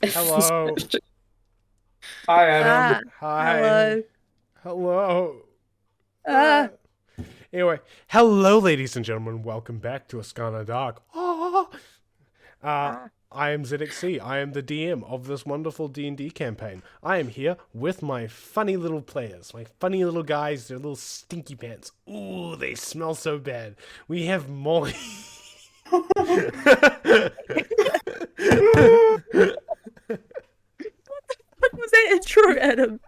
Hello. Hi, Adam. Hi. Hello. Hello. Ah, Anyway, hello, ladies and gentlemen. Welcome back to Ascana Dark. Uh, ah. I am ZXC. I am the DM of this wonderful D&D campaign. I am here with my funny little players, my funny little guys. They're little stinky pants. Ooh, they smell so bad. We have Molly. What was that intro, Adam?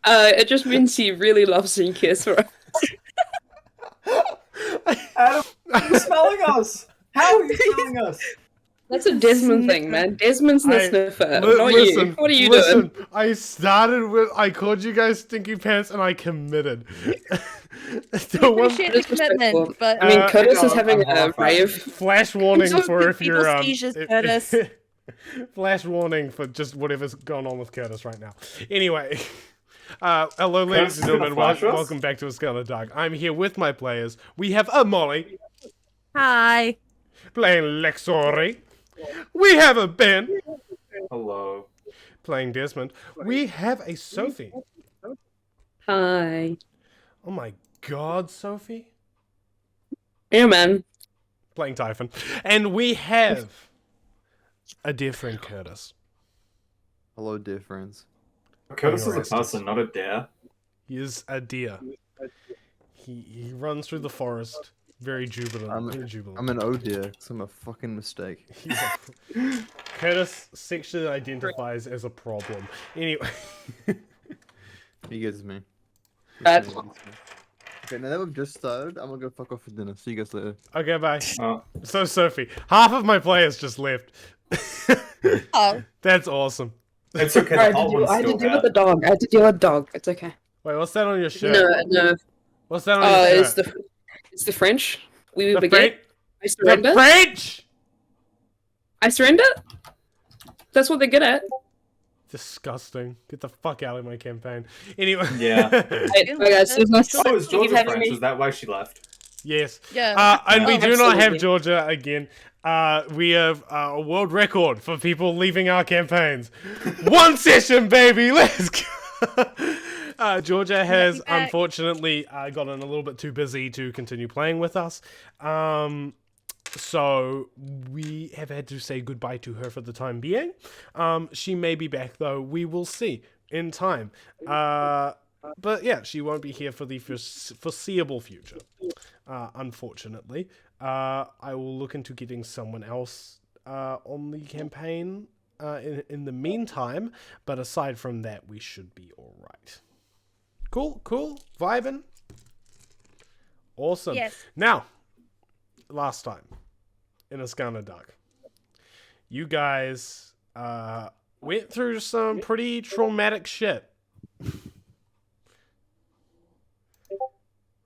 It just means he really loves seeing kiss for us. Adam, you're smelling us. How are you smelling us? That's a Desmond thing, man. Desmond's the sniffer, not you. What are you doing? I started with, I called you guys stinky pants and I committed. The one- Appreciate the commitment, but I mean, Curtis no, is having I'm a horrified. rave. Flash warning Don't for give if you're people seizures, Curtis. Flash warning for just whatever's going on with Curtis right now. Anyway, hello ladies Curtis and is gonna gentlemen, flash us? welcome back to Ascana Dark. I'm here with my players. We have a Molly hi. playing Lexori. We have a Ben Hello. playing Desmond. We have a Sophie. Hi. Oh my god, Sophie. Yeah, man. Playing Typhon. And we have a dear friend Curtis. Hello, dear friends. Curtis is a arrested. person, not a dare. He is a deer. He runs through the forest, very jubilant. very jubilant. I'm an oh dear, because I'm a fucking mistake. Curtis sexually identifies as a problem. Anyway, He gets me. That's- Okay, now that we've just started, I'm gonna go fuck off for dinner. See you guys later. okay, bye. Oh, So Sophie, half of my players just left. Oh, That's awesome. it's okay. I The whole one's had to still deal with there. the dog. I had to deal with the dog. It's okay. Wait, what's that on your shirt? No. What's that on your It's shirt? the French. We the, begin. French? I the surrender. French. I surrender. That's what they're good at. Disgusting. Get the fuck out of my campaign. Anyway. Yeah. Hey, guys, it was nice. Oh, is Thank you Georgia for having French? me. Is that why she left? Yes. yeah. And we Oh, do not have absolutely. Georgia again. We have a world record for people leaving our campaigns. One session, baby. Let's go. Georgia has back. unfortunately gotten a little bit too busy to continue playing with us. So we have had to say goodbye to her for the time being. She may be back though. We will see in time. But yeah, she won't be here for the foreseeable future. Unfortunately, I will look into getting someone else on the campaign in the meantime. But aside from that, we should be all right. Cool, vibing. Awesome. Yes. Now, last time in Ascana Dark, you guys went through some pretty traumatic shit.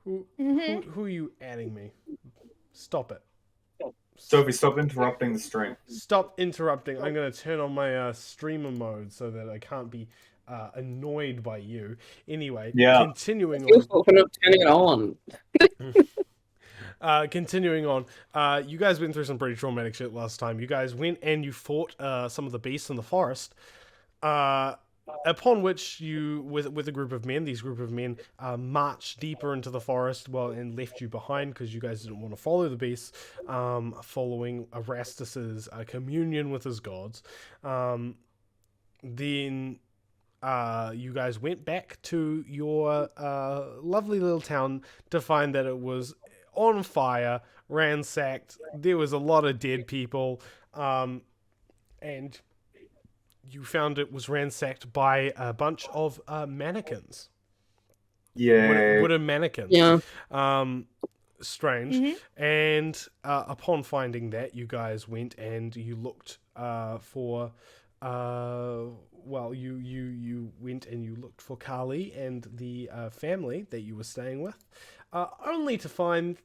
Who are you adding me? Stop it. Sophie, stop interrupting the stream. Stop interrupting. I'm going to turn on my streamer mode so that I can't be annoyed by you. Anyway, Yeah. continuing Your on. fault for not turning it on. Continuing on, you guys went through some pretty traumatic shit last time. You guys went and you fought some of the beasts in the forest. Upon which you, with a group of men, these group of men marched deeper into the forest, and left you behind because you guys didn't want to follow the beasts, following Erastus's communion with his gods. Then you guys went back to your lovely little town to find that it was on fire, ransacked. There was a lot of dead people, and you found it was ransacked by a bunch of mannequins. Yeah. Wooden mannequins. Yeah. Strange. And upon finding that, you guys went and you looked for you went and you looked for Carly and the family that you were staying with, only to find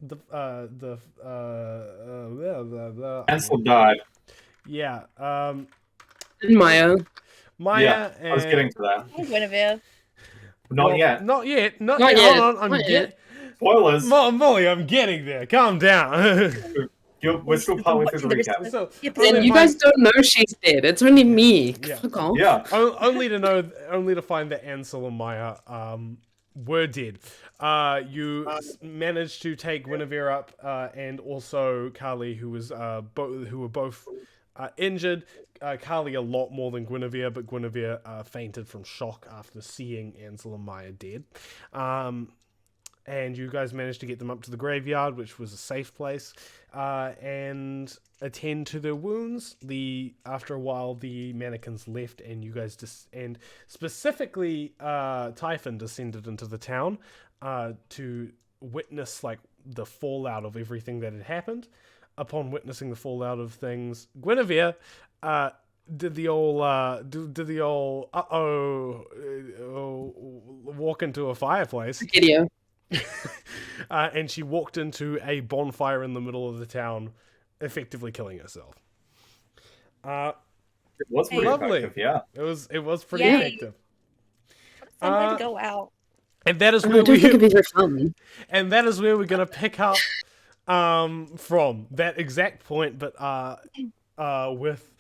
Ansel died. yeah, And Maya. Maya Yeah, and I was getting to that. Hey, Guinevere. Not yet. Not yet. Not yet. Hold on, Not yet. Spoilers. Molly, I'm getting there. Calm down. We're still partway through the recap. So, And you guys don't know she's dead. It's only me. Yeah. Fuck off. Yeah. only to find that Ansel and Maya were dead. You managed to take Guinevere up, and also Carly, who were both injured. Carly a lot more than Guinevere, but Guinevere fainted from shock after seeing Ansel and Maya dead. And you guys managed to get them up to the graveyard, which was a safe place, and attend to their wounds. After a while, the mannequins left, and you guys and specifically Typhon descended into the town to witness like the fallout of everything that had happened. Upon witnessing the fallout of things, Guinevere did the old walk into a fireplace. Video. And she walked into a bonfire in the middle of the town, effectively killing herself. It was pretty Lovely. effective, yeah. It was pretty Yay. effective. Fun way to go out. And that is I where don't think it'd be very fun. and that is where we're gonna pick up from that exact point, but with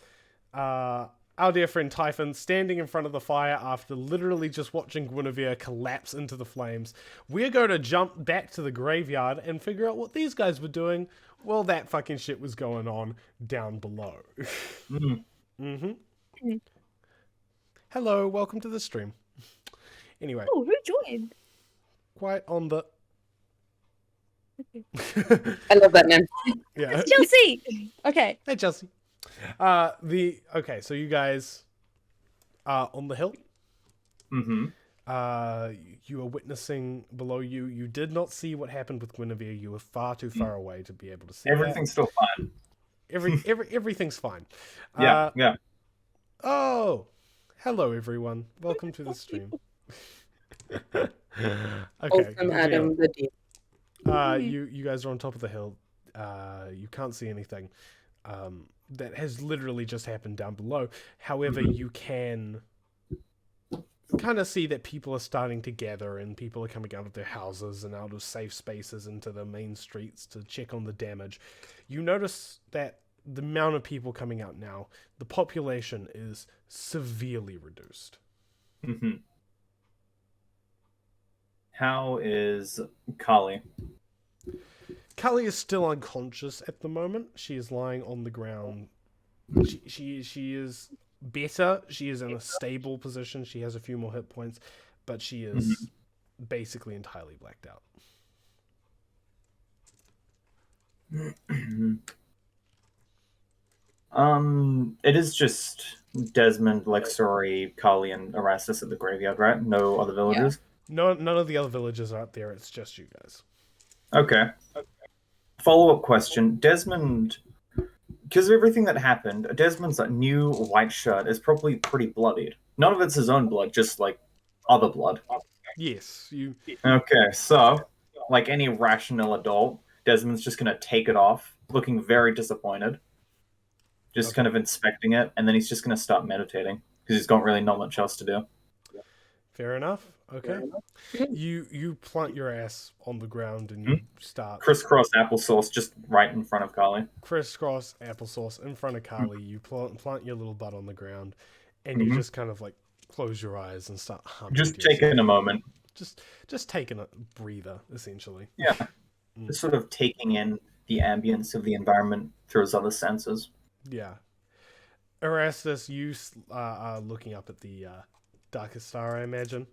our dear friend Typhon standing in front of the fire after literally just watching Guinevere collapse into the flames. We're going to jump back to the graveyard and figure out what these guys were doing while that fucking shit was going on down below. Hello, welcome to the stream. Anyway, Oh, who joined? quite on the... I love that name. Yeah. Chelsea! Okay. Hey, Chelsea. Okay, so you guys are on the hill. Mm-hmm. You are witnessing below you. You did not see what happened with Guinevere. You were far too far away to be able to see Everything's still fine. that. Everything's fine. Yeah, yeah. Oh, hello everyone. Welcome to the stream. Okay. Awesome, Adam the deep. You guys are on top of the hill. You can't see anything. That has literally just happened down below. However, you can kind of see that people are starting to gather and people are coming out of their houses and out of safe spaces into the main streets to check on the damage. You notice that the amount of people coming out now, the population is severely reduced. Mm-hmm. How is Kali? Kali is still unconscious at the moment. She is lying on the ground. She is better. She is in a stable position. She has a few more hit points, but she is basically entirely blacked out. It is just Desmond, Lexori, Kali, and Erastus at the graveyard, right? No other villagers? No, none of the other villagers are up there. It's just you guys. Okay. Follow-up question. Desmond, because of everything that happened, Desmond's new white shirt is probably pretty bloodied. None of it's his own blood, just like other blood. Yes, you. Okay, so like any rational adult, Desmond's just gonna take it off, looking very disappointed, just kind of inspecting it, and then he's just gonna start meditating because he's got really not much else to do. Fair enough. Okay. You plant your ass on the ground and you start Crisscross applesauce just right in front of Kali. crisscross applesauce in front of Kali. You plant your little butt on the ground, and you just kind of like close your eyes and start humming. Just to yourself. taking a moment. Just taking a breather, essentially. Yeah. Just sort of taking in the ambience of the environment through his other senses. Yeah. Erastus, you are looking up at the darkest star, I imagine.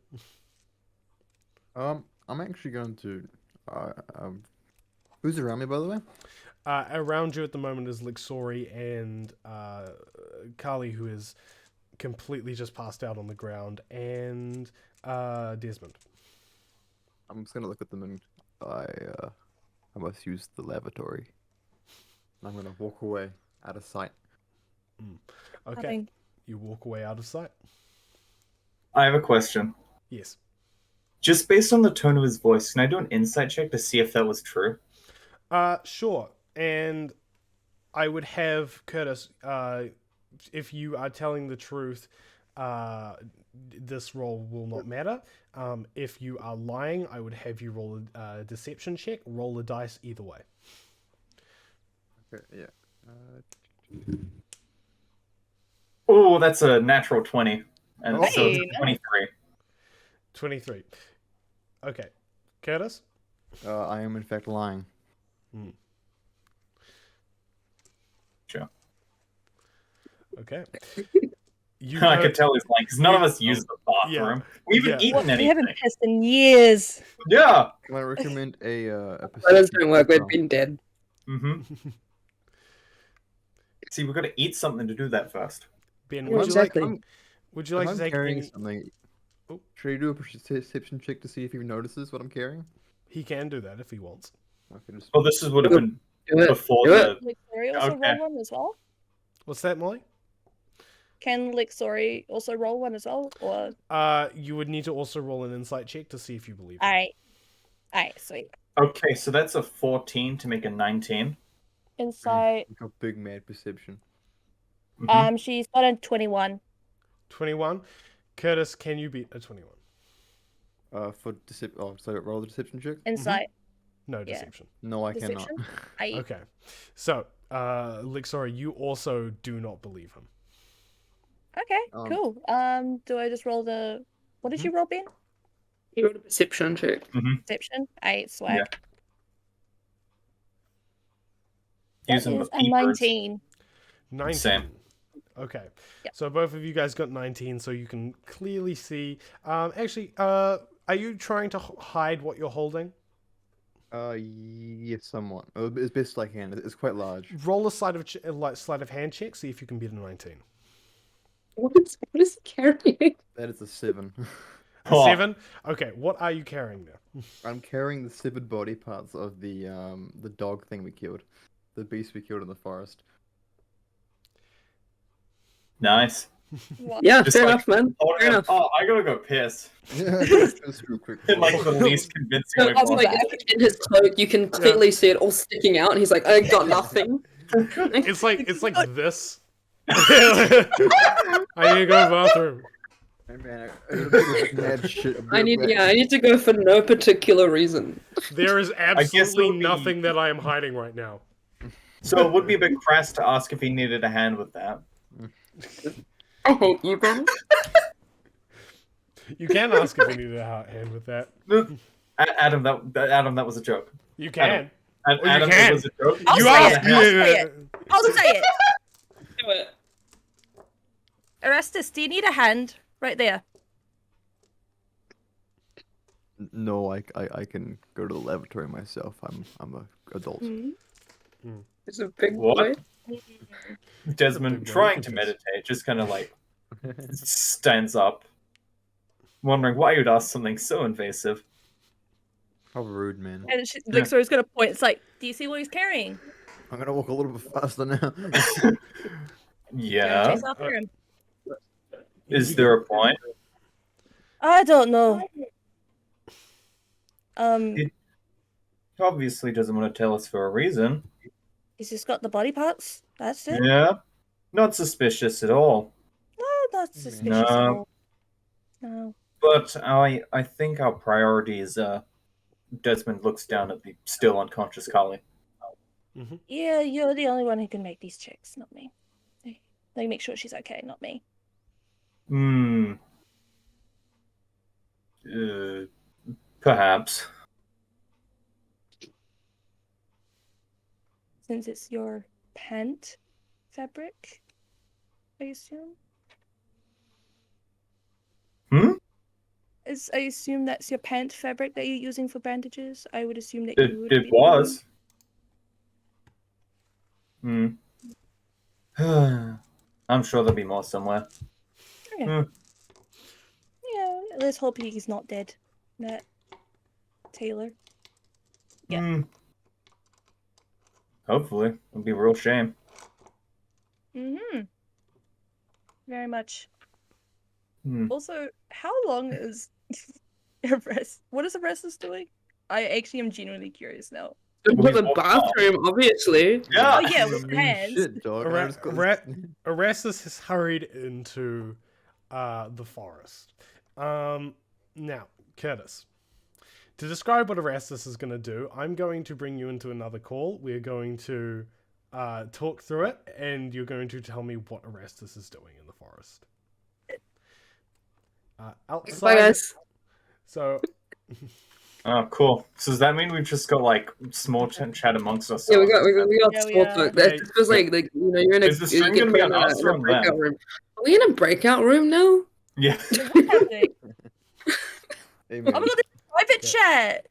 I'm actually going to. Who's around me, by the way? Around you at the moment is Lexori and Kali, who is completely just passed out on the ground, and Desmond. I'm just gonna look at them and I must use the lavatory. I'm gonna walk away out of sight. Okay. Nothing. You walk away out of sight. I have a question. Yes. Just based on the tone of his voice, can I do an insight check to see if that was true? Sure. And I would have Curtis, if you are telling the truth, this roll will not matter. If you are lying, I would have you roll a deception check, roll a dice either way. Okay, yeah. Oh, that's a natural 20. And Oh. so it's Hey, 23. 23. Okay. Curtis? I am in fact lying. Sure. Okay. You I go- could tell he's lying because none of we- us use the bathroom. We haven't Yeah. eaten What? We anything. haven't pissed in years. Yeah. Can I recommend a Letters perception don't work. check We've roll? been dead. Mm-hmm. See, we've got to eat something to do that first. Ben, Yeah, would you like exactly. would you If like to I'm take carrying any... something, Oh. should I do a perception check to see if he notices what I'm carrying? He can do that if he wants. Okay, just Well, this would have been Do it. before Do the. it. Lixori also Okay. roll one as well? What's that, Molly? Can Lixori also roll one as well? Or You would need to also roll an insight check to see if you believe him. Alright, sweet. Okay, so that's a 14 to make a 19. Insight. like a big mad perception. Mhm. She's got a 21. 21. Curtis, can you beat a 21? For so roll the deception check. Insight. No Yeah. deception. No, I Deception? cannot. Aye. Okay. So, Lixori, you also do not believe him. Okay, Um, cool. Do I just roll the... What did you roll, Ben? You rolled a perception check. Deception? Aye, swag. Yeah. That Using the is a peepers. 19. 19. Same. Okay. Yep. So both of you guys got 19, so you can clearly see. Actually, are you trying to hide what you're holding? Yes, somewhat. As best I can. It's quite large. Roll a sleight of hand check. See if you can beat a 19. What is he carrying? That is a 7. A Oh. 7. Okay. What are you carrying there? I'm carrying the severed body parts of the dog thing we killed, the beast we killed in the forest. Nice. What? Yeah, Just fair like- enough, man. Oh, Fair enough. oh, I gotta go piss. Just real quick. In like the least convincing So, way I'll be possible. back. in his cloak, you can clearly see it all sticking out, and he's like, "I got nothing." It's like this. I need to go to the bathroom. Hey, man, I got a bit of mad shit. I need to go for no particular reason. There is guess absolutely it'll be- nothing that I am hiding right now. So it would be a bit crass to ask if he needed a hand with that. I hate you, Ben. You can ask if you need a hand with that. Adam, that was a joke. You can. Adam, you Adam, can. it was a joke. I'll You say ask. it. I'll say it. I'll say it. Do it. Erastus, do you need a hand? Right there. No, I can go to the lavatory myself. I'm a adult. It's a big What? boy. Desmond, big trying one. to meditate, just kind of like stands up, wondering why you'd ask something so invasive. How rude, man. And Lixori's gonna point. It's like, do you see what he's carrying? I'm gonna walk a little bit faster now. Yeah. Chase after him. Is there a point? I don't know. He obviously doesn't want to tell us for a reason. He's just got the body parts. That's it. Yeah. Not suspicious at all. No, not suspicious No. at all. No. But I think our priority is Desmond looks down at the still unconscious Kali. Yeah, you're the only one who can make these checks, not me. They make sure she's okay, not me. Hmm. Perhaps. Since it's your pant fabric, I assume. Hmm? I assume that's your pant fabric that you're using for bandages. I would assume that It, you would it be was. Hmm. I'm sure there'll be more somewhere. Okay. Yeah, let's hope he's not dead. That Taylor. Yeah. Hmm. Hopefully. It'll be a real shame. Mm-hmm. Very much. Hmm. Also, how long is Arrest? What is Arrestus doing? I actually am genuinely curious now. To Well, the he's bathroom, obviously. Yeah. Oh yeah, with Mean hands. shit, dog. I Ara- just got Ara- this- Erastus has hurried into the forest. Now, Curtis, to describe what Erastus is going to do, I'm going to bring you into another call. We're going to talk through it, and you're going to tell me what Erastus is doing in the forest. Outside. Bye, guys. So. Oh, cool. So does that mean we've just got like small chat amongst ourselves? Yeah, we got Yeah, we small are. talk. That just feels like you're in a Is the stream gonna be on us or on breakout them? room. Are we in a breakout room now? Yeah. Hey, Oh man. my god, there's a private chat.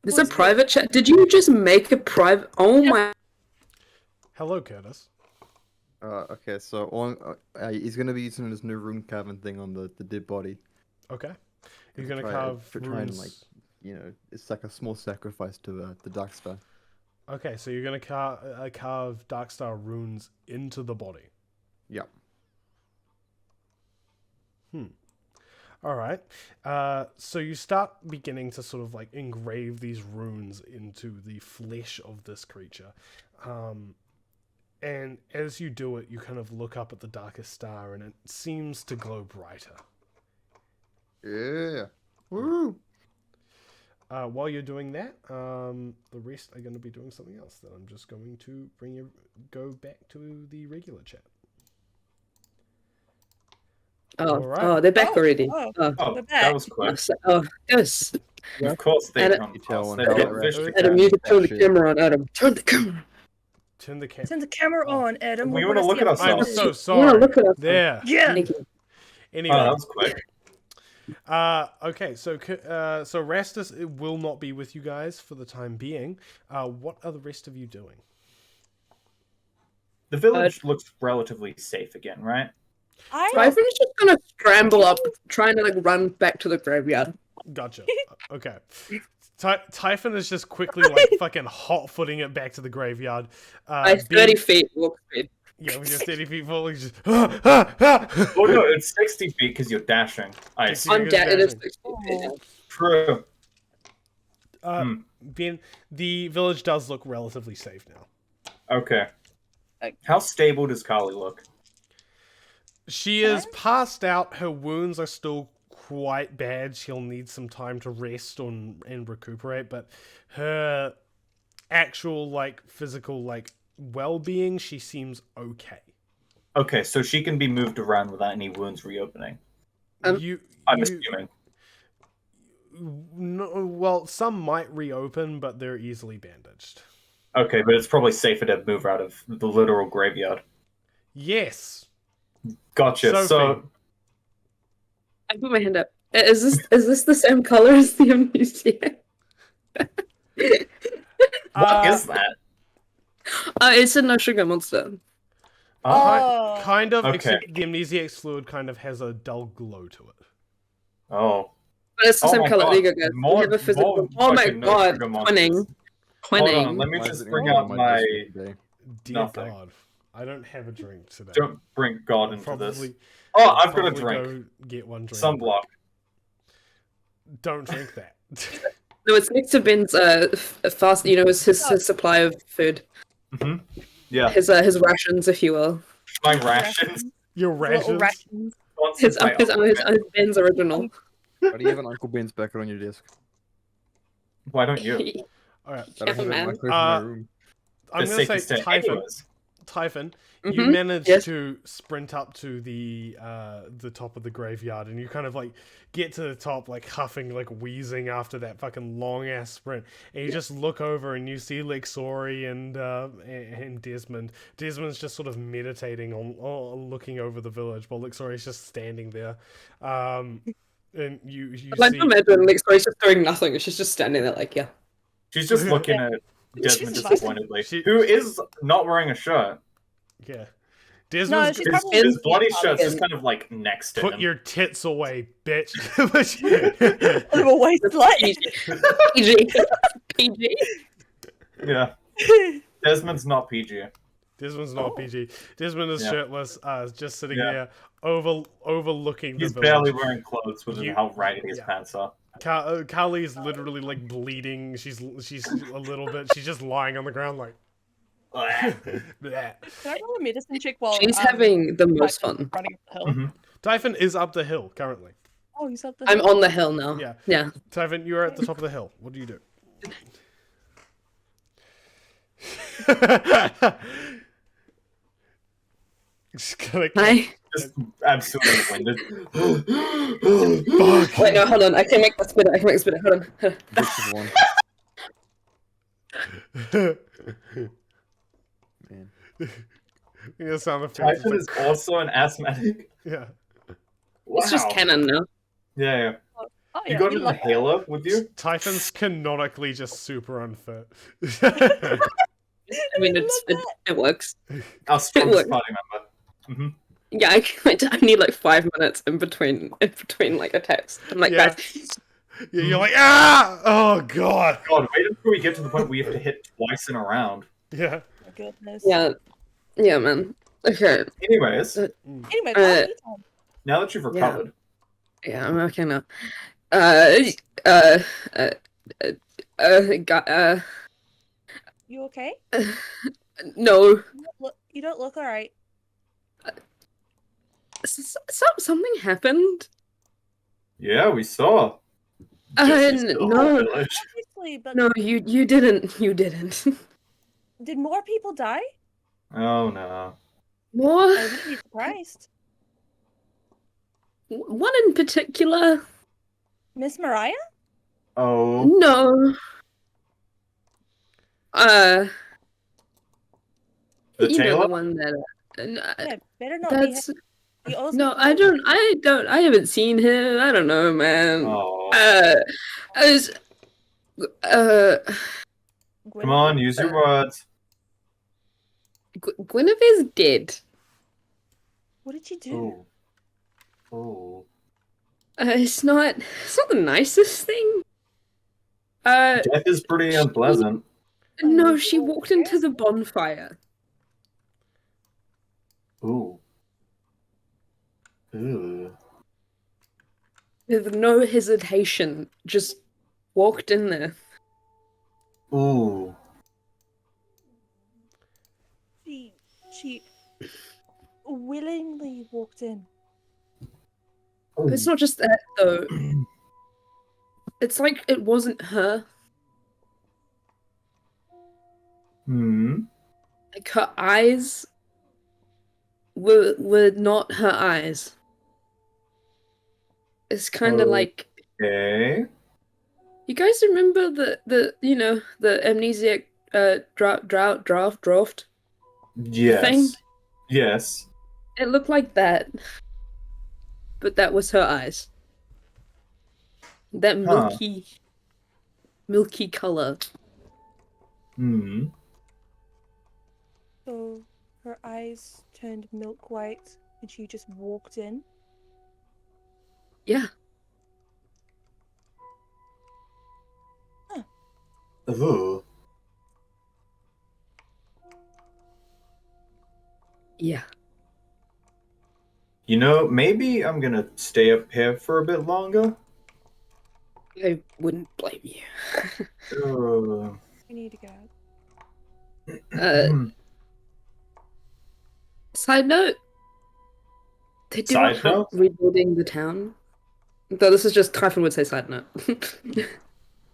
There's a private chat. Did you just make a private? Oh my! Hello, Curtis. Okay, so he's gonna be using this new rune carving thing on the dead body. Okay. You're To gonna try- carve to try runes. and, like, it's like a small sacrifice to the Darkstar. Okay, so you're gonna carve Darkstar runes into the body. Yeah. All right. So you start beginning to sort of like engrave these runes into the flesh of this creature. And as you do it, you kind of look up at the darkest star, and it seems to glow brighter. Yeah. Woo! While you're doing that, the rest are going to be doing something else. That I'm just going to go back to the regular chat. Oh, Alright. oh, they're back already. Oh, Oh, Oh, We're that back. was quick. yes. Of course they Adam- come. You tell fast. when They're how getting it fish rests. to Adam, catch. you can turn the shit. camera on. Adam, turn the camera. Turn the camera. Turn the camera on, Adam. We We wanna wanna look see at our ourselves. I'm faces. so I want sorry. to look at us. There. Yeah. Thank you. Anyway. Oh, that was quick. Okay, so Rastus will not be with you guys for the time being. What are the rest of you doing? The village looks relatively safe again, right? Typhon's just gonna scramble up, trying to like run back to the graveyard. Gotcha. Okay. Typhon is just quickly like fucking hot-footing it back to the graveyard. By 30 feet walk speed. Yeah, with your 30 feet falling, just. Oh no, it's 60 feet because you're dashing. I see. I'm I'm Because dead. It is dashing. 60 feet now. True. Ben, the village does look relatively safe now. Okay. How stable does Kali look? She is passed out. Her wounds are still quite bad. She'll need some time to rest and recuperate, but her actual like physical like well-being, she seems okay. Okay, so she can be moved around without any wounds reopening. I'm assuming. No, well, some might reopen, but they're easily bandaged. Okay, but it's probably safer to move her out of the literal graveyard. Yes. Gotcha. Sophie. So I put my hand up. Is this the same color as the amnesia? what is that? It's a no sugar monster. Oh. Kind of, Okay. except the amnesiac fluid kind of has a dull glow to it. Oh. But it's the Oh same my color. God. There you go, guys. More- we have a physical. more Oh my fucking no god, sugar monsters. twinning. Hold on, Twinning. let me Why is just it bring in out my. desk today? Dear Nothing. God, I don't have a drink today. Don't bring God into Probably. this. Oh, I've got a probably drink. Go get one drink. Sunblock. Don't drink that. No, it's next to Ben's fast. You know, his supply of food. Yeah, His rations, if you will. my rations. Your Little rations. rations. His Sponsored by Ben's original. Why do you have an Uncle Ben's backer on your desk? Why don't you? All right. I don't have it in man. my place in my room. I'm It's gonna safe say to say Typhon. anyways. Typhon, you Mhm, managed yes. to sprint up to the top of the graveyard, and you kind of like get to the top, like huffing, like wheezing after that fucking long ass sprint. And you just look over, and you see Lexori and Desmond. Desmond's just sort of meditating on looking over the village, while Lexori's just standing there. And you Like, see. imagine, like, Story's just doing nothing. She's just standing there, like, yeah. She's just looking at Desmond She's disappointedly, She- who is not wearing a shirt. Yeah. No, Desmond's she's His, probably his bloody Yeah, shirt's yeah. just kind of like next to put him. your tits away, bitch. Bit of a waste light. PG. PG. Yeah, Desmond's not PG. Desmond's not PG. Desmond is Yeah. shirtless, just sitting Yeah. there, overlooking He's the barely village. wearing clothes with You- how raggedy his yeah. pants are. Kali's literally like bleeding. She's a little bit. She's just lying on the ground like. Bleh. Can I roll a medicine check while She's having the most Typhon fun. running up the hill? Mhm. Typhon is up the hill currently. Oh, he's up the I'm hill. on the hill now. Yeah. Yeah. Typhon, you're at the top of the hill. What do you do? Just gonna Hi. Just absolutely winded. Fuck. Wait, no, hold on. I can make this better. I can make this better. Hold on. Hold on. Which is one? Man. Yeah, sound effects. Typhon is also an asthmatic. Yeah. Wow. It's just canon now. Yeah, yeah. Oh You yeah, got we an love that. inhaler with you? Typhon's canonically just super unfit. I mean, love it works. Our strongest works. party member. Yeah, I need like 5 minutes in between like attacks. I'm like, Yeah. guys, Yeah, you're like, ah! Oh, God. God, wait until we get to the point where we have to hit twice in a round. Yeah. Oh, goodness. yeah, man. Okay, Anyways, Anyway, Uh, time. now that you've recovered, yeah, I'm okay now. Uh, uh, uh, You okay? no, You don't look alright. something happened. yeah, we saw. Jesse's to the whole No, village. Obviously, but no, you didn't. did more people die? Oh no. More, I wouldn't be surprised. one in particular. Miss Mariah? Oh. No. The You know tailor? the one that. Yeah, better not be. That's He owes me no. for I the- don't. I haven't seen him. I don't know, man. Oh. I was. Come on, use your words. Guinevere's dead. What did you do? Oh. Oh. It's not the nicest thing. Death is pretty unpleasant. No, she walked into the bonfire. Ooh. Ooh. With no hesitation, just walked in there. Ooh. She willingly walked in. It's not just that though. It's like it wasn't her. Hmm. Like her eyes were not her eyes. It's kind of like Okay. you guys remember the the amnesiac draft. Yes. Thing? Yes. It looked like that, but that was her eyes. That Huh. milky color. Hmm. So her eyes turned milk white and she just walked in. Yeah. Ooh. Yeah. You know, maybe I'm gonna stay up here for a bit longer. I wouldn't blame you. We need to get out. Side note, they do Side help rebuilding the town. Though this is just Typhon would say side note.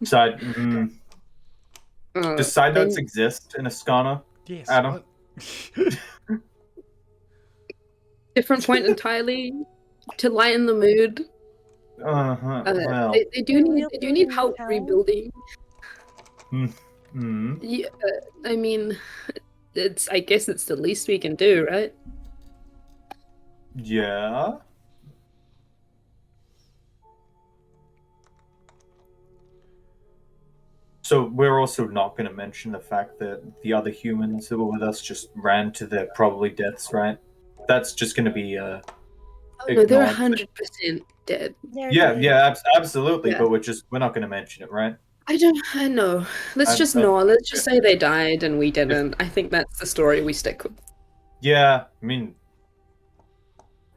Side. Does side they- notes exist in Ascana? Yes. Adam? What? different point entirely to lighten the mood. Uh-huh. Well. They do need help Town? rebuilding. Hmm. Yeah, I mean, I guess it's the least we can do, right? Yeah. So we're also not going to mention the fact that the other humans that were with us just ran to their probably deaths, right? That's just going to be Oh, no, they're ignored. 100% dead. Yeah, absolutely. Yeah. But we're not going to mention it, right? I know. Let's just say they died and we didn't. I think that's the story we stick with. Yeah, I mean,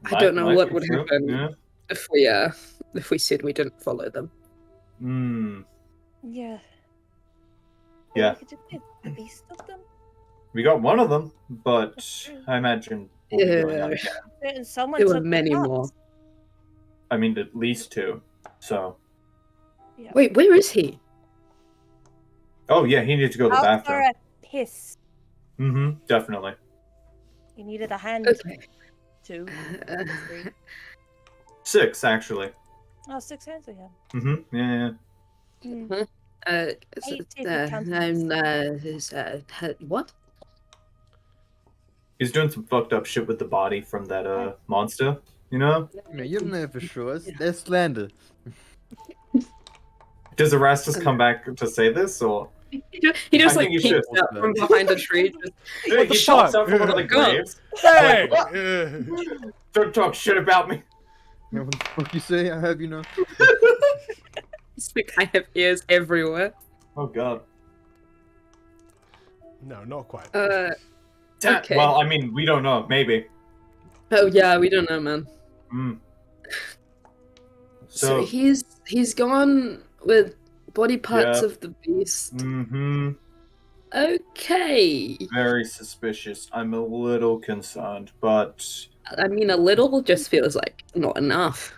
I don't know might what be would true. happen Yeah. if we said we didn't follow them. Hmm. Yeah. Yeah. We could just get a beast of them. We got one of them, but I imagine we'll be going out again. And someone There were took the many cups. more. I mean, at least two. So. Yeah. Wait, where is he? Oh yeah, he needs to go to the Out for bathroom. a piss. Mm-hmm. Definitely. You needed a hand. Okay. 2, Uh, 3. 6, actually. Oh, 6 hands we have. Mm-hmm. Yeah. Hmm. uh, I see if you count them. what? He's doing some fucked up shit with the body from that monster. You know? No, you don't know for sure. That's slander. Does Erastus come back to say this, or He just I like think you peeks should. out from behind a tree. Just, Hey, the he pops fuck? out from one of the Go. graves? Hey! Don't talk shit about me. You know what the fuck you say? I have you know. it's like I have ears everywhere. Oh god. No, not quite. Okay. Well, I mean, we don't know. Maybe. Oh yeah, we don't know, man. Mm. So So. he's gone with body parts Yeah. of the beast. Mm-hmm. Okay. Very suspicious. I'm a little concerned, but I mean, a little just feels like not enough.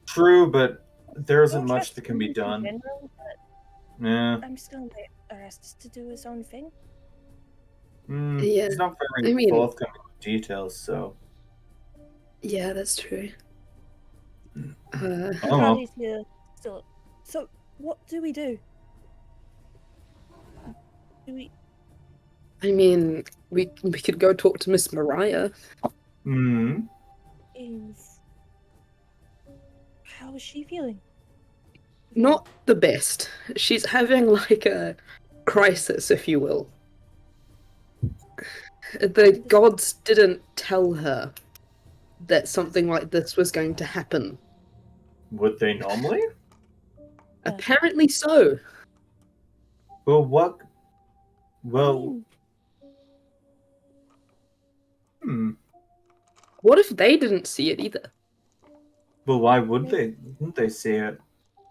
true. But there isn't Don't much trust that can be humans in done. general, but Yeah. I'm just gonna let Erastus to do his own thing. Yeah, He's not very I mean- forthcoming with details, so. Yeah, that's true. Oh, well. Charlie's here still. So, what do we do? Do we? I mean, we could go talk to Miss Mariah. Hmm. Is how is she feeling? Not the best. She's having like a crisis, if you will. The gods didn't tell her that something like this was going to happen. Would they normally? Yeah. Apparently so. Well, what? I Well, mean, What if they didn't see it either? well, why would they? Wouldn't they see it?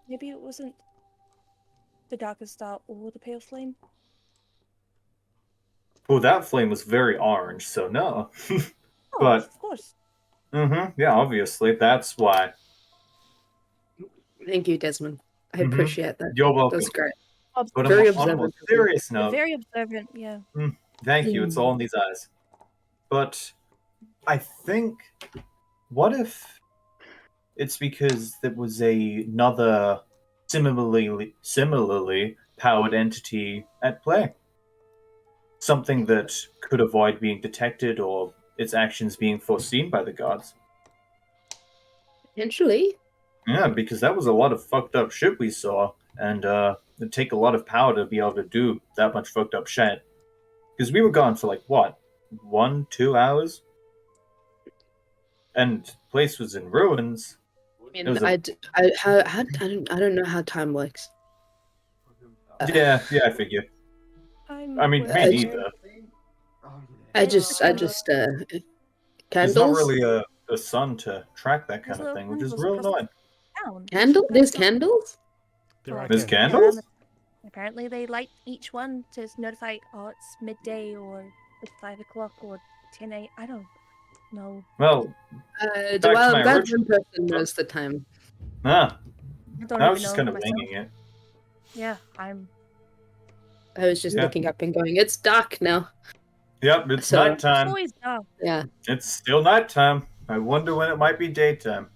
maybe it wasn't the darkest star or the pale flame. Well, that flame was very orange, so no. Oh, But- of course. Yeah, obviously, that's why. Thank you, Desmond. I Mhm. appreciate that. You're welcome. That's great. But Very on a more observant. serious note, Very observant. Yeah. thank you. It's all in these eyes. But I think, what if it's because there was another similarly powered entity at play? Something that could avoid being detected or its actions being foreseen by the gods. Potentially. Yeah, because that was a lot of fucked up shit we saw, and it'd take a lot of power to be able to do that much fucked up shit. Because we were gone for like what, 1-2 hours, and place was in ruins. I mean, It was a- I don't know how time works. Yeah, I figure. I mean, me with- neither. I just There's candles. not really a sun to track that kind There's of no thing, which is candles real across the annoying. town. Candle? There's candles? There are There's candles. candles? Apparently, they light each one to notify. Oh, it's midday, or it's 5 o'clock, or 10 a. I don't know. Well, Well, to I'm my glad original- one person knows the time. I I don't was even just know kind of myself. winging it. Yeah, I'm. I was just Yeah. looking up and going, it's dark now. Yep, it's So- It's nighttime. always dark. Yeah. It's still nighttime. I wonder when it might be daytime.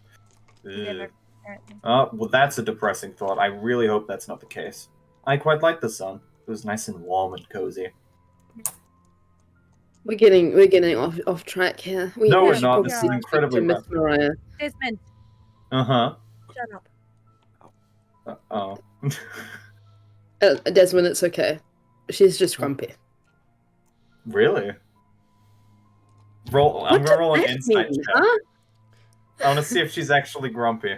Never, Ugh. apparently. Well, that's a depressing thought. I really hope that's not the case. I quite like the sun. It was nice and warm and cozy. We're getting off track here. No, we're should not. probably This is speak incredibly to Miss rough. Mariah. Desmond, Uh-huh. shut up. Oh. Desmond, it's okay. She's just grumpy. Really? I'm gonna roll an that insight mean, check. huh? I want to see if she's actually grumpy.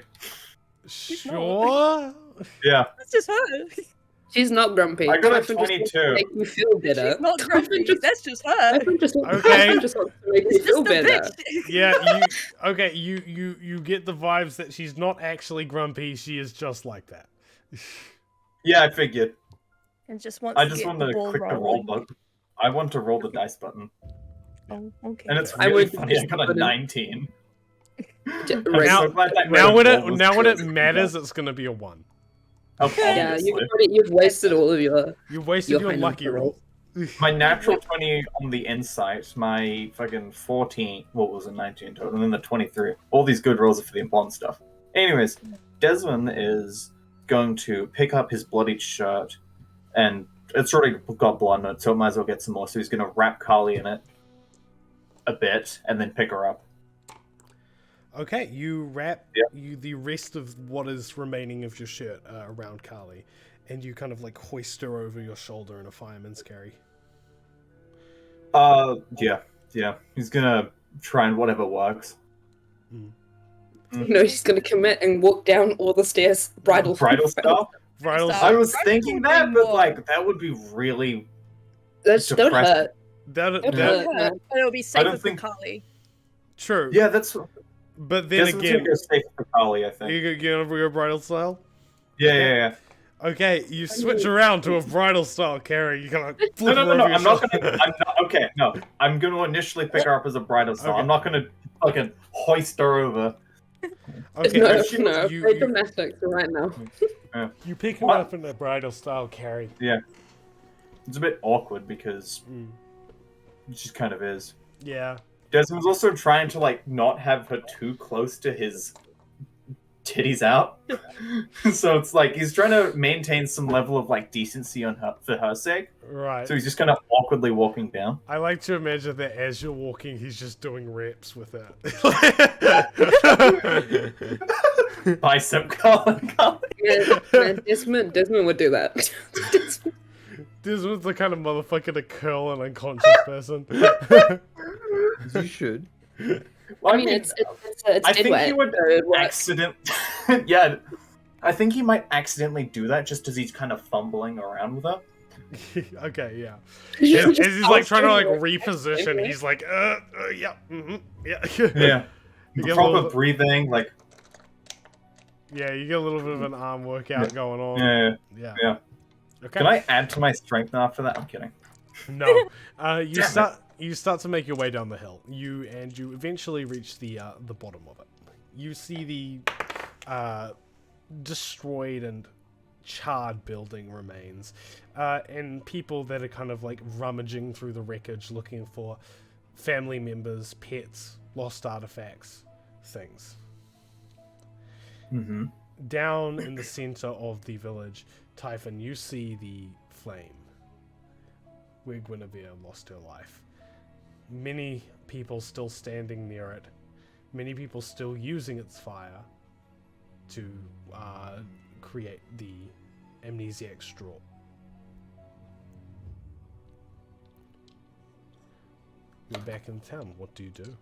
Sure. Yeah. That's just her. She's not grumpy. I got a Catherine just wants to 22. Make you feel better. She's not Catherine grumpy. just- That's just her. Catherine just wants- Okay. Catherine just wants to make you It's feel just a better. bitch. Yeah, you get the vibes that she's not actually grumpy, she is just like that. Yeah, I figured. And just wants I to just get want the to ball click the roll rolling. button. I want to roll the dice button. Oh, okay. And it's I really would funny. I just got a put in- 19. I'm Now- so glad that Now when roll was it good. matters, it's gonna be a 1. Oh, Yeah, obviously. you've wasted all of your. You've wasted Your your final lucky roll. My natural 20 on the insight, my fucking 14, what was it, 19 total, and then the 23. All these good rolls are for the important stuff. Anyways, Desmond is going to pick up his bloodied shirt, and it's already got blood on it, so it might as well get some more. So he's going to wrap Carly in it a bit, and then pick her up. Okay, you wrap Yep. the rest of what is remaining of your shirt around Carly, and you kind of like hoist her over your shoulder in a fireman's carry. Yeah. He's gonna try and whatever works. No, she's gonna commit and walk down all the stairs, bridal style. Bridal Style. I was Bridal thinking would that, be but more- like that would be really. That don't Depressing. hurt. That, Don't that hurt. But it'll be I don't safer for think- Carly. true. Yeah, that's. But then Desmond's again, gonna go safe for Carly, I think. you gonna go bridal style. Yeah. Okay, you switch around to a bridal style carry. You kind of No. flip her over your I'm not shoulder. gonna. I'm not, okay, no. I'm gonna initially pick her up as a bridal style. Okay. I'm not gonna fucking hoist her over. Okay, No, if she was- no, you- very you- dramatic right now. you pick her What? up in a bridal style carry. It's a bit awkward because Mm. it just kind of is. Yeah. Desmond's also trying to like not have her too close to his titties out. So it's like he's trying to maintain some level of like decency on her for her sake. Right. So he's just kind of awkwardly walking down. I like to imagine that as you're walking, he's just doing reps with it. Bicep curl. Yeah, Desmond would do that. This was the kind of motherfucker to curl an unconscious person. You should. Well, I mean, it's I think dead he wet, would so it works. accident. Yeah, I think he might accidentally do that just as he's kind of fumbling around with her. Okay, yeah. You As, just as he's like trying to like also- reposition, he's like, yeah, yeah. Yeah, You get a proper little, breathing, like yeah, you get a little bit of an arm workout going on. yeah. Yeah. Okay. Can I add to my strength after that? I'm kidding. No. You Damn it. start to make your way down the hill. You eventually reach the bottom of it. You see the destroyed and charred building remains, and people that are kind of like rummaging through the wreckage looking for family members, pets, lost artifacts, things. Mm-hmm. Down in the center of the village, Typhon, you see the flame where Guinevere lost her life. Many people still standing near it. Many people still using its fire to create the amnesiac straw. You're back in town. What do you do?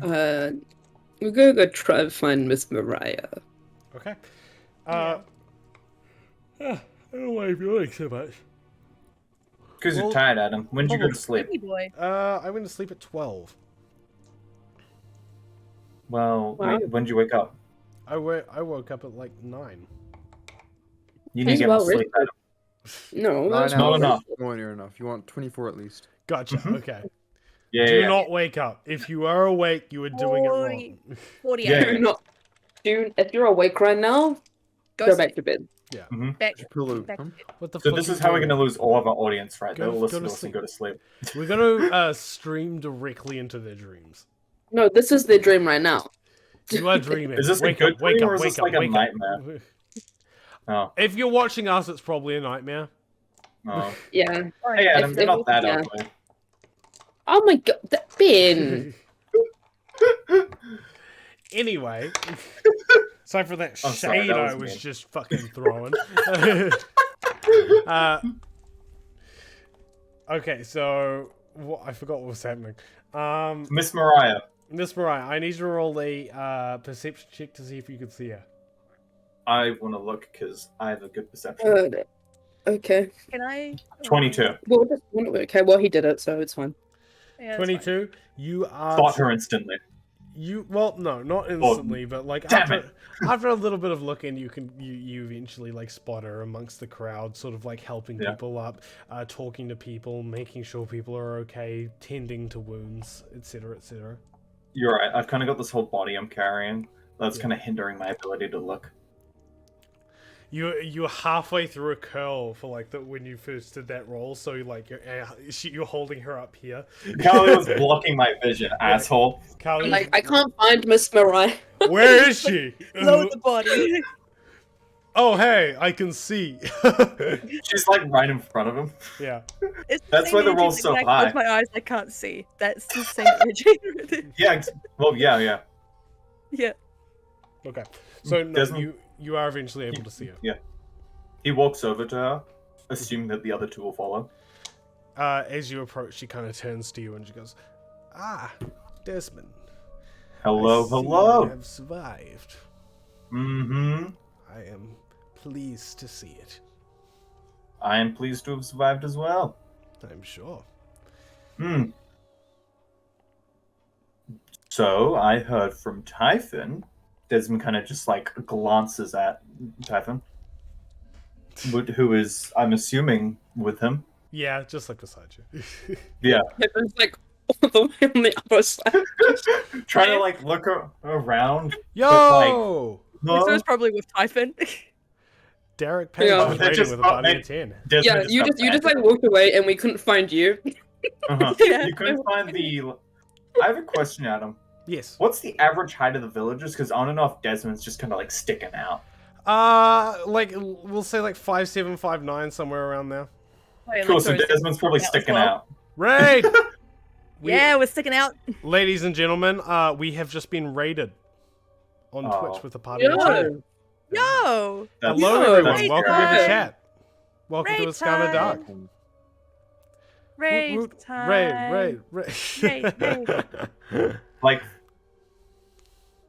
We're gonna go try to find Miss Mariah. Okay. I don't know why you're doing so much. Because Well, you're tired, Adam. When did you go to sleep? Baby boy. I went to sleep at 12. Well, Wow. when did you wake up? I woke up at like 9. You need to He's get more well sleep, Adam. No, Nine that's not hours enough. is more than enough. You want 24 at least. Gotcha. Mhm. Okay. Yeah, Do yeah. not wake up. If you are awake, you are doing it wrong. 48. Yeah. do not. Dude, if you're awake right now, Go go sleep. back to bed. Back. Pillow. Back. What the So fuck this you is how we're doing? going to lose all of our audience, right? Go- They'll go listen to to us and sleep. go to sleep. We're gonna stream directly into their dreams. No, this is their dream right now. You are dreaming. Is this a wake good up, wake dream up, or is wake this up, like a wake up. nightmare? Oh. If you're watching us, it's probably a nightmare. Oh. Yeah. Hey, Adam, If- you're not that yeah. ugly. Oh my god, Ben. Anyway, sorry for that I'm sorry, shade that I was was mean. just fucking throwing. Okay, so I forgot what was happening. Miss Mariah, Miss Mariah, I need you to roll a perception check to see if you can see her. I want to look because I have a good perception. Okay. Can I? 22. Well, okay. Well, he did it, so it's fine. Yeah, that's fine. 22. You are. Spot her instantly. Well, no, not instantly, but like Damn after a little bit of looking, you eventually like spot her amongst the crowd, sort of like helping Yeah. people up, talking to people, making sure people are okay, tending to wounds, etc., etc. You're right. I've kind of got this whole body I'm carrying that's Yeah. kind of hindering my ability to look. you're halfway through a curl for like when you first did that roll, so like you're holding her up here. Carly was blocking my vision, asshole. Carly, I'm like, I can't find Miss Mirai. where is she? Below the body. Oh hey, I can see. She's like right in front of him. Yeah. It's That's same why the energy roll's as so when I high. close my eyes, I can't see. That's the same energy. Yeah. Well, yeah. Yeah. Okay. So no, Desmond- you are eventually able to see her. Yeah. He walks over to her, assuming that the other two will follow. As you approach, she kind of turns to you and she goes, "Ah, Desmond. Hello, I see hello. You have survived. Mm-hmm. I am pleased to see it. I am pleased to have survived as well. I'm sure." Hmm. So I heard from Typhon. Desmond kind of just like glances at Typhon, who is, I'm assuming, with him. Yeah, just like beside you. Yeah. It's like all the way on the other side. Trying to like look around. Yo! No. So it's probably with Typhon. Derek Page Yeah. is They rating just- with a party they- of 10. Desmond Yeah, got you just mad. like walked away and we couldn't find you. Uh-huh. Yeah. You couldn't find the. I have a question, Adam. Yes. What's the average height of the villagers? Because I don't know if Desmond's just kind of like sticking out. Like we'll say like 5'7", 5'9", somewhere around there. Cool. So Desmond's probably sticking out. Raid! Yeah, we're sticking out. Ladies and gentlemen, we have just been raided on Oh. Twitch with a party of 10. Yo! Yo! That's- Hello, Yo, everyone. raid Welcome to the time. chat. Welcome to Raid Ascana time. Dark. Raid Woot, woot. time. Raid. Raid.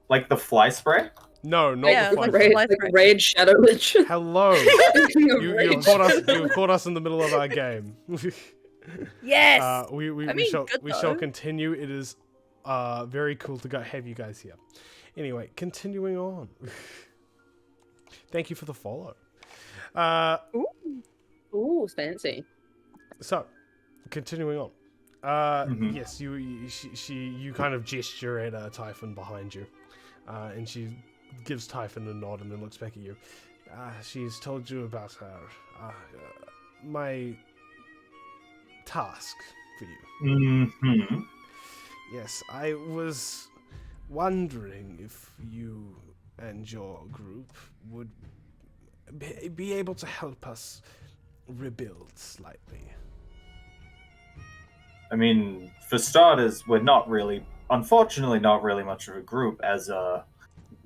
Like the fly spray. No, not Yeah, the fly. like Raid, Life like Raid. Raid Shadow Lich. Hello. Speaking of You've Raid. caught us in the middle of our game. Yes. We I mean, shall good we shall though. continue. It is very cool to have you guys here. Anyway, continuing on. Thank you for the follow. Ooh, fancy. So, continuing on. Mhm. Yes, you kind of gesture at Typhon behind you, and she gives Typhon a nod and then looks back at you. She's told you about her. My task for you. Mm-hmm. Yes, I was wondering if you and your group would be able to help us rebuild slightly. I mean, for starters, we're not really, unfortunately, not really much of a group. As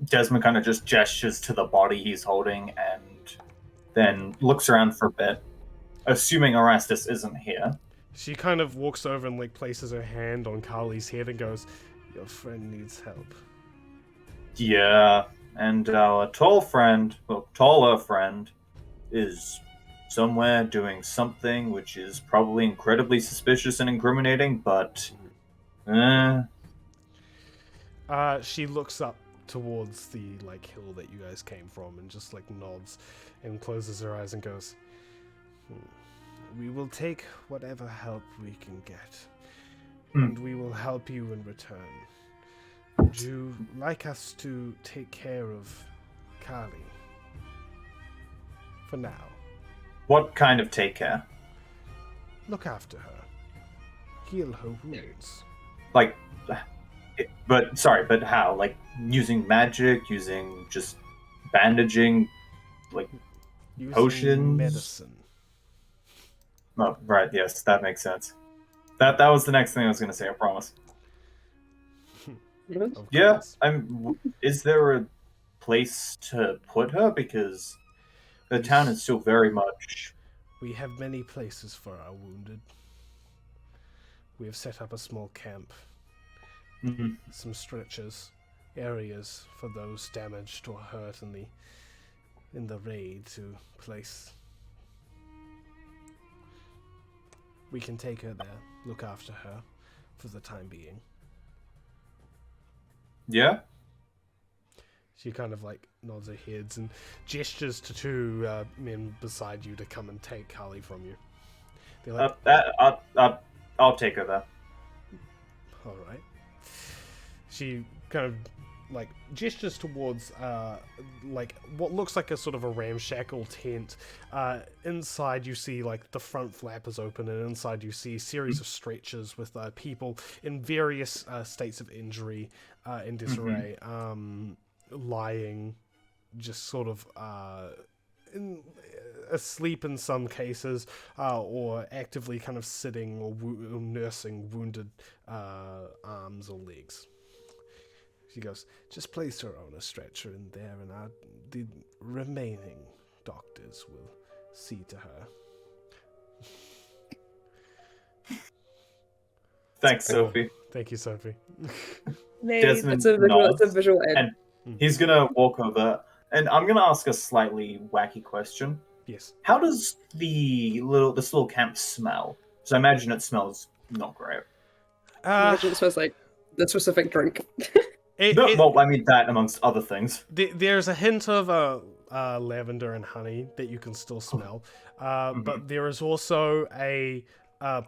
Desmond kind of just gestures to the body he's holding and then looks around for a bit, assuming Orestes isn't here. She kind of walks over and like places her hand on Carly's head and goes, "Your friend needs help." Yeah, and our taller friend, is somewhere doing something which is probably incredibly suspicious and incriminating, but She looks up towards the like hill that you guys came from and just like nods and closes her eyes and goes, "We will take whatever help we can get, and we will help you in return. Would you like us to take care of Kali? For now. what kind of take care? Look after her. Heal her wounds. Like, but how? Like, using magic, using just bandaging, like, Using Potions? medicine. oh, right, yes, that makes sense. That was the next thing I was going to say, I promise. Of Yeah, course. is there a place to put her? Because the town is still very much... We have many places for our wounded. We have set up a small camp, Mhm. some stretchers, areas for those damaged or hurt in the raid to place. We can take her there, look after her for the time being. Yeah? She kind of like nods her heads and gestures to two men beside you to come and take Carly from you. They're like, I'll take her there. all right. She kind of like gestures towards like what looks like a sort of a ramshackle tent. Inside you see like the front flap is open, and inside you see a series of stretchers with people in various states of injury and disarray, lying, just sort of asleep in some cases, or actively kind of sitting or nursing wounded arms or legs. She goes, just place her on a stretcher in there, and the remaining doctors will see to her. Thanks, Sophie. Thank you, Sophie. Desmond It's a nods, visual aid. and he's gonna walk over, and I'm gonna ask a slightly wacky question. Yes. How does this little camp smell? Because I imagine it smells not great. Imagine it smells like the specific drink. Well, I mean that amongst other things. There's a hint of lavender and honey that you can still smell, but there is also a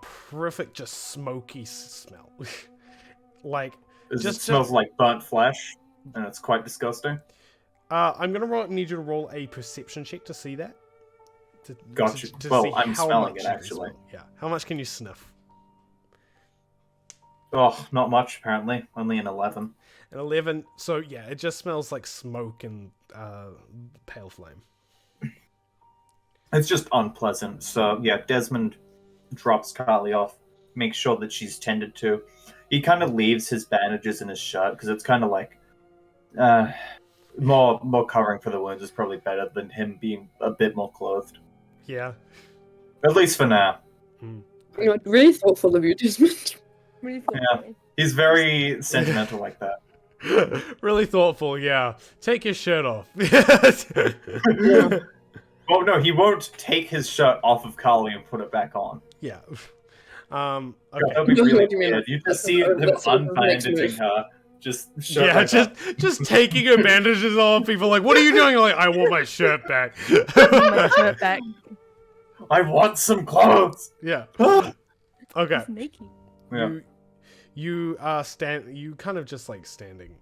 perfect, just smoky smell. Like It smells like burnt flesh, and it's quite disgusting. I'm gonna need you to roll a perception check to see that. Gotcha. To Well, see I'm how smelling much it, you can actually. smell. Yeah. How much can you sniff? Oh, not much apparently. Only an 11. An 11. So yeah, it just smells like smoke and pale flame. It's just unpleasant. So yeah, Desmond drops Carly off, makes sure that she's tended to. He kind of leaves his bandages in his shirt because it's kind of like more covering for the wounds is probably better than him being a bit more clothed. Yeah. At least for now. You're really thoughtful of you, Desmond. Really Yeah. He's very sentimental like that. Really thoughtful, yeah. Take your shirt off. Oh no, he won't take his shirt off of Carly and put it back on. Yeah. That'd Okay. be really What do you mean? weird. You just see him That's what makes me- unbandaging her. Just shirt Yeah, like that. just taking her bandages off. People are like, what are you doing? I'm like, I want my shirt back. My shirt back. I want some clothes. Yeah. Okay. He's naked. Yeah. You stand. You kind of just like standing.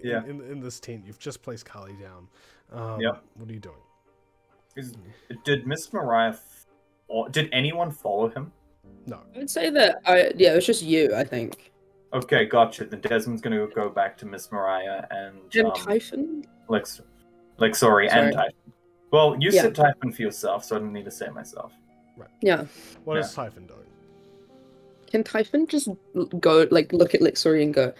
Yeah. In this tent, you've just placed Carly down. Yep. What are you doing? Did Miss Mariah, or did anyone follow him? No. I would say that it was just you, I think. Okay, gotcha. Then Desmond's gonna go back to Miss Mariah and Typhon? sorry, and Typhon. Well, you Yeah. said Typhon for yourself, so I didn't need to say it myself. Yeah. What is Typhon doing? Can Typhon just go, like, look at Lixori and go,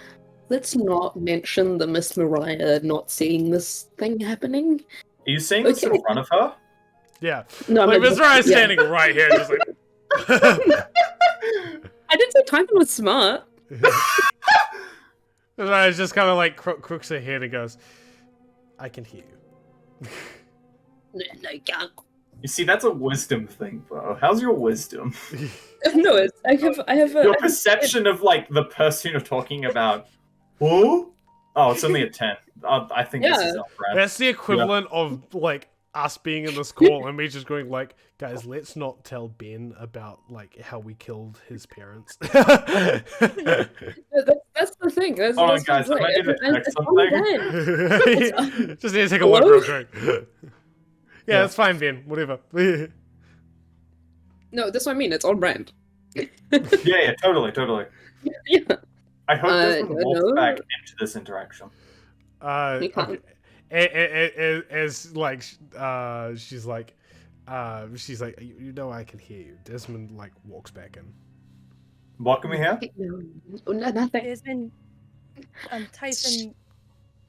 let's not mention the Miss Mariah not seeing this thing happening? Are you saying this in Okay. front of her? Yeah. No, Like, but- Miss Ryan's yeah. standing right here, just like. I didn't say Typhon was smart. Miss Ryan's just kind of like crooks her head and goes, I can hear you. No, you can't. You see, that's a wisdom thing, bro. How's your wisdom? No, I have a... Your perception of, like, the person you're talking about. Who? Oh, it's only a 10. I think this is Yeah. not right. That's the equivalent of like us being in this call and me just going like, guys, let's not tell Ben about like how we killed his parents. That's the thing. That's, Hold on, that's guys, the I thing. need to check It's something. on brand. Just need to take a look Hello? real quick. Yeah, that's fine, Ben. Whatever. No, that's what I mean. It's on brand. Yeah, totally. Yeah. I hope Desmond walks no. back into this interaction. You can't. Okay. As like she's like you know I can hear you. Desmond like walks back in. What can we hear? No, nothing. There's been Typhon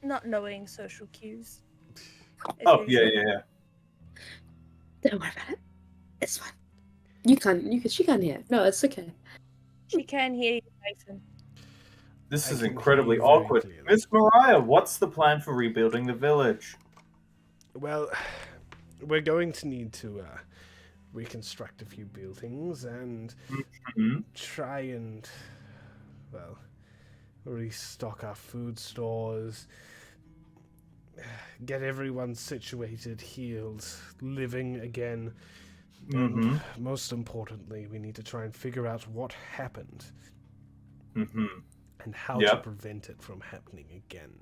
not knowing social cues. as Oh, usual. yeah. Don't worry about it. It's fine. She can hear. No, it's okay. She can hear you, Typhon. This I is can incredibly hear you very awkward. clearly. Miss Mariah, what's the plan for rebuilding the village? Well, we're going to need to reconstruct a few buildings and Hmm? try and, well, restock our food stores, get everyone situated, healed, living again. Mhm. Most importantly, we need to try and figure out what happened. Hmm. and how to Yep. prevent it from happening again.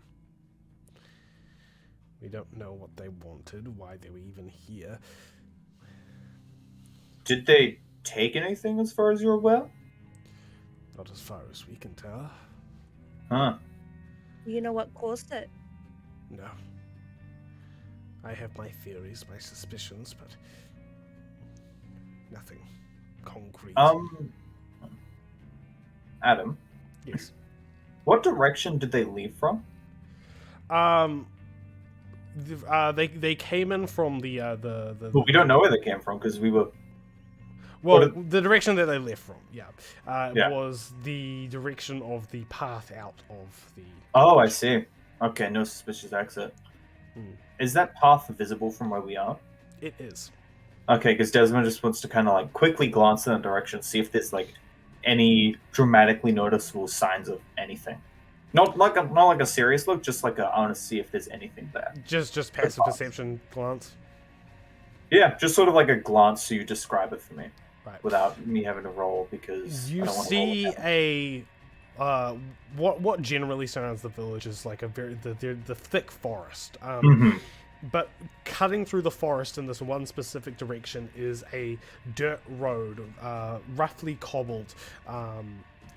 We don't know what they wanted, why they were even here. Did they take anything as far as you're aware? Not as far as we can tell. Huh. Do you know what caused it? No. I have my theories, my suspicions, but nothing concrete. Adam, Yes. what direction did they leave from? They came in from the Well, we don't know where they came from because we were. well, what the direction that they left from, Yeah. was the direction of the path out of the. Oh, I see. Okay, no suspicious exit. Hmm. Is that path visible from where we are? It is. Okay, because Desmond just wants to kind of like quickly glance in that direction, see if there's like any dramatically noticeable signs of anything. Not like a serious look, just like I want to see if there's anything there. Just passive perception glance. Yeah, just sort of like a glance, so you describe it for me Right. without me having to roll because You I don't want to roll see again. what generally surrounds the village is like a the thick forest. Mhm. But cutting through the forest in this one specific direction is a dirt road, roughly cobbled,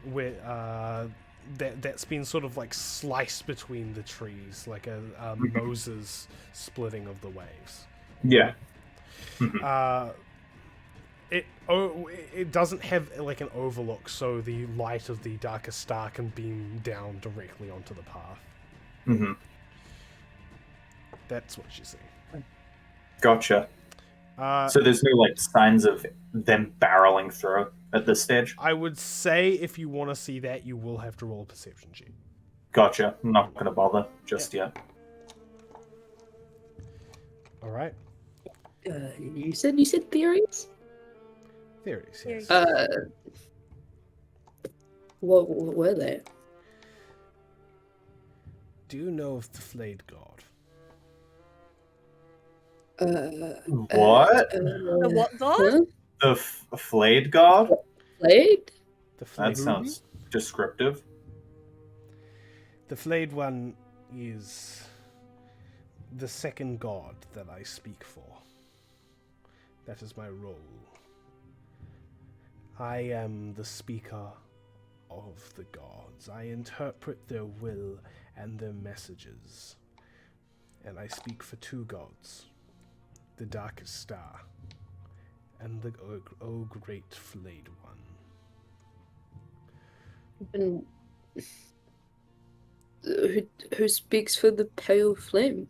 where that's been sort of like sliced between the trees, like a Moses splitting of the waves. Yeah. It doesn't have like an overlook, so the light of the darkest star can beam down directly onto the path. Mm-hmm. That's what you see. Gotcha. So there's no like signs of them barreling through at this stage. I would say if you want to see that, you will have to roll a perception check. Gotcha. I'm not gonna bother just yet. All right. You said theories? Theories, yes. Theories. What were they? Do you know of the flayed god? What? The what god? Huh? The flayed god? Blade? The flayed That sounds descriptive. The flayed one is the second god that I speak for. That is my role. I am the speaker of the gods. I interpret their will and their messages. And I speak for two gods. The darkest star and the great flayed one. And who speaks for the pale flame?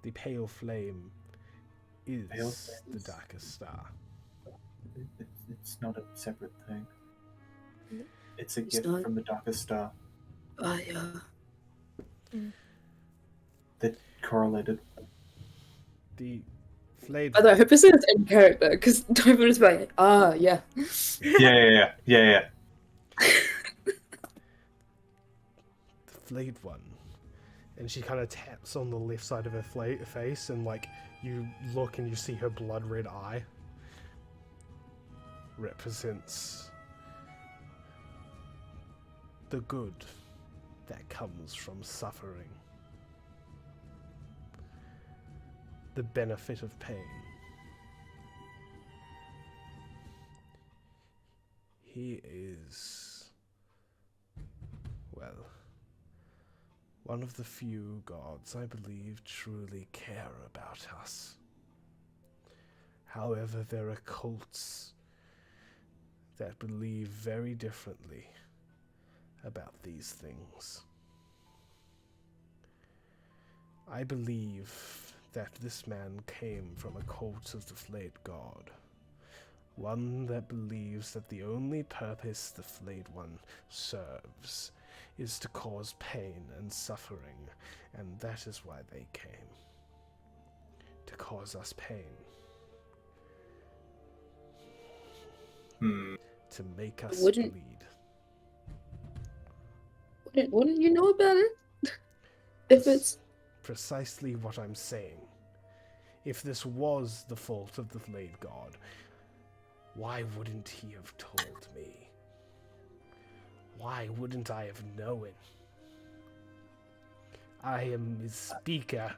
The pale flame is Pale the flames? darkest star. It's not a separate thing. It's a It's gift not? from the darkest star that correlated. The flayed By the way, I hope this is in character, because Typhon is like, yeah. Yeah. the flayed one, and she kind of taps on the left side of her face, and like you look and you see her blood red eye represents the good that comes from suffering, the benefit of pain. He is, well, one of the few gods I believe truly care about us. However, there are cults that believe very differently about these things. I believe that this man came from a cult of the flayed god. One that believes that the only purpose the flayed one serves is to cause pain and suffering, and that is why they came. To cause us pain. To make us Wouldn't- bleed. Wouldn't you know about it? If it's... Precisely what I'm saying. If this was the fault of the flayed god, why wouldn't he have told me? Why wouldn't I have known? I am his speaker.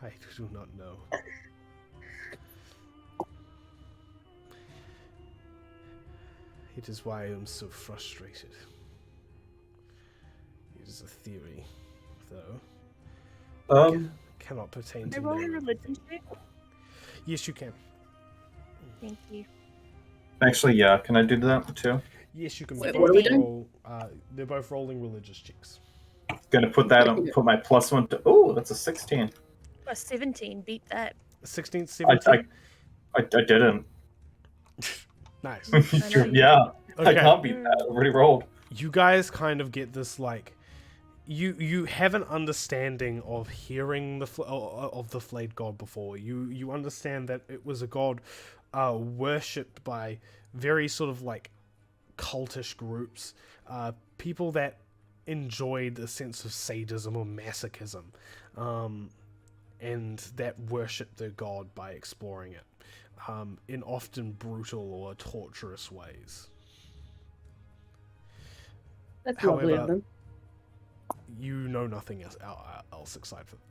I do not know. It is why I am so frustrated. It is a theory, though. Cannot pertain Can I to roll a knowing religion anything. check? Yes, you can. Thank you. Actually, yeah. Can I do that too? Yes, you can. Wait, both what are we doing? roll. They're both rolling religious checks. Gonna put that on. Put my +1 to. Oh, that's a 16. Plus 17, beat that. 16, I 17? didn't. Nice. I know you- Yeah, I Okay. can't beat that. I already rolled. You guys kind of get this, like... You have an understanding of hearing of the flayed god before. You understand that it was a god worshipped by very sort of like cultish groups, people that enjoyed a sense of sadism or masochism, and that worshipped their god by exploring it in often brutal or torturous ways. That's lovely of However, them. you know nothing else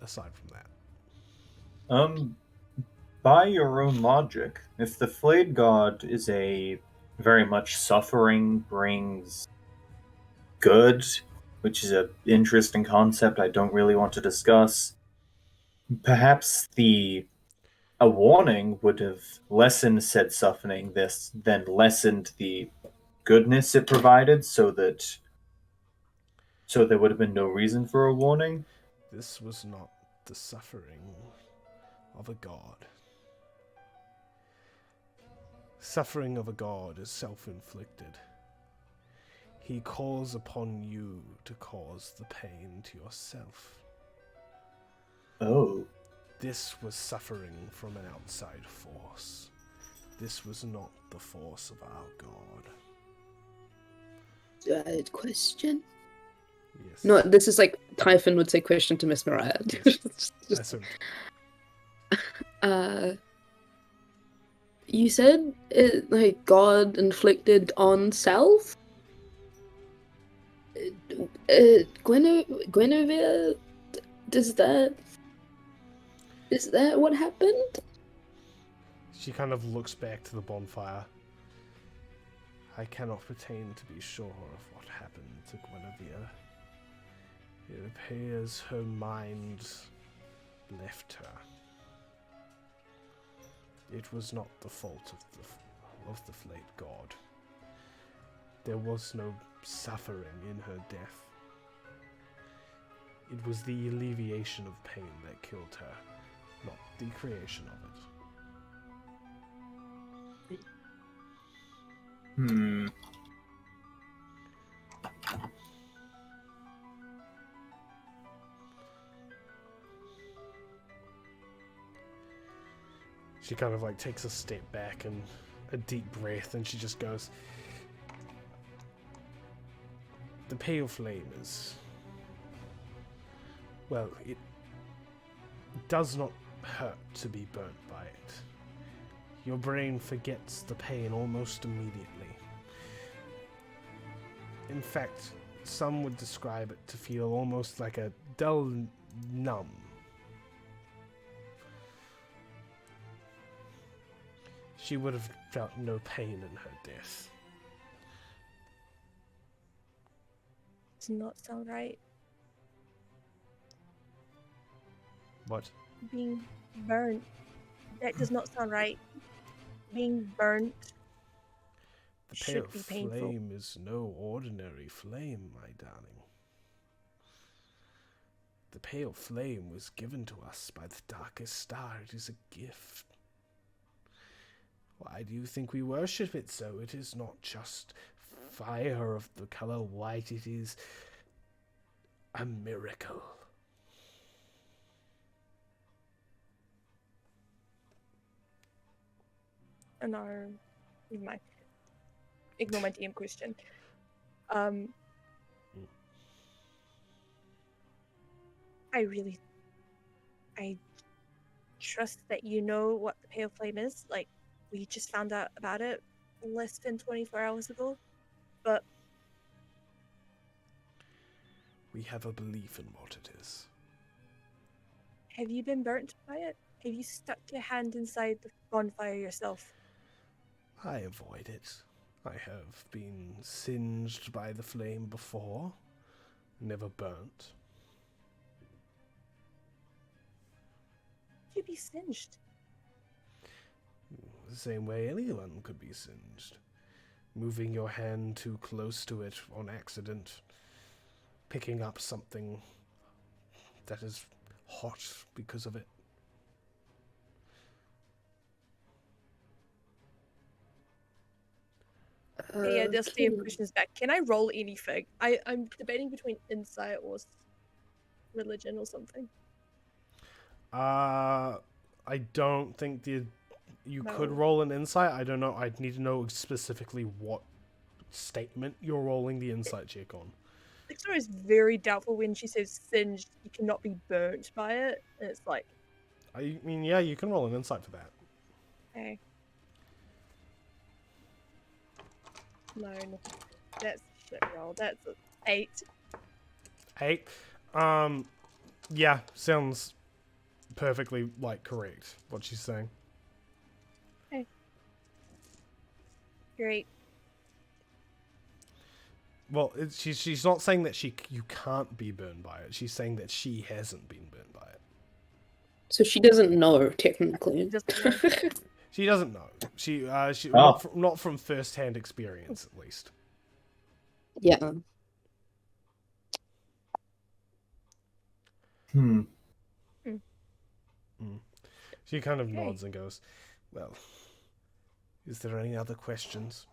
aside from that. By your own logic, if the flayed god is a very much suffering brings good, which is an interesting concept I don't really want to discuss, perhaps a warning would have lessened said suffering this, then lessened the goodness it provided, so there would have been no reason for a warning. This was not the suffering of a god. Suffering of a god is self-inflicted. He calls upon you to cause the pain to yourself. Oh. This was suffering from an outside force. This was not the force of our god. Question? Yes. No, this is like Typhon would say question to Miss Mariah. Yes. Just, Assumed. you said it like God inflicted on self? Guinevere? Is that what happened? She kind of looks back to the bonfire. I cannot pretend to be sure of what happened to Guinevere. It appears her mind left her. It was not the fault of the flayed god. There was no suffering in her death. It was the alleviation of pain that killed her, not the creation of it. Hmm. She kind of like takes a step back and a deep breath, and she just goes, the pale flame is... well, it does not hurt to be burnt by it. Your brain forgets the pain almost immediately. In fact, some would describe it to feel almost like a dull numb. She would have felt no pain in her death. Does not sound right. What? Being burnt. That does not sound right. Being burnt The pale should be painful. flame is no ordinary flame, my darling. The pale flame was given to us by the darkest star. It is a gift. Why do you think we worship it so? It is not just fire of the color white. It is a miracle. And our... never mind. Ignore my DM question. I trust that you know what the pale flame is. Like, we just found out about it less than 24 hours ago, but We have a belief in what it is. have you been burnt by it? Have you stuck your hand inside the bonfire yourself? I avoid it. I have been singed by the flame before, never burnt. You'd be singed. The same way anyone could be singed. Moving your hand too close to it on accident, picking up something that is hot because of it. Yeah, they'll stay Can- impressions back. Can I roll anything? I'm debating between insight or religion or something. I don't think you could No. roll an insight. I don't know. I'd need to know specifically what statement you're rolling the insight check on. Lixor is very doubtful when she says singed, you cannot be burnt by it. And it's like, I mean, yeah, you can roll an insight for that. hey. No, that's a shit roll. That's an 8. 8. Yeah, sounds perfectly correct what she's saying. Great. Well, she's not saying that you can't be burned by it. She's saying that she hasn't been burned by it. So she doesn't know, technically. Just She doesn't know. She Oh. not from first-hand experience, at least. Yeah. She kind of Okay. nods and goes, "Well, is there any other questions?"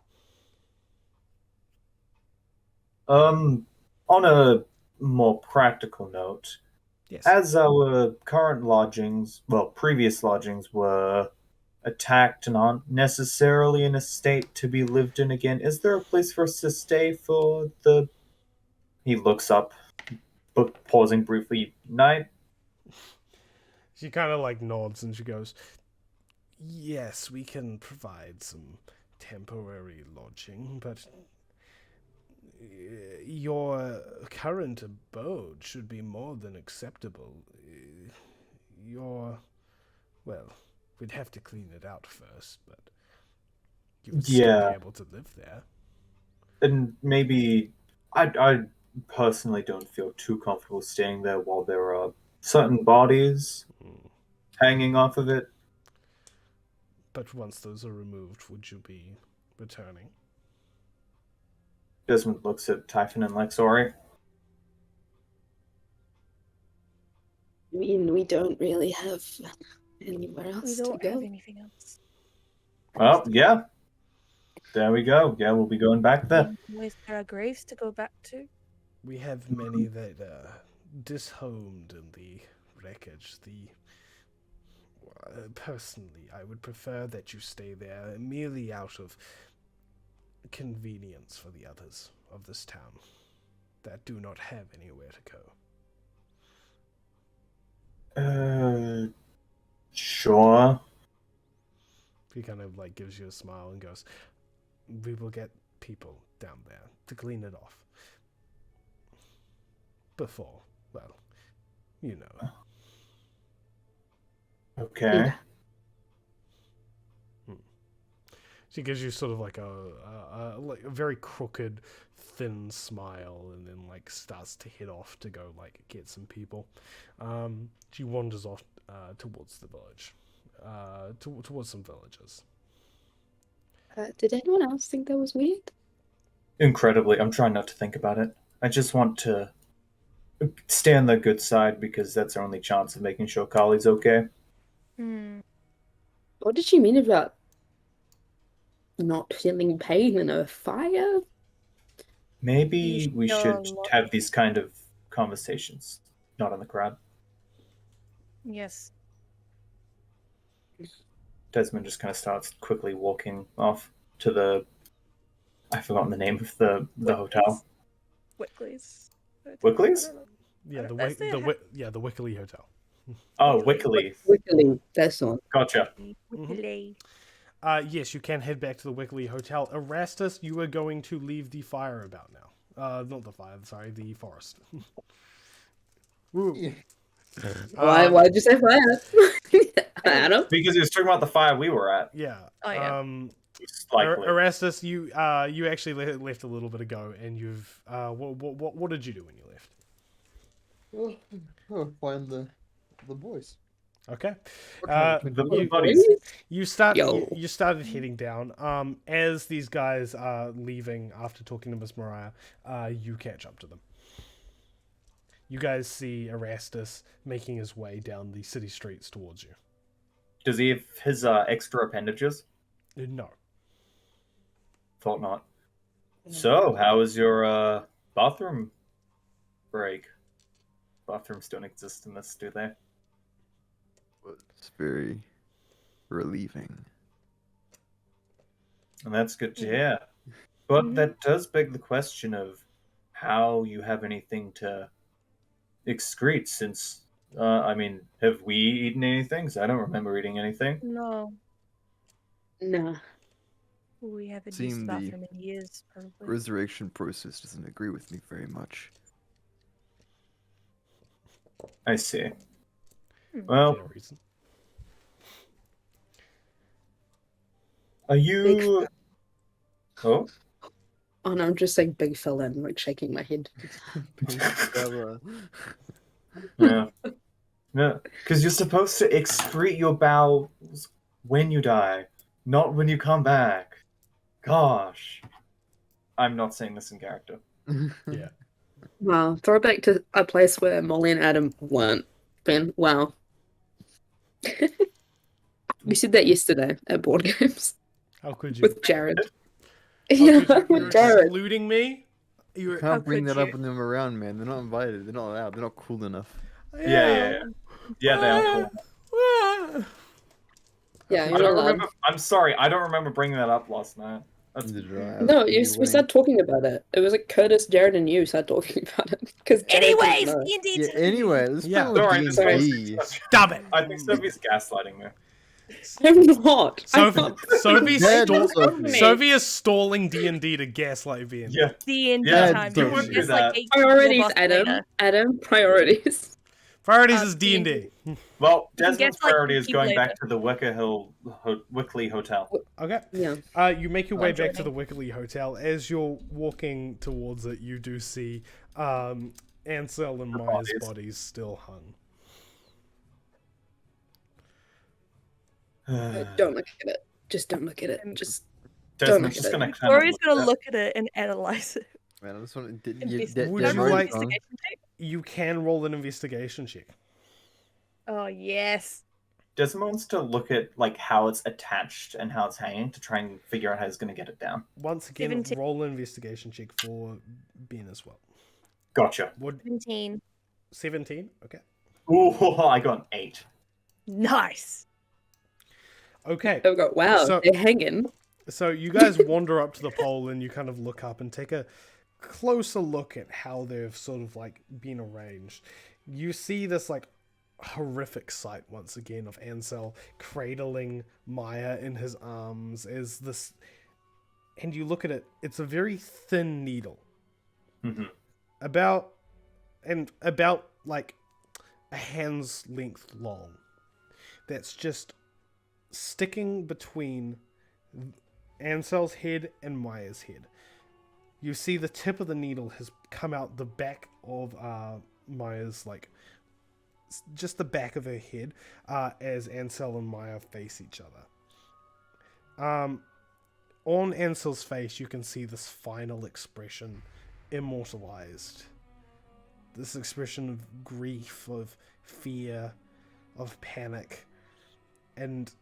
On a more practical note, Yes. as our current lodgings, well, previous lodgings were attacked and aren't necessarily in a state to be lived in again, is there a place for us to stay for the... He looks up, but pausing briefly, night? She kind of nods and she goes, "Yes, we can provide some temporary lodging, but your current abode should be more than acceptable. Well, we'd have to clean it out first, but you would still Yeah. be able to live there." And maybe I personally don't feel too comfortable staying there while there are certain bodies hanging off of it. But once those are removed, would you be returning? Desmond looks at Typhon and Lexori. I mean, we don't really have anywhere we else to don't go. have anything else. Well, yeah. There we go. Yeah, we'll be going back there. Is there are graves to go back to? We have many that dishomed in the wreckage. Personally, I would prefer that you stay there merely out of convenience for the others of this town that do not have anywhere to go. Sure. He kind of gives you a smile and goes, "We will get people down there to clean it off. Before, well, you know." Okay. Yeah. She gives you sort of a very crooked, thin smile, and then starts to head off to go get some people. She wanders off towards the village, towards some villagers. Did anyone else think that was weird? Incredibly. I'm trying not to think about it. I just want to stay on the good side because that's our only chance of making sure Kali's okay. What did she mean about not feeling pain in a fire? Maybe we feel should a lot- have these kind of conversations, not in the crowd. Yes. Desmond just kind of starts quickly walking off to the... I've forgotten the name of the hotel. Wickley's. Wickley's? Yeah, I the don't- that's the Wickley Hotel. Oh, Wickley. Wickily, that's on. Gotcha. Wickley. Yes, you can head back to the Wickley Hotel. Erastus, you are going to leave the fire about now. Not the fire, sorry, the forest. Woo. Yeah. Why'd you say fire? Adam? Because he was talking about the fire we were at. Yeah. Oh, yeah. It's likely. Erastus, you actually left a little bit ago, and you've what did you do when you left? Oh, find the boys. Okay. The buddies. You started heading down. As these guys are leaving after talking to Miss Mariah, you catch up to them. You guys see Erastus making his way down the city streets towards you. Does he have his extra appendages? No. Thought not. So, how was your bathroom break? Bathrooms don't exist in this, do they? It's very relieving. And that's good to hear. But that does beg the question of how you have anything to excrete since, have we eaten anything? 'Cause I don't remember eating anything. No, Nah. we haven't used Seem the the bathroom in years, probably. Resurrection process doesn't agree with me very much. I see. Well, Fair reason. are you... Oh? Oh no, I'm just saying big fella and like shaking my head. Yeah. No, because you're supposed to excrete your bowels when you die, not when you come back. Gosh. I'm not saying this in character. Yeah. Wow, throwback to a place where Molly and Adam weren't. Ben, wow. We said that yesterday at board games How could you? with Jared. How Yeah, could you? You're with Jared. excluding me? You You're... can't bring could that up you? when they're around, man. They're not invited. They're not allowed. They're not cool enough. Yeah, they are cool. Yeah, I you're don't not allowed. remember. I'm sorry, I don't remember bringing that up last night. That's... No, we started talking about it. It was like Curtis, Jared, and you started talking about it because Anyways, D&D. Yeah, anyway, let's Yeah. play Sorry, D&D. Stop it! I think Sophie's gaslighting me. I'm not. Sophie, I'm not. Sophie is stalling D&D to gaslight V. Yeah. D&D Yeah, time. you would do Just that. like Priorities, Adam. Adam, priorities. Priorities is D&D. Well, You can Desmond's guess, like, priority is people going back later. to the Wickley Hotel. Okay. Yeah. You make your way I'm back to joining. the Wickley Hotel. As you're walking towards it, you do see Ansel and Maya's bodies. bodies still hung. Don't look at it. Just don't look at it. Just Desmond's look just at it. gonna kind Victoria's of gonna look at it and analyze it. Man, I just want to... Would Can I you roll an like- investigation check? You can roll an investigation check. Oh, yes. Desmond wants to look at like how it's attached and how it's hanging to try and figure out how he's gonna get it down. Once again, 17. roll an investigation check for Ben as well. Gotcha. Would 17. 17? Okay. Ooh, I got an 8. Nice. Okay. Oh god, wow, So- they're hanging. So you guys wander up to the pole and you kind of look up and take a closer look at how they've sort of like been arranged. You see this like horrific sight once again of Ansel cradling Maya in his arms as this, and you look at it, it's a very thin needle. Mhm. About like a hand's length long. That's just sticking between Ansel's head and Maya's head. You see the tip of the needle has come out the back of Maya's, like, just the back of her head, as Ansel and Maya face each other. On Ansel's face, you can see this final expression immortalized. This expression of grief, of fear, of panic. And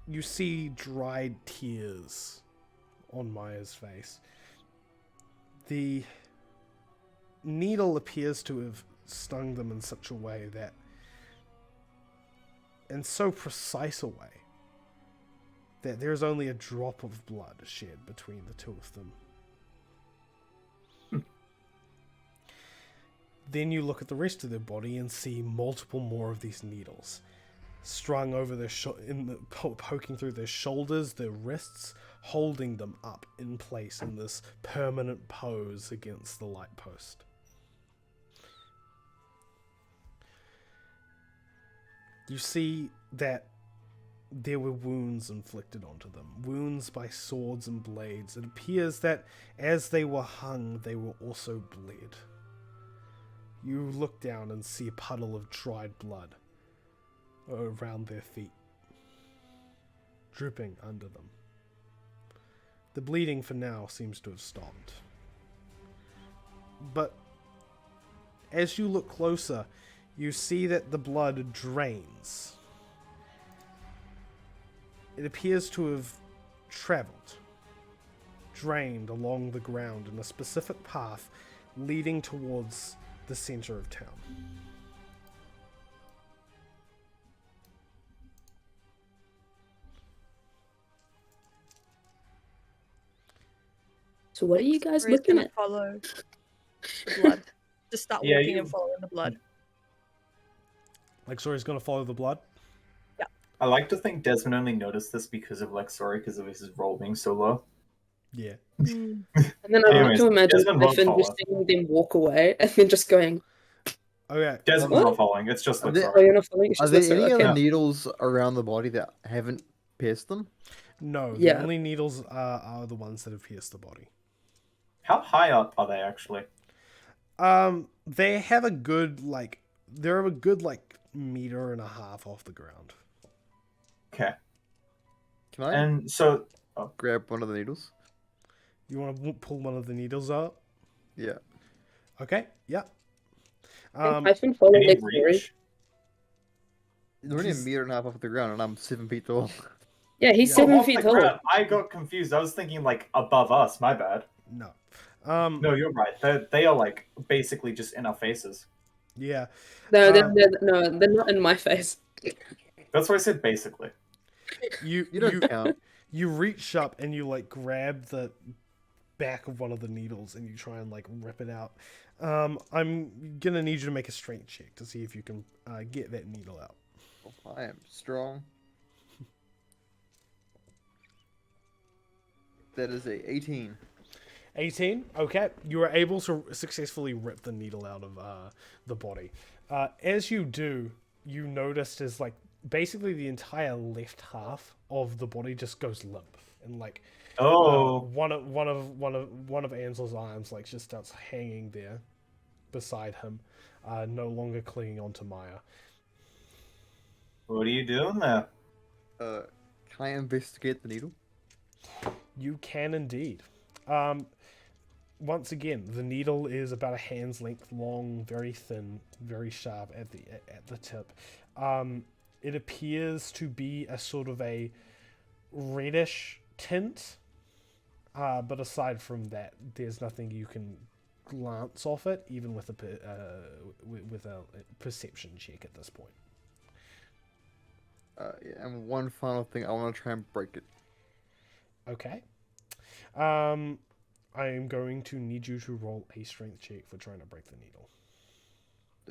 you see dried tears on Maya's face. The needle appears to have stung them in such a way that, in so precise a way, that there's only a drop of blood shed between the two of them. Then you look at the rest of their body and see multiple more of these needles. strung over their poking through their shoulders, their wrists, holding them up in place in this permanent pose against the light post. You see that there were wounds inflicted onto them, wounds by swords and blades. It appears that as they were hung, they were also bled. You look down and see a puddle of dried blood around their feet, dripping under them. The bleeding for now seems to have stopped. But as you look closer, you see that the blood drains. It appears to have traveled, drained along the ground in a specific path leading towards the center of town. So what are you guys We're just looking gonna at? follow the blood. Just start Yeah, walking you- and following the blood. Lexori's gonna follow the blood. I like to think Desmond only noticed this because of Lexori, because of his roll being so low. Yeah. Mm. And then I like Anyways, to imagine Desmond won't Typhon just follow. seeing them walk away and then just going, Okay. Desmond's What? not following. It's just Are there- "Oh, Lexori. you're not following." It's Are just there like, so, any okay. other needles around the body that haven't pierced them? No, the Yeah. only needles are the ones that have pierced the body. How high up are they actually? They have a good they're a good meter and a half off the ground. Okay. Can I And so, grab one of the needles? You want to pull one of the needles out? Yeah. Okay. Yeah. Can Typhon follow can you Lexori? reach? They're only a He's- meter and a half off the ground, and I'm 7 feet tall. Yeah, he's Yeah. 7 off feet the tall. ground. I got confused. I was thinking above us. My bad. No. No, you're right. They are basically just in our faces. Yeah. No, Um, they're not in my face. That's why I said basically. You You don't count. you reach up and you grab the back of one of the needles and you try and rip it out. I'm gonna need you to make a strength check to see if you can get that needle out. I am strong. That is a 18. 18. Okay, you are able to successfully rip the needle out of the body. As you do, you notice as basically the entire left half of the body just goes limp, and Oh, one of Ansel's arms just starts hanging there beside him, no longer clinging onto Maya. what are you doing there? Can I investigate the needle? You can indeed. Once again, the needle is about a hand's length long, very thin, very sharp at the tip. It appears to be a sort of a reddish tint, but aside from that, there's nothing you can glance off it, even with a perception check at this point. Yeah, and one final thing, I want to try and break it. Okay. I am going to need you to roll a strength check for trying to break the needle.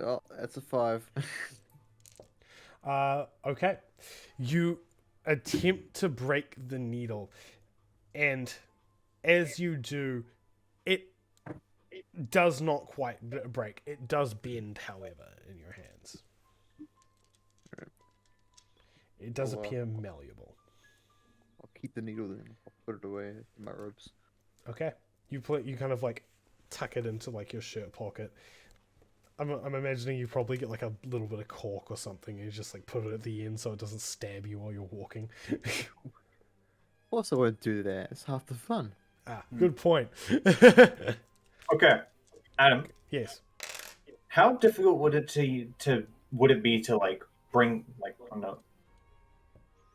Oh, that's a 5. Okay. You attempt to break the needle, and as you do, it does not quite break. It does bend, however, in your hands. It does Oh, wow. appear malleable. I'll keep the needle then. I'll put it away in my robes. Okay. You kind of tuck it into your shirt pocket. I'm imagining you probably get a little bit of cork or something and you just put it at the end so it doesn't stab you while you're walking. Of course I won't do that. It's half the fun. Good point. Okay, Adam, Yes. how difficult would it be to bring I don't know.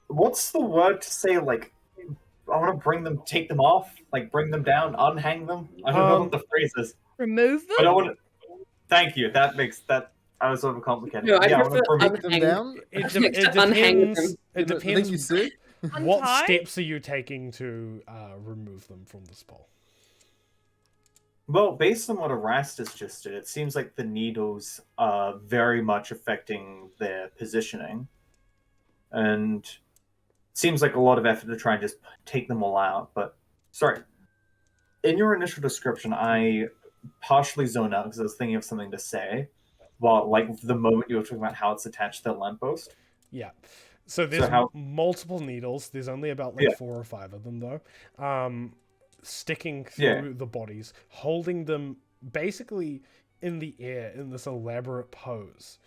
What's the word to say? I want to take them off, bring them down, unhang them. I don't know what the phrase is. Remove them? But I want to. Thank you. That makes that. I was overcomplicating. No, I yeah, I prefer want to Take them unhang. down? It Unhang depends. them. It The thing depends. you said? What Untie? steps are you taking to remove them from this pole? Well, based on what Erastus just did, it seems like the needles are very much affecting their positioning. and seems like a lot of effort to try and just take them all out. But sorry, in your initial description, I partially zoned out because I was thinking of something to say. Well, like the moment you were talking about how it's attached to the lamppost. Yeah. So there's how- multiple needles. There's only about like 4 or 5 of them though. Sticking through the bodies, holding them basically in the air in this elaborate pose.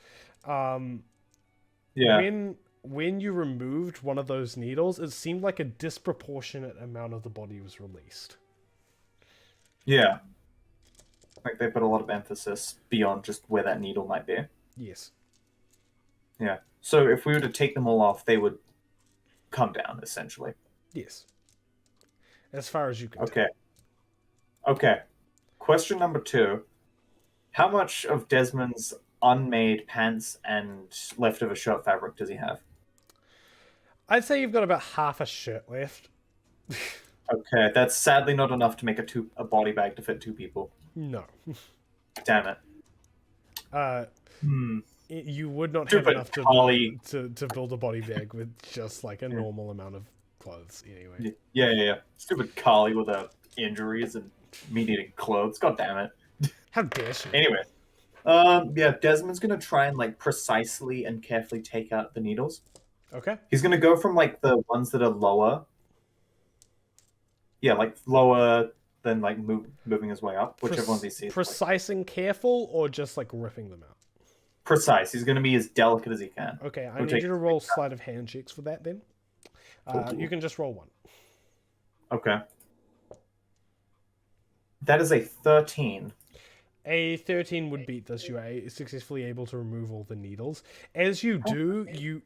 When you removed one of those needles, it seemed like a disproportionate amount of the body was released. Yeah. Like they put a lot of emphasis beyond just where that needle might be. Yes. Yeah. So if we were to take them all off, they would come down, essentially. Yes. As far as you can Okay. Okay. Question number 2. How much of Desmond's unmade pants and leftover shirt fabric does he have? I'd say you've got about half a shirt left. Okay, that's sadly not enough to make a body bag to fit 2 people. No. Damn it. You would not Stupid have enough Collie. to build a body bag with just like a normal amount of clothes anyway. Yeah. Stupid Collie with injuries and me needing clothes. God damn it. How dare she? Anyway. Desmond's gonna try and like precisely and carefully take out the needles. Okay. He's gonna go from like the ones that are lower. Yeah, like lower than like moving his way up, whichever ones he sees. Precise and careful, or just like ripping them out? Precise. He's gonna be as delicate as he can. Okay, I need you to roll sleight of hand checks for that then. You can just roll 1. Okay. That is a 13. A 13 would beat this. You are successfully able to remove all the needles. As you do, you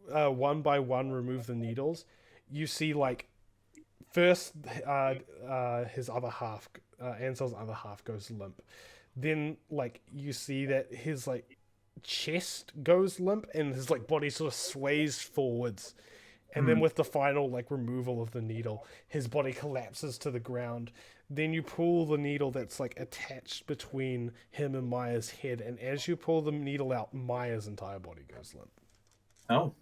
one by one remove the needles. You see, like, first his other half, Ansel's other half goes limp. Then, like, you see that his, like, chest goes limp and his, like, body sort of sways forwards. And then with the final, like, removal of the needle, his body collapses to the ground. Then you pull the needle that's, like, attached between him and Maya's head. And as you pull the needle out, Maya's entire body goes limp. Oh.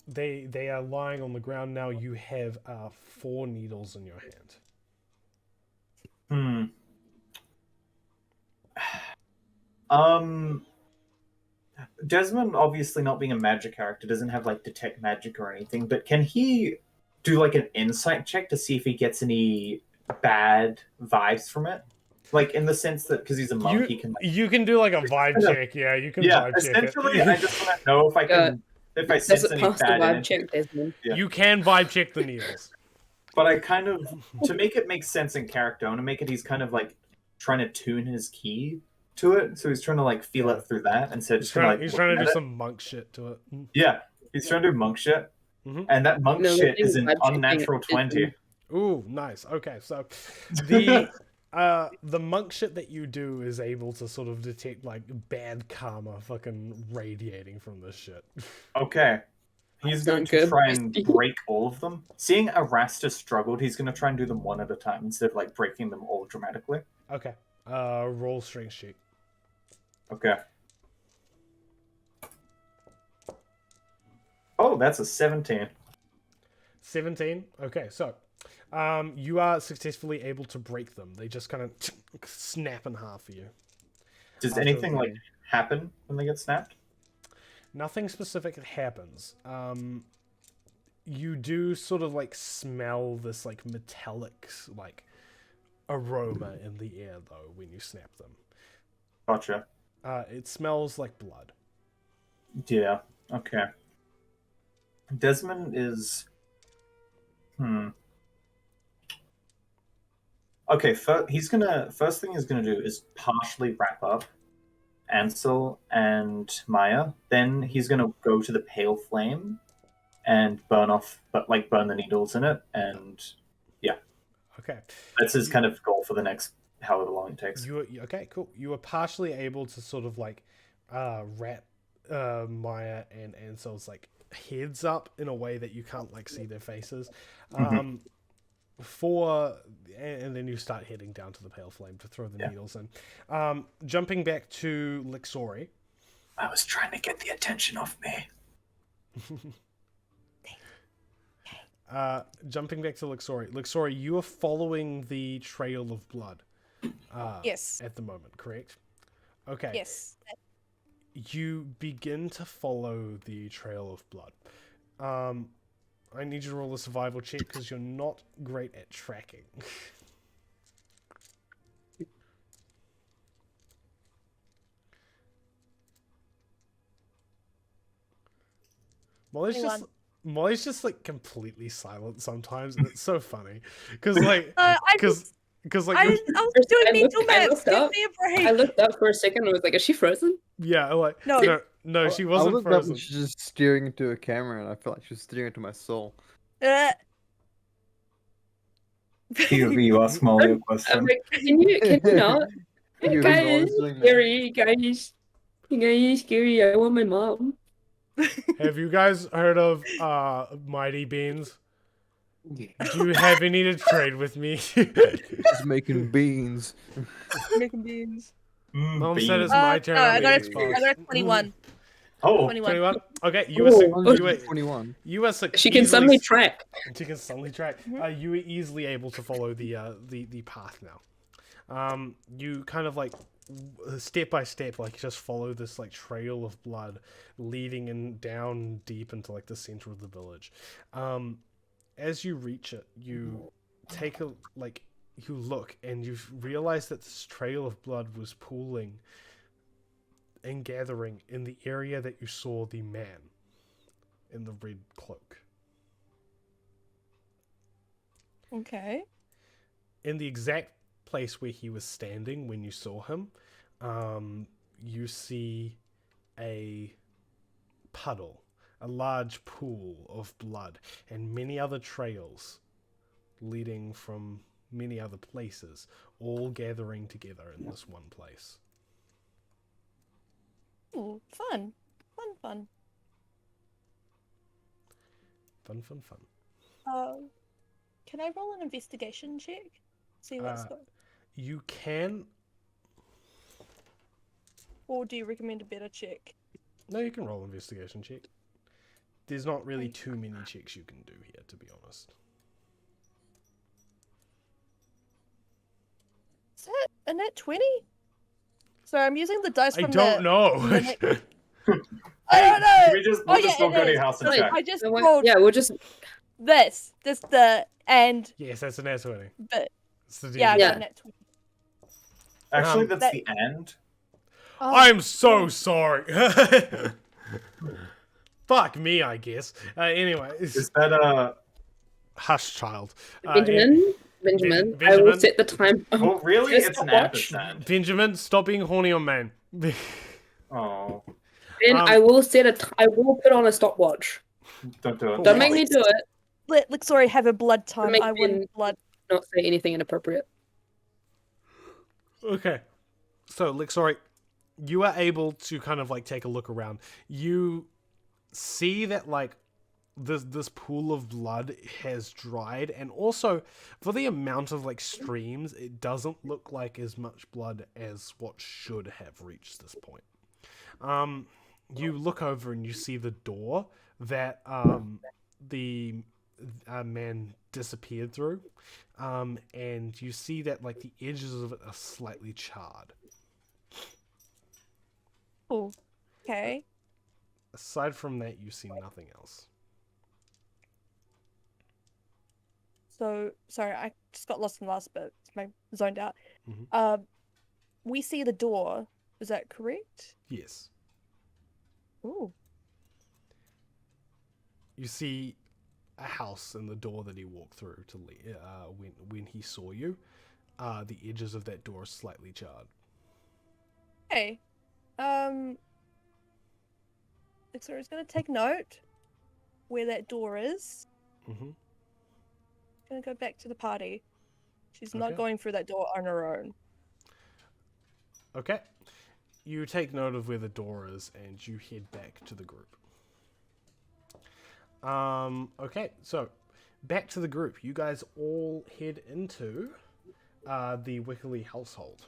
They are lying on the ground now. You have 4 needles in your hand. Desmond, obviously not being a magic character, doesn't have like detect magic or anything, but can he do like an insight check to see if he gets any bad vibes from it? Like in the sense that because he's a monk, he can. You can do like a vibe check. Yeah, you can. Yeah, vibe essentially, check it. I just want to know if I can. If I sense Does it any pass the bad vibe energy. check, Desmond? Yeah. You can vibe check the needles. But I kind of, to make it make sense in character, I want to make it he's kind of like trying to tune his key to it. So he's trying to like feel it through that instead of He's just kind of like. he's trying to do looking at some monk shit to it. it. Yeah, he's trying to do monk shit. Mhm. And that monk No, shit the is an vibe checking unnatural is- 20. Ooh, nice. Okay, so the monk shit that you do is able to sort of detect like bad karma fucking radiating from this shit. Okay. He's going Not to good. try and break all of them. Seeing Erastus struggled, he's going to try and do them one at a time instead of like breaking them all dramatically. Okay. Roll strength sheet. Okay. Oh, that's a 17. 17. Okay, so you are successfully able to break them. They just kind of snap in half for you. Does After anything the- like happen when they get snapped? Nothing specific happens. You do sort of like smell this like metallic like aroma in the air though when you snap them. Gotcha. It smells like blood. Yeah. Okay. Desmond is. Okay. First thing he's gonna do is partially wrap up Ansel and Maya. Then he's gonna go to the pale flame and burn the needles in it, and Okay. that's his kind of goal for the next however long it takes. Okay, cool. You were partially able to sort of like wrap Maya and Ansel's like heads up in a way that you can't like see their faces. and then you start heading down to the pale flame to throw the Yeah. needles in. Jumping back to Lixori. I was trying to get the attention off me. Jumping back to Lixori. Lixori, you are following the trail of blood. Yes. At the moment, correct? Okay. Yes. You begin to follow the trail of blood. I need you to roll a survival check because you're not great at tracking. Molly's just like completely silent sometimes, and it's so funny because like because like I was doing mental maths. Give me a break. I looked up for a second and was like, is she frozen? yeah, like No. no, she I wasn't looked up and frozen. she's just staring into a camera, and I felt like she was staring into my soul. POV, you ask Molly a I'm question. like, can you not? You Guys, always doing that. scary, guys. You guys, scary. I want my mom. Have you guys heard of Mighty Beans? Do you have any to trade with me? Just making beans. Making beans. Mom said it's Beans. my turn. No, on I the got Xbox. a 21. Oh, 21. 21. Okay, Ooh, I'm 21. you were She can suddenly track. She can suddenly track. You were easily able to follow the path now. You kind of like step by step, like just follow this like trail of blood leading in down deep into like the center of the village. As you reach it, you take a like you look and you realize that this trail of blood was pooling and gathering in the area that you saw the man in the red cloak. Okay. In the exact place where he was standing when you saw him, you see a puddle, a large pool of blood, and many other trails leading from many other places, all gathering together in this one place. Ooh, fun. Fun. Fun. Can I roll an investigation check? See what's going. You can... Or do you recommend a better check? No, you can roll an investigation check. There's not really too many checks you can do here, to be honest. Is that a net 20? Sorry, I'm using the dice I from don't know. I don't know. we just, Oh, we'll yeah, just all it go to is. your house and Wait, check. I just So what- rolled yeah, we'll just. this and Yes, that's an S 20. but It's the yeah, I D&D. got Yeah. a net 20. Actually, that's that- the end. Oh, I'm so sorry. Fuck me, I guess. Anyway, Is that hush, child. Benjamin, I will Benjamin? set the time. Well, really, Just it's an watch. ampersand. Benjamin, stop being horny on man. Oh, Then I will set a. I will put on a stopwatch. don't do it. Don't make me do it. Let Lixori have a blood time. Make I me- want blood. Not say anything inappropriate. Okay. So, Lixori, you are able to kind of like take a look around. You see that like this pool of blood has dried, and also for the amount of like streams, it doesn't look like as much blood as what should have reached this point. You look over and you see the door that the man disappeared through, and you see that like the edges of it are slightly charred. Oh, okay. Aside from that, you see nothing else. So sorry, I just got lost in the last bit. I zoned out. Mhm. We see the door. Is that correct? Yes. Ooh. You see a house and the door that he walked through to when he saw you. The edges of that door are slightly charred. Okay. Lixori's gonna take note where that door is. Mm-hmm. Gonna go back to the party. She's not Okay. going through that door on her own. Okay. You take note of where the door is and you head back to the group. Okay, so back to the group. You guys all head into the Wickerly household.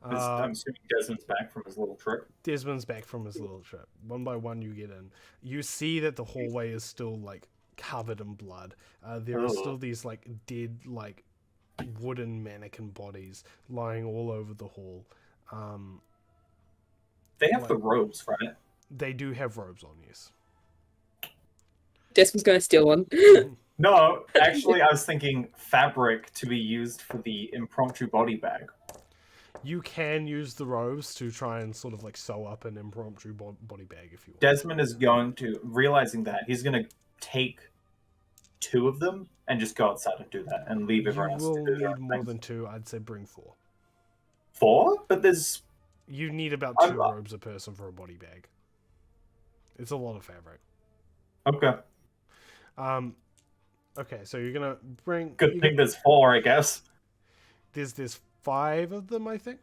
I'm assuming Desmond's back from his little trip. Desmond's back from his little trip. One by one, you get in. You see that the hallway is still like covered in blood. There are still these like dead, like wooden mannequin bodies lying all over the hall. They have the robes, right? They do have robes on, yes. Desmond's gonna steal one. No, actually, I was thinking fabric to be used for the impromptu body bag. You can use the robes to try and sort of like sew up an impromptu body bag if you want. Desmond is going to, realizing that, he's going to take 2 of them and just go outside and do that and leave You everyone else will to do their need own more thing. than 2. I'd say bring 4. 4? But there's... You need about 2 robes a person for a body bag. It's a lot of fabric. Okay. Okay, so you're gonna bring. Good thing there's 4, I guess. There's 5 of them, I think.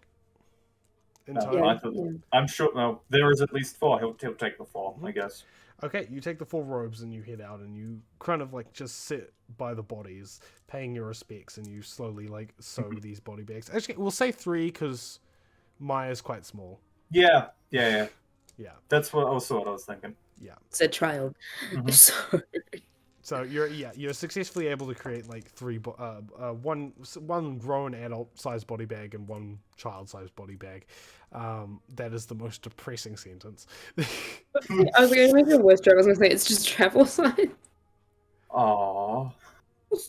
In No, total. I'm sure. No, there is at least 4. He'll take the 4, I guess. Okay, you take the 4 robes and you head out and you kind of like just sit by the bodies, paying your respects, and you slowly like sew these body bags. Actually, we'll say 3 because Maya's quite small. Yeah. Yeah. That's also what I was thinking. Yeah. It's a child. Mhm. So So you're successfully able to create like 3 one grown adult sized body bag and 1 child sized body bag. That is the most depressing sentence. I was gonna make a worse joke. I was gonna say it's just travel size. Aww.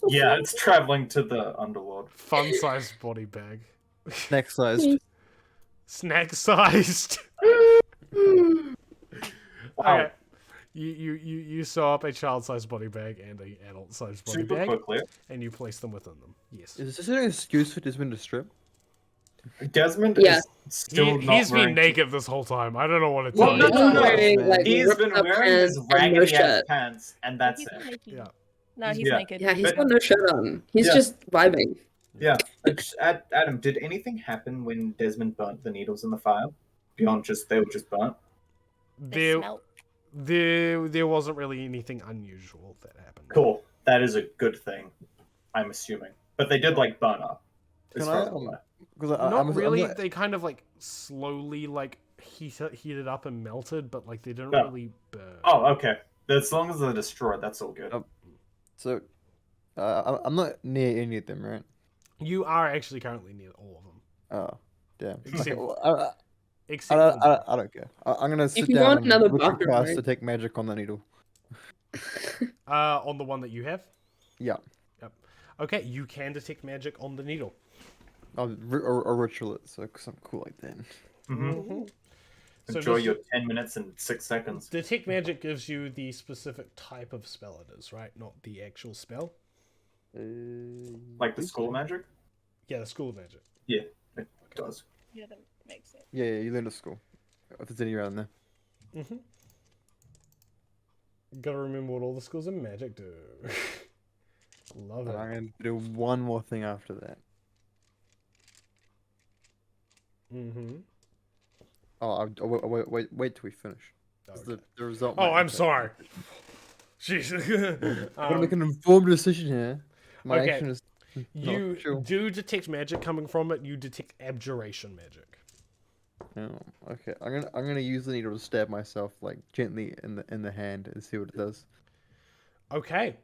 Yeah, it's traveling to the underworld. Fun sized body bag. Next sized. Snack sized. Wow. Okay. You sew up a child sized body bag and a adult sized body Super bag, quickly. and you place them within them. Yes. Is this an excuse for Desmond to strip? Desmond Yeah. is still not He's been wearing... naked this whole time. I don't know what to Well, tell no, you. no, no. Wearing, like, He's ripped been up wearing his pants and no raggedy ass shirt. pants, and that's He's it. naked. Yeah. No, he's Yeah. naked. Yeah, he's But- got no shirt on. He's Yeah. just vibing. Yeah. Adam, did anything happen when Desmond burnt the needles in the fire? Beyond just, they were just burnt? They smell. There wasn't really anything unusual that happened. Cool. That is a good thing, I'm assuming. But they did, like, burn up. as Can far I, as I'm aware. Because Not really. They kind of like slowly like heated up and melted, but like they didn't Oh. really burn. Oh, okay. As long as they're destroyed, that's all good. Oh. So, I'm not near any of them, right? You are actually currently near all of them, Oh, damn. Except- Okay, well, except for I don't care. I'm gonna sit you down want and another look at bathroom, class right? to take magic on the needle. on the one that you have. Yeah. Yep. Okay, you can detect magic on the needle. I'll ritual it, so cause I'm cool like that. Mm-hmm. So Enjoy this- your 10 minutes and 6 seconds. Detect magic gives you the specific type of spell it is, right? Not the actual spell. Like the school magic? Yeah, the school magic. Yeah, it does. Yeah, that makes sense. Yeah, you learn at school. If there's any around there. Mm-hmm. Gotta remember what all the schools of magic do. Love And it. I'm gonna do one more thing after that. Mm-hmm. Oh, wait till we finish. 'Cause Okay. The result. Oh, might I'm impact sorry. it. I'm gonna make Jeez. an informed decision here. My Okay. action is You sure. do detect magic coming from it. You detect abjuration magic. Oh, okay. I'm gonna use the needle to stab myself like gently in the hand and see what it does. Okay.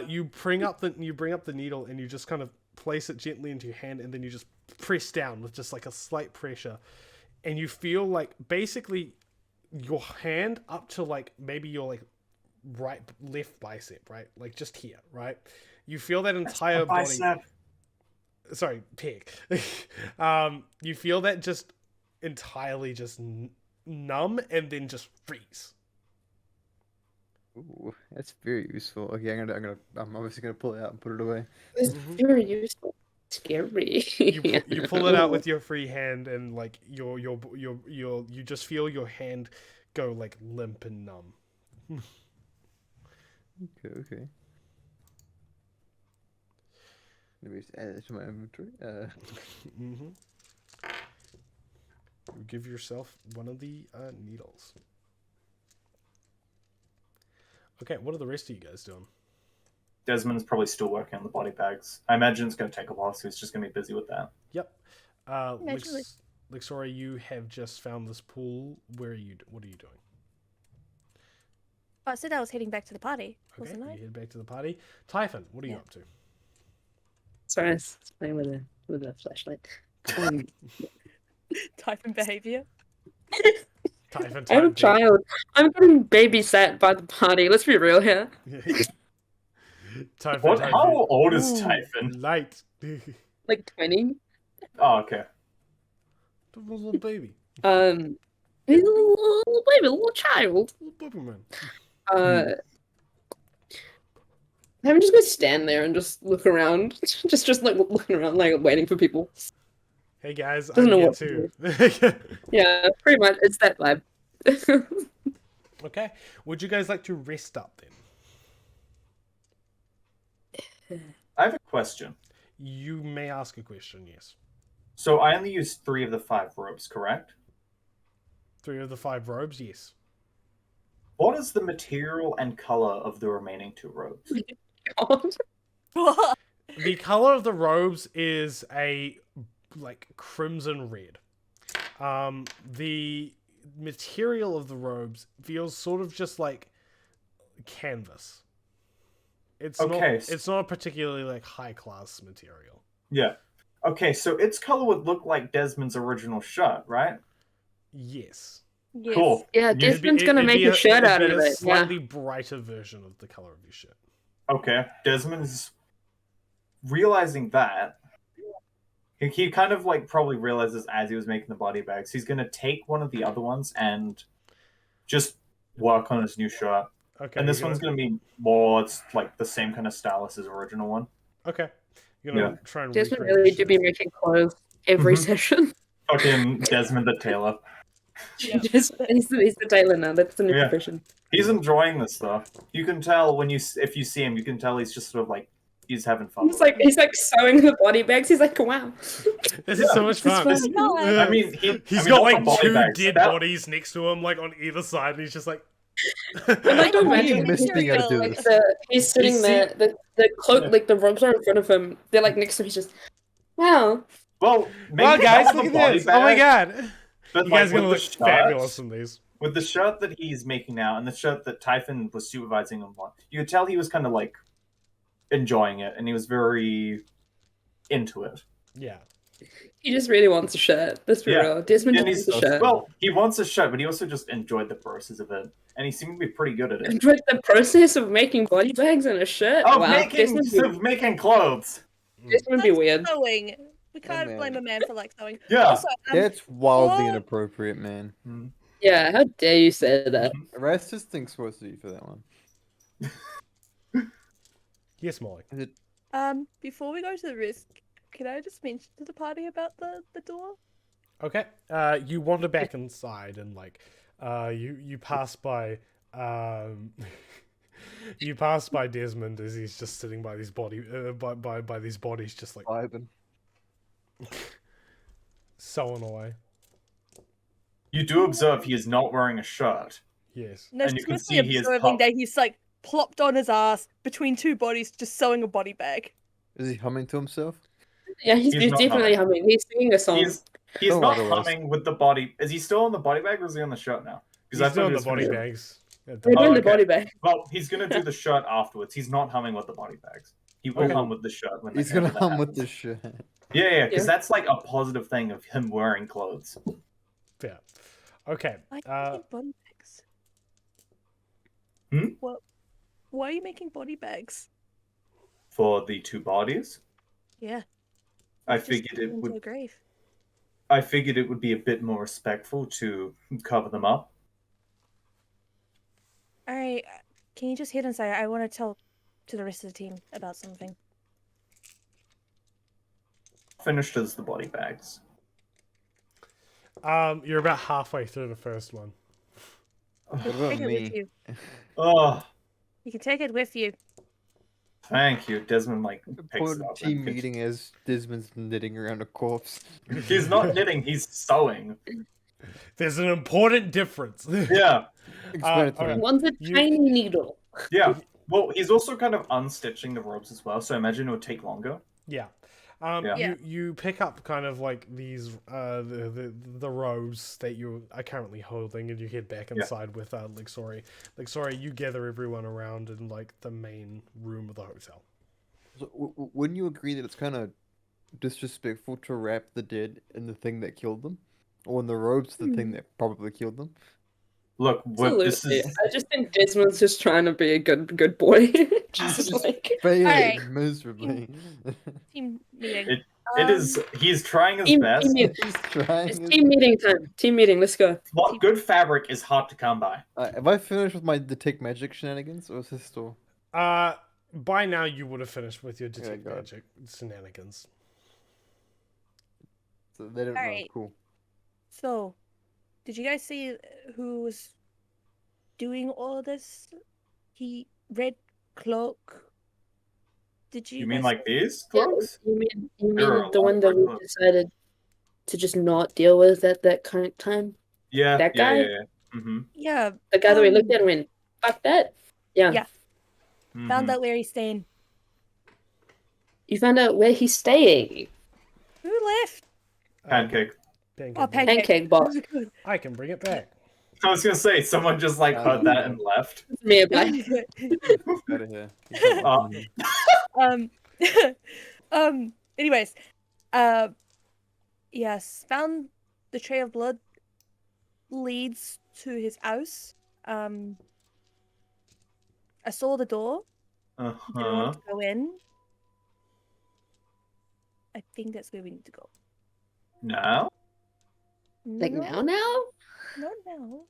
You bring up the needle and you just kind of place it gently into your hand, and then you just press down with just like a slight pressure, and you feel like basically your hand up to like maybe your like left bicep, right? Like just here, right? You feel that entire body. Sorry, pec. You feel that just entirely just numb and then just freeze. Ooh, that's very useful. Okay, I'm obviously gonna pull it out and put it away. It's very useful. Scary. You pull it out with your free hand, and like you just feel your hand go like limp and numb. Okay. Let me just add it to my inventory. Mm-hmm. Give yourself one of the needles. Okay, what are the rest of you guys doing? Desmond's probably still working on the body bags. I imagine it's going to take a while, so he's just going to be busy with that. Yep. Naturally. Lixora, you have just found this pool. What are you doing? I said I was heading back to the party, Okay, wasn't you I? head back to the party. Typhon, what are you Yeah. up to? Sorry, I was playing with a flashlight. Typhon behavior. Typhon, I'm a type child. I'm getting babysat by the party. Let's be real here. B. Typhon, type How B. old is Ooh, Typhon? Light. Like 20. Oh, okay. The little baby. He's a little baby, a little child. Little baby man. I'm just gonna stand there and just look around, just like looking around, like waiting for people. Hey guys, Doesn't I'm know here what to too. Yeah, pretty much. It's that vibe. Okay. Would you guys like to rest up then? I have a question. You may ask a question, yes. So I only used 3 of the 5 ropes, correct? 3 of the 5 robes, yes. What is the material and color of the remaining 2 ropes? God. The color of the robes is a crimson red. The material of the robes feels sort of just like canvas. It's Okay. not a particularly high class material. Yeah. Okay, so its color would look like Desmond's original shirt, right? Yes. Yes. Cool. Yeah, You- Desmond's gonna make a shirt out of a it. Yeah. slightly brighter version of the color of your shirt. Okay, Desmond's realizing that. He kind of probably realizes as he was making the body bags, he's gonna take one of the other ones and just work on his new shirt. Okay. And this one's gonna be more, it's the same kind of style as his original one. Okay. You're gonna try and Desmond recreate really the do be shirt. making clothes every Mhm. session. Fucking Desmond the tailor. Yeah. He's the tailor now. That's the new Yeah. profession. He's enjoying this stuff. You can tell if you see him, you can tell he's just sort of he's having fun. He's like sewing the body bags. He's like, wow. This is so much fun. This is fun. I mean, He's not got the body two bags. dead That- bodies next to him, on either side, and he's just like. I'd like to I imagine miss being able to do like this. he's sitting You there, the cloak, Yeah. the robes are in front of him. They're next to him. He's just, wow. Well, maybe Wow, guys, not look the at body this! Oh my bag, god! But You guys are with gonna the look fabulous in these. With the shirt that he's making now, and the shirt that Typhon was supervising him on, you could tell he was kind of enjoying it, and he was very into it. Yeah. He just really wants a shirt. Let's be Yeah. real. Desmond And just he's wants a shirt. well, he wants a shirt, but he also just enjoyed the process of it, and he seemed to be pretty good at it. Enjoyed the process of making body bags and a shirt. Of Wow, making clothes. Desmond be That's weird. Sewing. We can't man. blame a man for sewing. Yeah. Also, That's wildly oh. inappropriate, man. Yeah, how dare you say that? Raz just thinks supposed to be for that one. Yes, Molly. before we go to the risk, can I just mention to the party about the door? Okay. You wander back inside and you pass by you pass by Desmond as he's just sitting by these by these bodies just Vibing. sewing away. You do observe he is not wearing a shirt. Yes. No, And you can just see he is observing that he's plopped on his ass between two bodies, just sewing a body bag. Is he humming to himself? Yeah, he's He's not definitely humming. He's singing a song. He's Oh, not otherwise. humming with the body. Is he still on the body bag or is he on the shirt now? He's I thought doing he the was body gonna- bags. at We're the- doing Oh, the okay. body bag. Well, he's gonna do the shirt afterwards. He's not humming with the body bags. He will Okay. hum with the shirt when He's when gonna that hum with happens. this shit. Yeah, because Yeah. that's a positive thing of him wearing clothes. Yeah. Okay. Why are you making body bags? Hmm? What? Why are you making body bags? For the 2 bodies, Yeah. I just figured put it them into would. a grave. I figured it would be a bit more respectful to cover them up. All right. Can you just head inside? I want to tell to the rest of the team about something. Finished as the body bags. You're about halfway through the first one. What about Take it with me? you. Oh, You can take it with you. thank you. Desmond picks Poor it up. team and picks- meeting as Desmond's knitting around a corpse. He's not knitting. He's sewing. There's an important difference. Yeah, Explain it to alright. me. One's a You- tiny needle. yeah. Well, he's also kind of unstitching the robes as well, so I imagine it would take longer. Yeah. Yeah. Yeah. You pick up kind of like these the robes that you are currently holding, and you head back inside with Lixori. Lixori, you gather everyone around in like the main room of the hotel. So, wouldn't you agree that it's kind of disrespectful to wrap the dead in the thing that killed them, or in the robes the thing that probably killed them? Look, what this Absolutely. is. I just think Desmond's just trying to be a good boy. just like Failing Alright. miserably. Team meeting. It is. He's trying his team best. meeting. He's trying. It's team meeting time. Team meeting. Let's go. Well, good fabric is hard to come by. Have I finished with my detect magic shenanigans, or is this still? By now you would have finished with your detect God. magic shenanigans. So they don't know. Alright. Cool. So, did you guys see who was doing all this? Red cloak. Did you? You mean guys- like these Yeah, cloaks? you mean There are a the lot one of that red we cloaks. decided to just not deal with at that current time? Yeah. That yeah, guy? yeah, yeah. Mm-hmm. Yeah. The guy that we looked at and went, fuck that? Yeah. Yeah. Mm-hmm. Found out where he's staying. You found out where he's staying. Who left? Pancake. Oh, Pancake. Pancake box. I can bring it back. I was gonna say someone just like heard that and left. Nearby. Out of here. Uh, Anyways, yes, found the trail of blood leads to his house. I saw the door. Didn't uh-huh. want to go in. I think that's where we need to go. Now? Like No, now? Not now.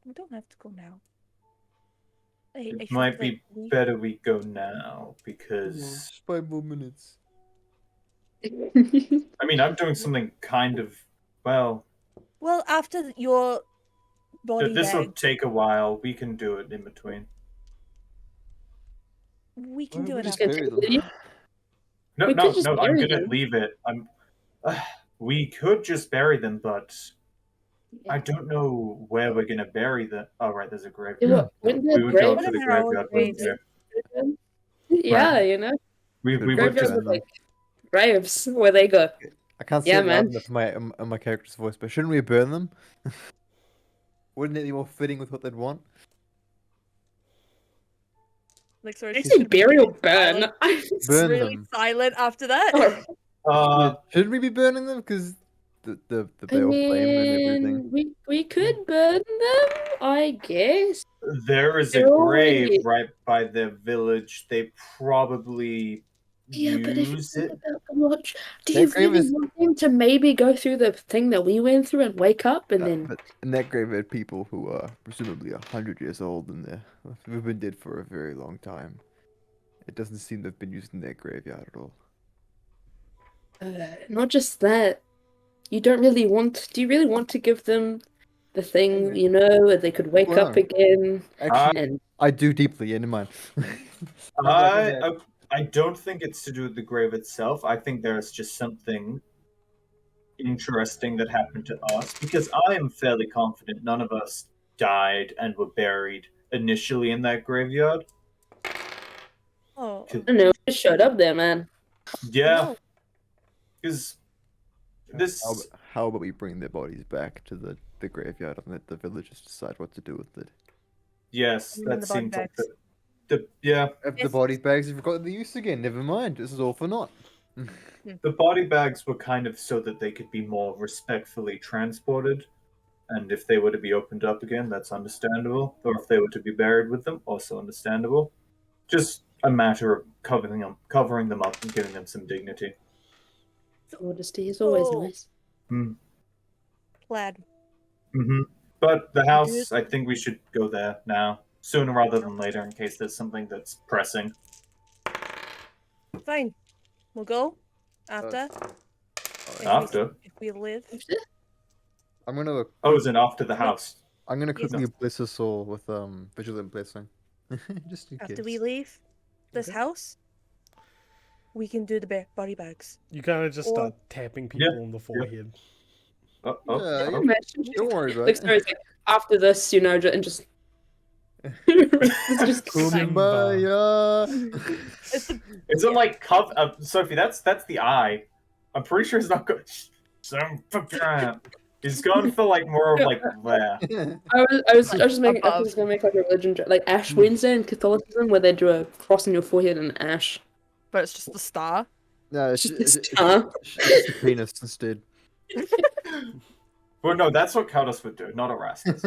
We don't have to go now. I It feel might like be we- better we go now because Just 5 more minutes. I mean I'm doing something kind of well. Well, after your body This will bag, take a while. We can do it in between. we can Why do don't we it just after. bury them? No, We no, could just no. I'm bury gonna them. leave it. We could just bury them, but I don't know where we're gonna bury them. Oh, right, there's a grave. Yeah, wouldn't the We would go grave- to the What about our graveyard. graves? wouldn't Yeah, Right. you know? We Could would bury just Graveyards them. are like graves where they go. I can't say Yeah, it loud man. enough in my character's voice, but shouldn't we burn them? Wouldn't it be more fitting with what they'd want? Like, sorry, Did she's you say gonna be burial really burn? silent- Burn really them. silent after that. Shouldn't we be burning them? Because the I bale flame and everything. mean, we could burn them, I guess. There is a They're grave already- right by their village. They probably Yeah, but if you use think it. about the watch, do That you grave really is- want them to maybe go through the thing that we went through and wake up and then But in that grave had people who are presumably 100 years old and they've been dead for a very long time. It doesn't seem they've been used in their graveyard at all. not just that, you don't really want. Do you really want to give them the thing, you know, where they could wake Well, up no. again Actually, and I do deeply, yeah, never mind. I don't think it's to do with the grave itself. I think there's just something interesting that happened to us because I am fairly confident none of us died and were buried initially in that graveyard. Oh, I don't know, just showed up there, man. Yeah, no. because this. How about we bring their bodies back to the graveyard and let the villagers decide what to do with it? Yes, And that the body seems like bags. yeah. If the Yes. body bags have forgotten the use again, never mind. This is all for naught. The body bags were kind of so that they could be more respectfully transported, and if they were to be opened up again, that's understandable. Or if they were to be buried with them, also understandable. Just a matter of covering them up and giving them some dignity. Modesty is always Oh. nice. Plaid. But the house, I think we should go there now, sooner rather than later, in case there's something that's pressing. Fine. We'll go after. After? If we live. I'm gonna Oh, is it after the house? quickly bless us all with vigilant blessing, just in After case. we leave this Okay. house, we can do the body bags. You kind of just Or- start tapping people on the forehead. Oh, Yeah, oh. Don't worry about Like, it. so it's like, after this, you know, and just It's just Kumbaya. Is it like Sophie? That's the eye. I'm pretty sure it's not good. He's going for like more of like there. I was just making. I Above. was gonna make like a religion like Ash Wednesday in Catholicism, where they do a cross on your forehead and an ash. But it's just the star. No, Just it's this star. it's the penis instead. Well, no, that's what Countess would do, not Erastus.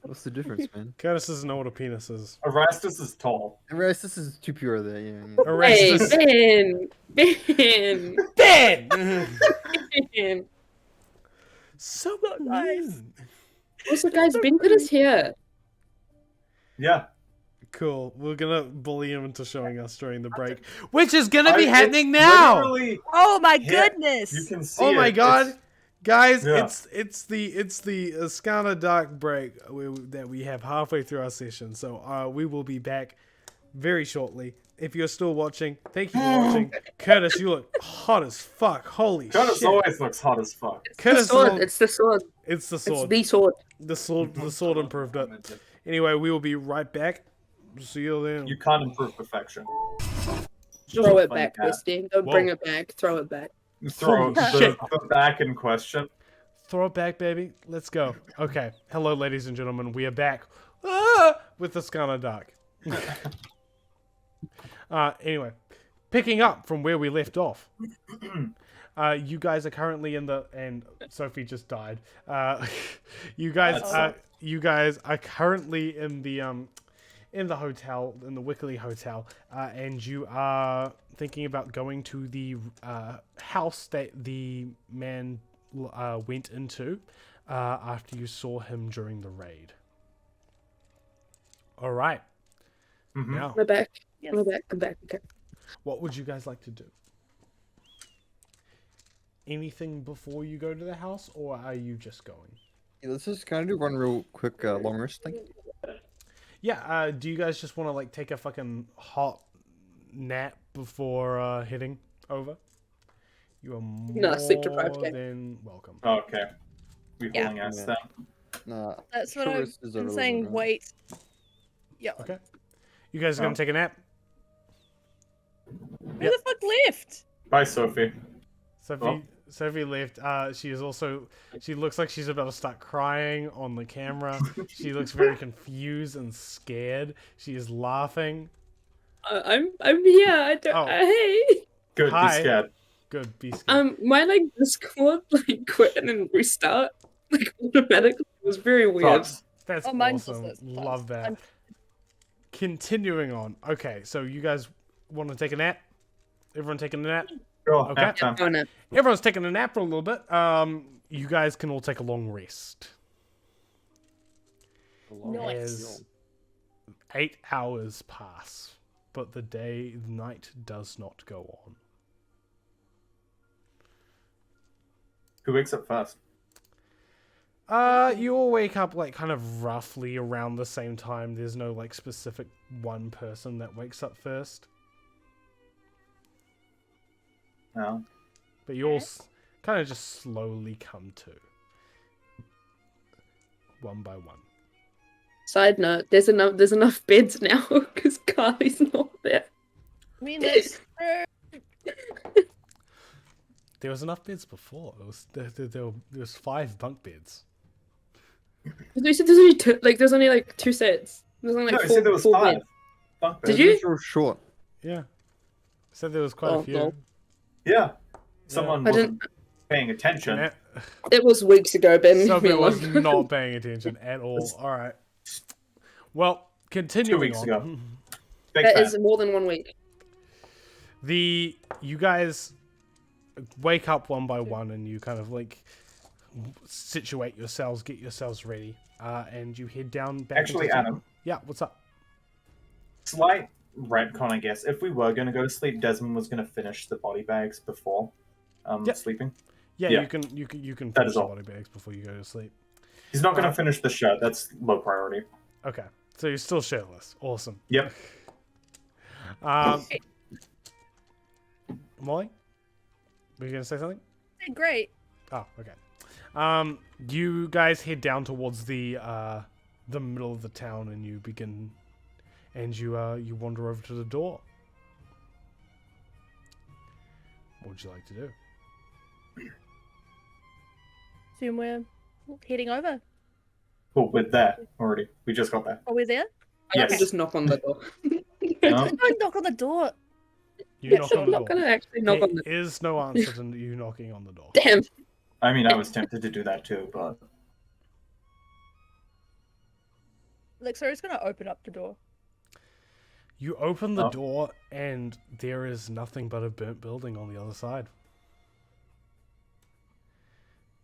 What's the difference, man? Curtis doesn't know what a penis is. Erastus is tall. Rest, this is too pure there. Yeah. Hey, Erastus. Ben! Ben! Ben! So nice. mean. Also, guys, Ben put his hair. Yeah. Cool. We're gonna bully him into showing us during the break, which is gonna be It's happening now. literally Oh my hit. goodness! You can see Oh my it. god, guys! Yeah. It's the Ascana Dark break that we have halfway through our session. So we will be back very shortly. If you're still watching, thank you for watching. Curtis, you look hot as fuck. Holy Countess shit! always looks hot as fuck. Curtis is Sword. on- It's the sword. it's the It's sword. the sword. The sword improved it. Anyway, we will be right back. See you then. You can't improve perfection. Throw it Funny back, cat. Christy. Don't Whoa. bring it back. Throw it back. Throw Holy shit. the back in question. Throw it back, baby. Let's go. Okay. Hello, ladies and gentlemen. We are back with the Ascana Dark. Anyway, picking up from where we left off. You guys are currently in the and Sophie just died. You guys are currently in the hotel, in the Wickley Hotel, and you are thinking about going to the house that the man went into after you saw him during the raid. All right. Mhm. Now, We're back. Yes. We're back. I'm back. Okay. what would you guys like to do? Anything before you go to the house, or are you just going? Yeah, let's just kind of do one real quick long rest thing. Yeah, do you guys just want to like take a fucking hot nap before heading over? You are No, sleep deprived, more yeah. than welcome. Okay. We Yeah. hauling ass Yeah. then. Nah, That's what short I've rest is been irrelevant, saying. right? Wait. Yeah. Okay. You guys are gonna Oh. take a nap? Who Yep. the fuck left? Bye, Sophie. Sophie left. She is also. She looks like she's about to start crying on the camera. She looks very confused and scared. She is laughing. I'm here. I don't. Oh. Hey. Good, Hi. be scared. Good. Be scared. My like Discord like quit and then restart like automatically. It was very weird. Sucks. That's Oh, mine just awesome. does sometimes. Love that. I'm- Continuing on. Okay, so you guys want to take a nap? Everyone taking a nap? Go, Okay. nap time. Oh no. Everyone's taking a nap for a little bit. You guys can all take a long rest. Nice. As 8 hours pass, but the night does not go on. Who wakes up first? You all wake up like kind of roughly around the same time. There's no like specific one person that wakes up first, No. but you all kind of just slowly come to, one by one. Side note: there's enough beds now because Carly's not there. I mean, that's There was enough beds before. There was 5 bunk beds. You said there's only two. Like there's only like 2 sets. There's only No, like I four, said there was 4 5. beds. Bunk Did beds. you? It's real short. Yeah, said there was quite a Oh, few. well. Yeah. Someone I wasn't didn't. paying attention. Na- It was weeks ago, Ben. Leave me Sophie was alone. not paying attention at all. All right. Well, continuing 2 weeks on. ago. Big That fan. is more than 1 week. You guys wake up one by one, and you kind of like situate yourselves, get yourselves ready, and you head down back. Actually, into Adam, yeah, what's up? slight retcon, I guess. If we were going to go to sleep, Desmond was going to finish the body bags before Yep. sleeping. Yeah, Yeah. you can That finish is the all. body bags before you go to sleep. He's not going to finish the shirt. That's low priority. Okay, so you're still shirtless. Awesome. Yep. Molly, were you gonna say something? great. Oh, okay. You guys head down towards the the middle of the town, and you begin, and you wander over to the door. What would you like to do? Assume we're heading over. Oh, with that already. We just got that. Are we there? I Yes. can just knock on the door. No? Don't knock on the door. You Yeah, knock sure, on I'm the not door. gonna actually knock on the There is no answer to you knocking on the door. Damn. I mean, I was tempted to do that too, but Lixori's gonna open up the door. You open the Oh. door, and there is nothing but a burnt building on the other side.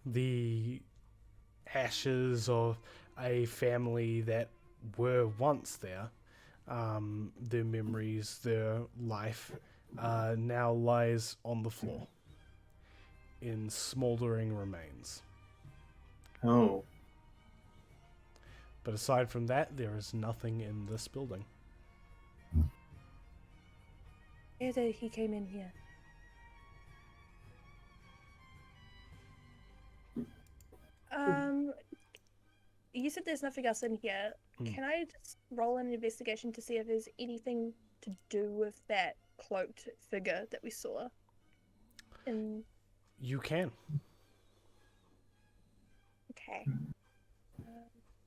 The ashes of a family that were once there, their memories, their life, now lies on the floor in smoldering remains. oh, But aside from that, there is nothing in this building. He came in here. You said there's nothing else in here. Can I just roll an investigation to see if there's anything to do with that cloaked figure that we saw? And You can. okay.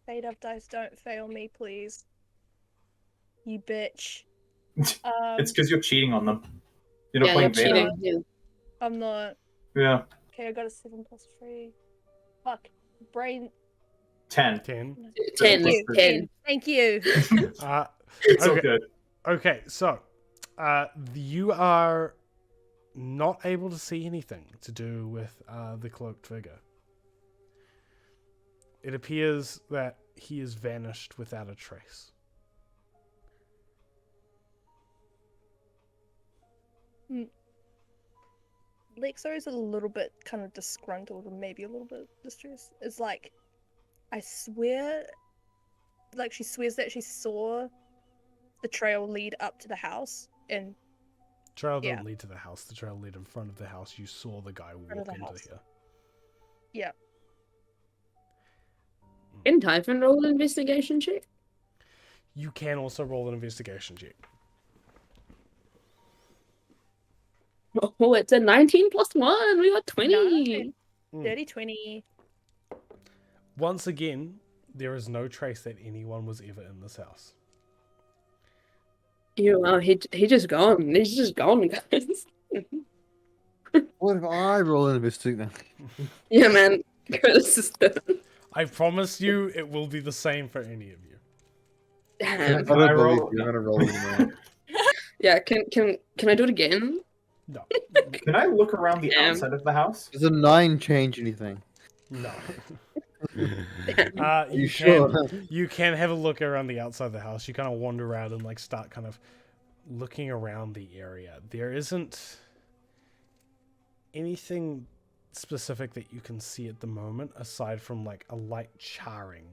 Fate of dice, don't fail me, please. You bitch. it's because you're cheating on them. You're not Yeah, playing you're Vader. cheating. Yeah. I'm not. Yeah, Okay, I got a 7 plus 3. Fuck. Brain. 10. 10. 10, Thank you. 10. Thank you. It's all Okay. good. Okay, so you are not able to see anything to do with the cloaked figure. It appears that he has vanished without a trace. Lexo is a little bit kind of disgruntled and maybe a little bit distressed. It's like, I swear, like she swears that she saw the trail lead up to the house and Trail Yeah. didn't lead to the house. The trail led in front of the house. You saw the guy Front of walk the into house. here. yeah. Can Typhon roll an investigation check? You can also roll an investigation check. Oh, it's a 19 plus 1. We got 20. Dirty 20. Once again, there is no trace that anyone was ever in this house. He just gone. He's just gone, guys. What if I roll an investigation? Yeah, man. Curtis is done. I promise you, it will be the same for any of you. I Damn. Can I don't believe roll? you. I'm gonna roll it anyway. Yeah, can I do it again? No, Can I look around the Damn. outside of the house? Does a 9 change anything? no. Are You you can sure? you can have a look around the outside of the house. You kind of wander around and like start kind of looking around the area. There isn't anything specific that you can see at the moment aside from like a light charring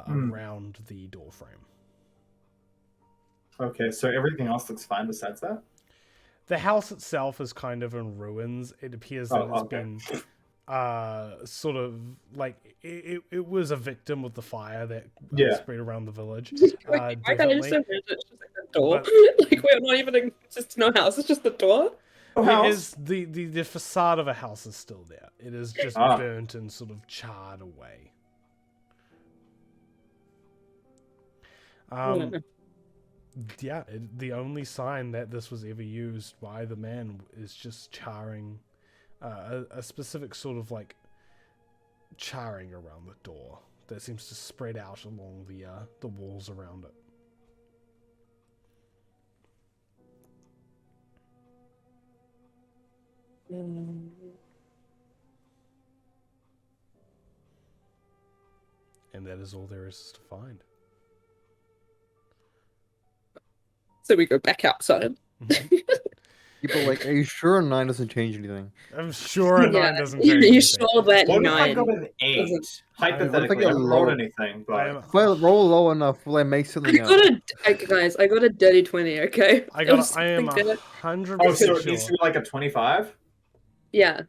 around the door frame. Okay, so everything else looks fine besides that? The house itself is kind of in ruins. It appears that Oh, it's okay. been sort of like it was a victim of the fire that Yeah. spread around the village. Why can't I just Definitely. imagine it's just like the door? But- Like we're not even in just no house, it's just the door. Oh, It house. is the facade of a house is still there. It is just Ah. burnt and sort of charred away. Yeah, the only sign that this was ever used by the man is just charring, a specific sort of like charring around the door that seems to spread out along the walls around it. And that is all there is to find. So we go back outside. People are like, are you sure a 9 doesn't change anything? I'm sure a Yeah, 9 doesn't change you anything. sure that What if I 9? got an 8? Hypothetically, I get haven't rolled low? anything, I but am If I roll low enough, will I make I something got up? guys, I got a dirty 20, okay? I It got. was I am something that- 100% oh, so it sure. needs to be like a 25? Yeah.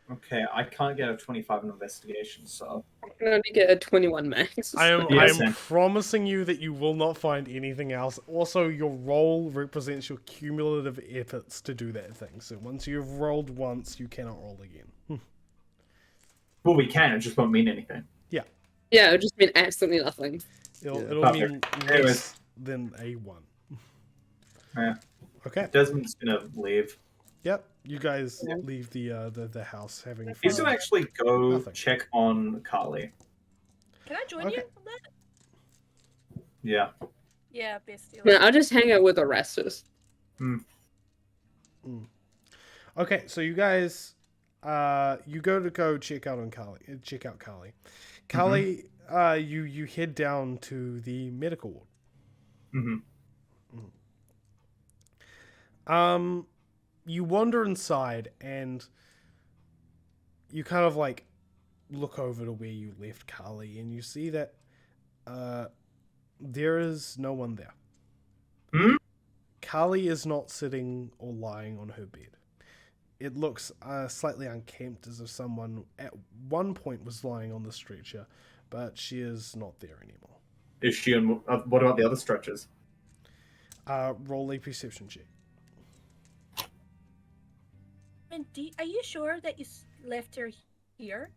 Okay, I can't get a 25 in investigation, so I can only get a 21 max. I am Yeah, I am same. promising you that you will not find anything else. Also, your roll represents your cumulative efforts to do that thing. So once you've rolled once, you cannot roll again. well, we can. It just won't mean anything. Yeah, it just meant absolutely nothing. It'll Yeah. it'll Perfect. mean Anyways. less than a 1. Yeah. Okay. Desmond's gonna leave. Yep. You guys Yeah. leave the house having fun. He's gonna actually go Nothing. check on Carly. Can I join Okay. you on that? Yeah. Yeah, best deal. No, I'll just hang out with the Rastus. Okay, so you guys, you go check out Carly. Carly, you head down to the medical ward. Mm-hmm. You wander inside and you kind of like look over to where you left Carly, and you see that there is no one there. Hmm? Carly is not sitting or lying on her bed. It looks slightly unkempt, as if someone at one point was lying on the stretcher, but she is not there anymore. Is she on? What about the other stretchers? Roll a perception check. And are you sure that you left her here?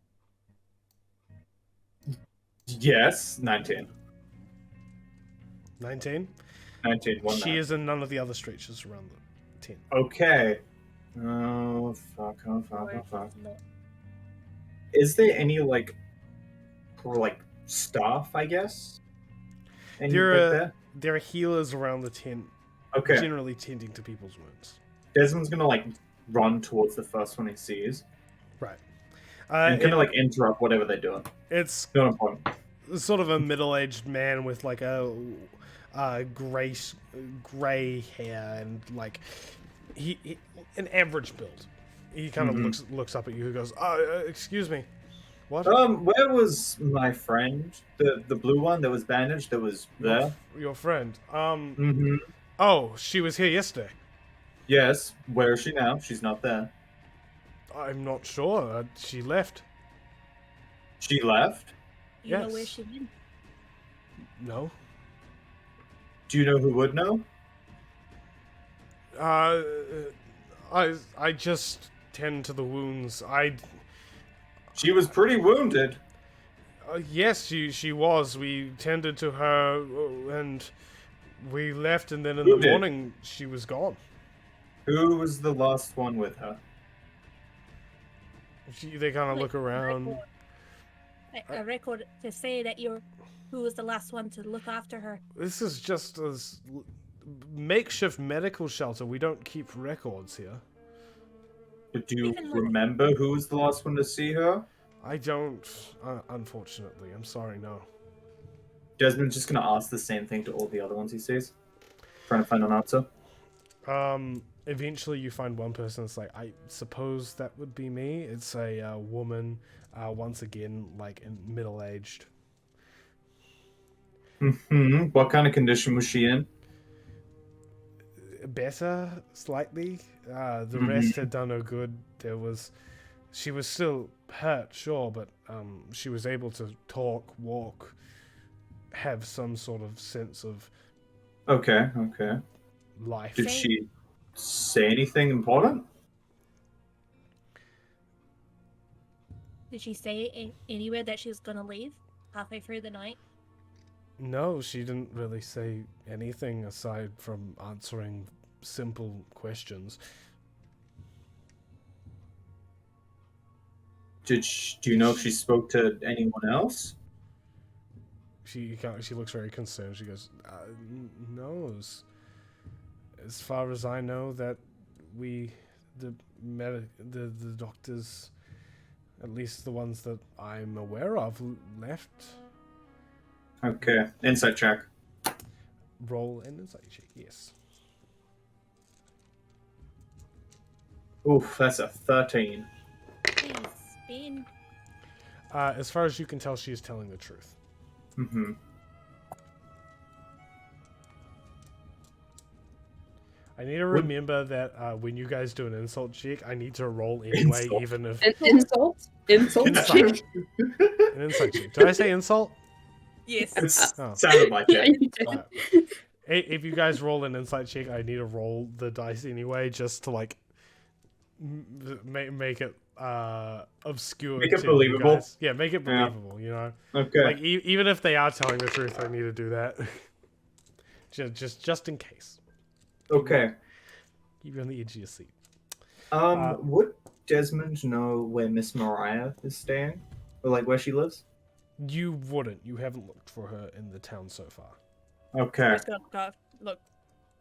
Yes, 19. 19. 19. One She nine. is in none of the other stretchers around the tent. Okay. Oh fuck! Oh fuck! Or Oh fuck! not? Is there any like staff? I guess. Any There like are that? there are healers around the tent, Okay. generally tending to people's wounds. Desmond's gonna like run towards the first one he sees Right. and kind of like interrupt whatever they're doing. It's Not important. sort of a middle-aged man with like a gray hair and like he an average build. He kind of Mhm. looks up at you. Who goes, excuse me, what? Where was my friend? The blue one that was bandaged that was there? Your friend. Mm-hmm. Oh, she was here yesterday. Yes. Where is she now? She's not there. I'm not sure. She left. She left? You know where Yes. she went? No. Do you know who would know? I just tend to the wounds. She was pretty wounded. Yes, she was. We tended to her, and we left, and then in Who the did? morning she was gone. Who was the last one with her? They kind of Wait, look around. A record to say that who was the last one to look after her. This is just a makeshift medical shelter. We don't keep records here. But do you Even like- remember who was the last one to see her? I don't, unfortunately. I'm sorry, no. Desmond's just gonna ask the same thing to all the other ones he sees, trying to find an answer. Eventually you find one person that's like, I suppose that would be me. It's a woman, once again, like middle-aged. Mm-hmm. What kind of condition was she in? Better, slightly. The rest had done her good. She was still hurt, sure, but she was able to talk, walk, have some sort of sense of Okay. life. Did she say anything important? Did she say anywhere that she was gonna leave halfway through the night? No, she didn't really say anything aside from answering simple questions. Do you know if she spoke to anyone else? She looks very concerned. She goes, "No, as far as I know, that the doctors, at least the ones that I'm aware of, left." Okay. Insight check. Roll an insight check. Yes. Oof, that's a 13. Yes, Ben. As far as you can tell, she is telling the truth. Mm-hmm. I need to remember that when you guys do an insult check, I need to roll anyway, Insult. even if An insult? Insult Insult. check? an insult check. Did I say insult? Yes. It Oh. sounded like Yeah, it. you did. Alright. If you guys roll an insight check, I need to roll the dice anyway, just to like make it obscure. Make it to you believable. guys. Yeah, make it Yeah. believable. You know, Okay. like even if they are telling the truth, I need to do that. just in case. Okay. Keep you on the edge of your seat. Would Desmond know where Miss Mariah is staying? Or like where she lives? You wouldn't. You haven't looked for her in the town so far. Okay. Just gonna look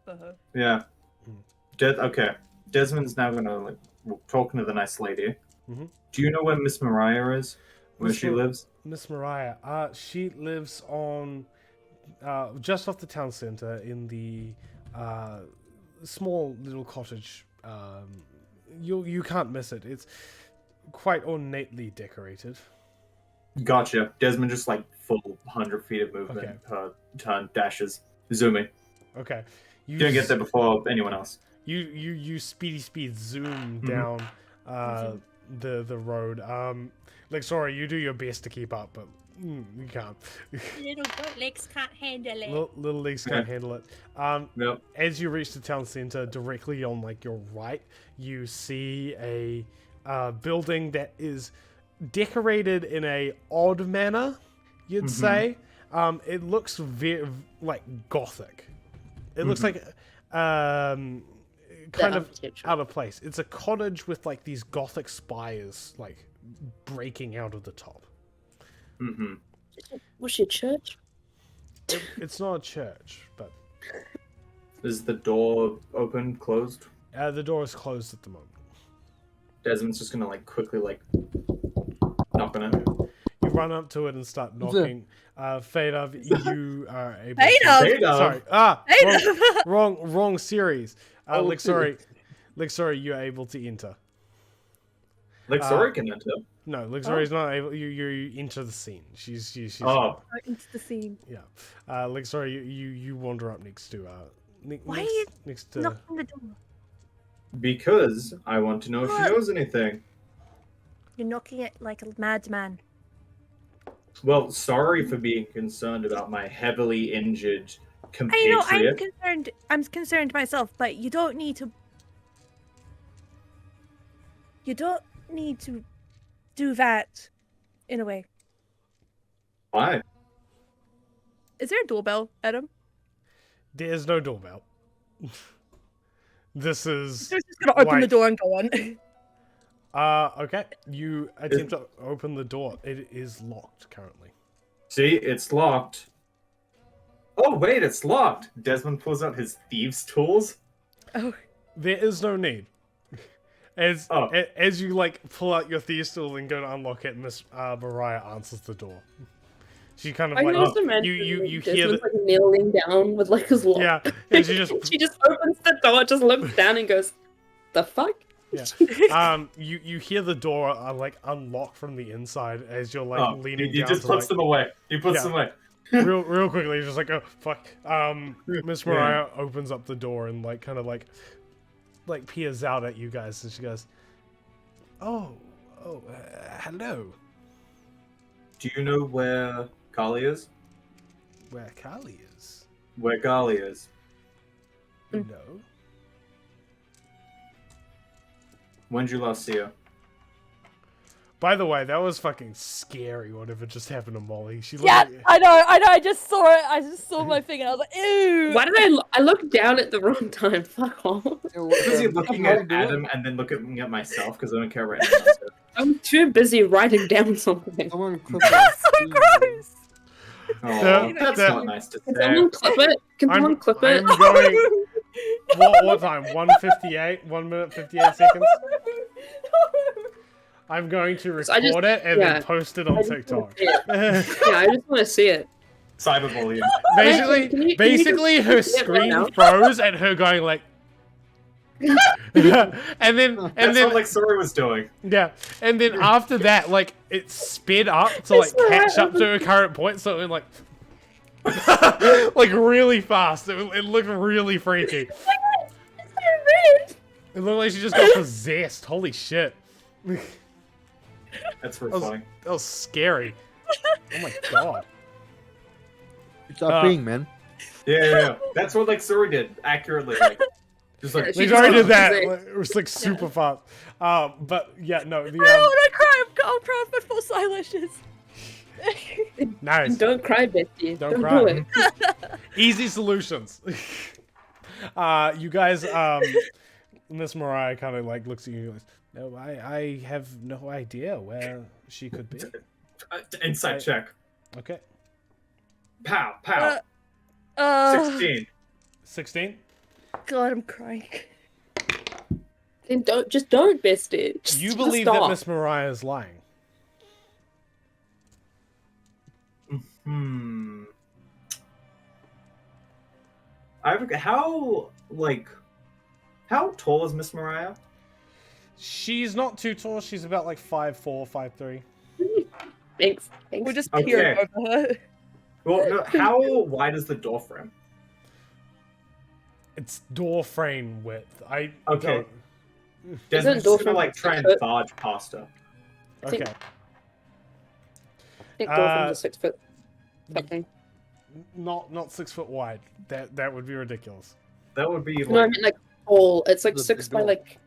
for her. Yeah. Hmm. Okay. Desmond's now gonna like talking to the nice lady. Mhm. Do you know where Miss Mariah is? Where Miss she Mar- lives? Miss Mariah. She lives on just off the town center in the small little cottage. You can't miss it. It's quite ornately decorated. Gotcha. Desmond just like full 100 feet of movement. Turn dashes, zooming. Okay. You Didn't get there before anyone else. You speed zoom Mhm. down the road. Like sorry, you do your best to keep up, but you can't. Little goat legs can't handle it. Little legs can't handle it. Yep. As you reach the town center, directly on like your right, you see a building that is decorated in a odd manner. You'd say. It looks very like gothic. It looks like kind of out of place. It's a cottage with like these gothic spires like breaking out of the top. Mm-hmm. Was she at church? It's not a church, but Is the door open, closed? the door is closed at the moment. Desmond's just gonna like quickly like knock on it. You run up to it and start knocking. Fadav, you are able Fadav! to... Fadav! Sorry. Wrong series. Oh, Lixori, you're able to enter. Like Sori can enter. No, Lixori's not able. You enter the scene. She's Oh, Into the scene. yeah. Lixori, you wander up next to Why are you next to Knock on the door. because I want to know if she knows anything. You're knocking it like a madman. Well, sorry for being concerned about my heavily injured I know, compatriot. I'm concerned myself, but you don't need to do that in a way. Why? Is there a doorbell, Adam? There's no doorbell. This is He's just gonna open the Wait. door and go on. okay. You attempt to open the door. It is locked currently. See, it's locked. Oh wait, it's locked. Desmond pulls out his thieves' tools. Oh, There is no need. As you like pull out your thieves tool and go to unlock it, Miss Mariah answers the door. She kind of I like can also imagine you hear Desmond's the like kneeling down with like his lock. yeah, and she just She just opens the door, just looks down and goes, "The fuck?" yeah. You hear the door like unlock from the inside as you're like leaning he down. just to, puts like, them away. He puts Yeah. them away. real quickly. He's just like, oh fuck. Miss Mariah opens up the door and like kind of like peers out at you guys, and she goes, "Oh, hello. Do you know where Kali is? Where Kali is? Where Kali is? No. When did you last see her? By the way, that was fucking scary. Whatever just happened to Molly. She looked yeah, like, I know. I just saw it. I just saw my thing and I was like, ew. Why did I look down at the wrong time? Fuck off. Because you're looking at Adam and then looking at myself because I don't care about anyone else. I'm too busy writing down something. Someone clip That's so gross. Oh, that's that- not nice to Can say. someone clip it? Can someone clip it? I'm going. What time? 1:58. 1 minute 58 seconds. I'm going to record So I just- it and yeah. then post it on I just TikTok. wanna see it. Yeah, I just want to see it. Cyberbullying. basically, Can you basically, her just- screen now? froze and her going like, and then That's what like Sori was doing. yeah, and then after that, like it sped up to like It's alright, catch up to a current point, so it went like, like really fast. It looked really freaky. It looked like she just got possessed. Holy shit. That's really That was, funny. that was scary. Oh my god. Stop being, man. Yeah. That's what like Suri did accurately. Like, just like She We just already did got that. possessed. It was like super fast. But yeah, no. I don't want to cry. I'm proud of my false eyelashes. Nice. Don't cry, Bessie. Don't Don't cry. do it. Easy solutions. You guys, Miss Mariah kind of like looks at you and goes, no, I have no idea where she could be. insight check. Okay. Pow, pow. 16. 16? God, I'm crying. Then don't, Bestie. You believe that Miss Mariah is lying. Hmm. How tall is Miss Mariah? She's not too tall. She's about like 5'4", 5'3". Thanks. We're just Okay. peering over her. Well, no, how wide is the door frame? It's door frame width. I Okay. don't... Desmond's door just gonna frame like try and 6 foot? barge past her. Okay. I think dolphins are 6 foot something. Not 6 foot wide. That would be ridiculous. That would be like, No, I mean like tall. It's like The 6 by door. like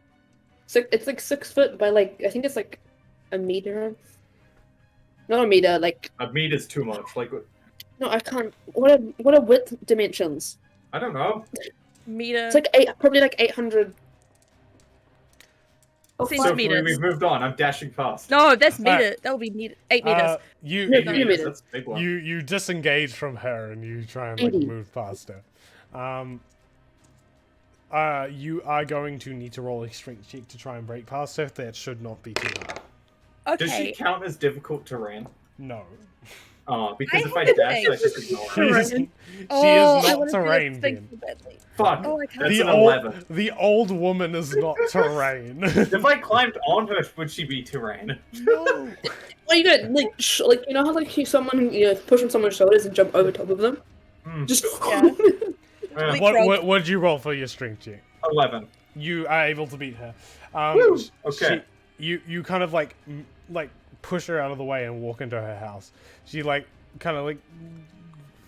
it's like 6 foot by like I think it's like a meter. Not a meter, like a meter's too much. Like, no, I can't. What are width dimensions? I don't know. Meter. It's like probably like 800. Oh, Seems So fuck. meters. we've moved on. I'm dashing past. No, that's Alright. meter. That would be meter. 8 meters. You No, Eight no, you, meters, meters. that's a big one. you disengage from her and you try and like 80. move past her. You are going to need to roll a strength check to try and break past her. That should not be too hard. Does she Okay. count as difficult terrain? No. Because I if I hate dash, I things. just ignore She her. is, she Oh, is I not wanna do terrain, this thing Ben. so badly. Fuck. Oh, I can't. That's The an old, 11. the old woman is not terrain. If I climbed on her, would she be terrain? No. Well, you know, like like you know how like someone push on someone's shoulders and jump over top of them. Hmm. Just Yeah. Yeah, What did you roll for your strength check? 11. You are able to beat her. Woo! sh- Okay. You kind of like push her out of the way and walk into her house. She like kind of like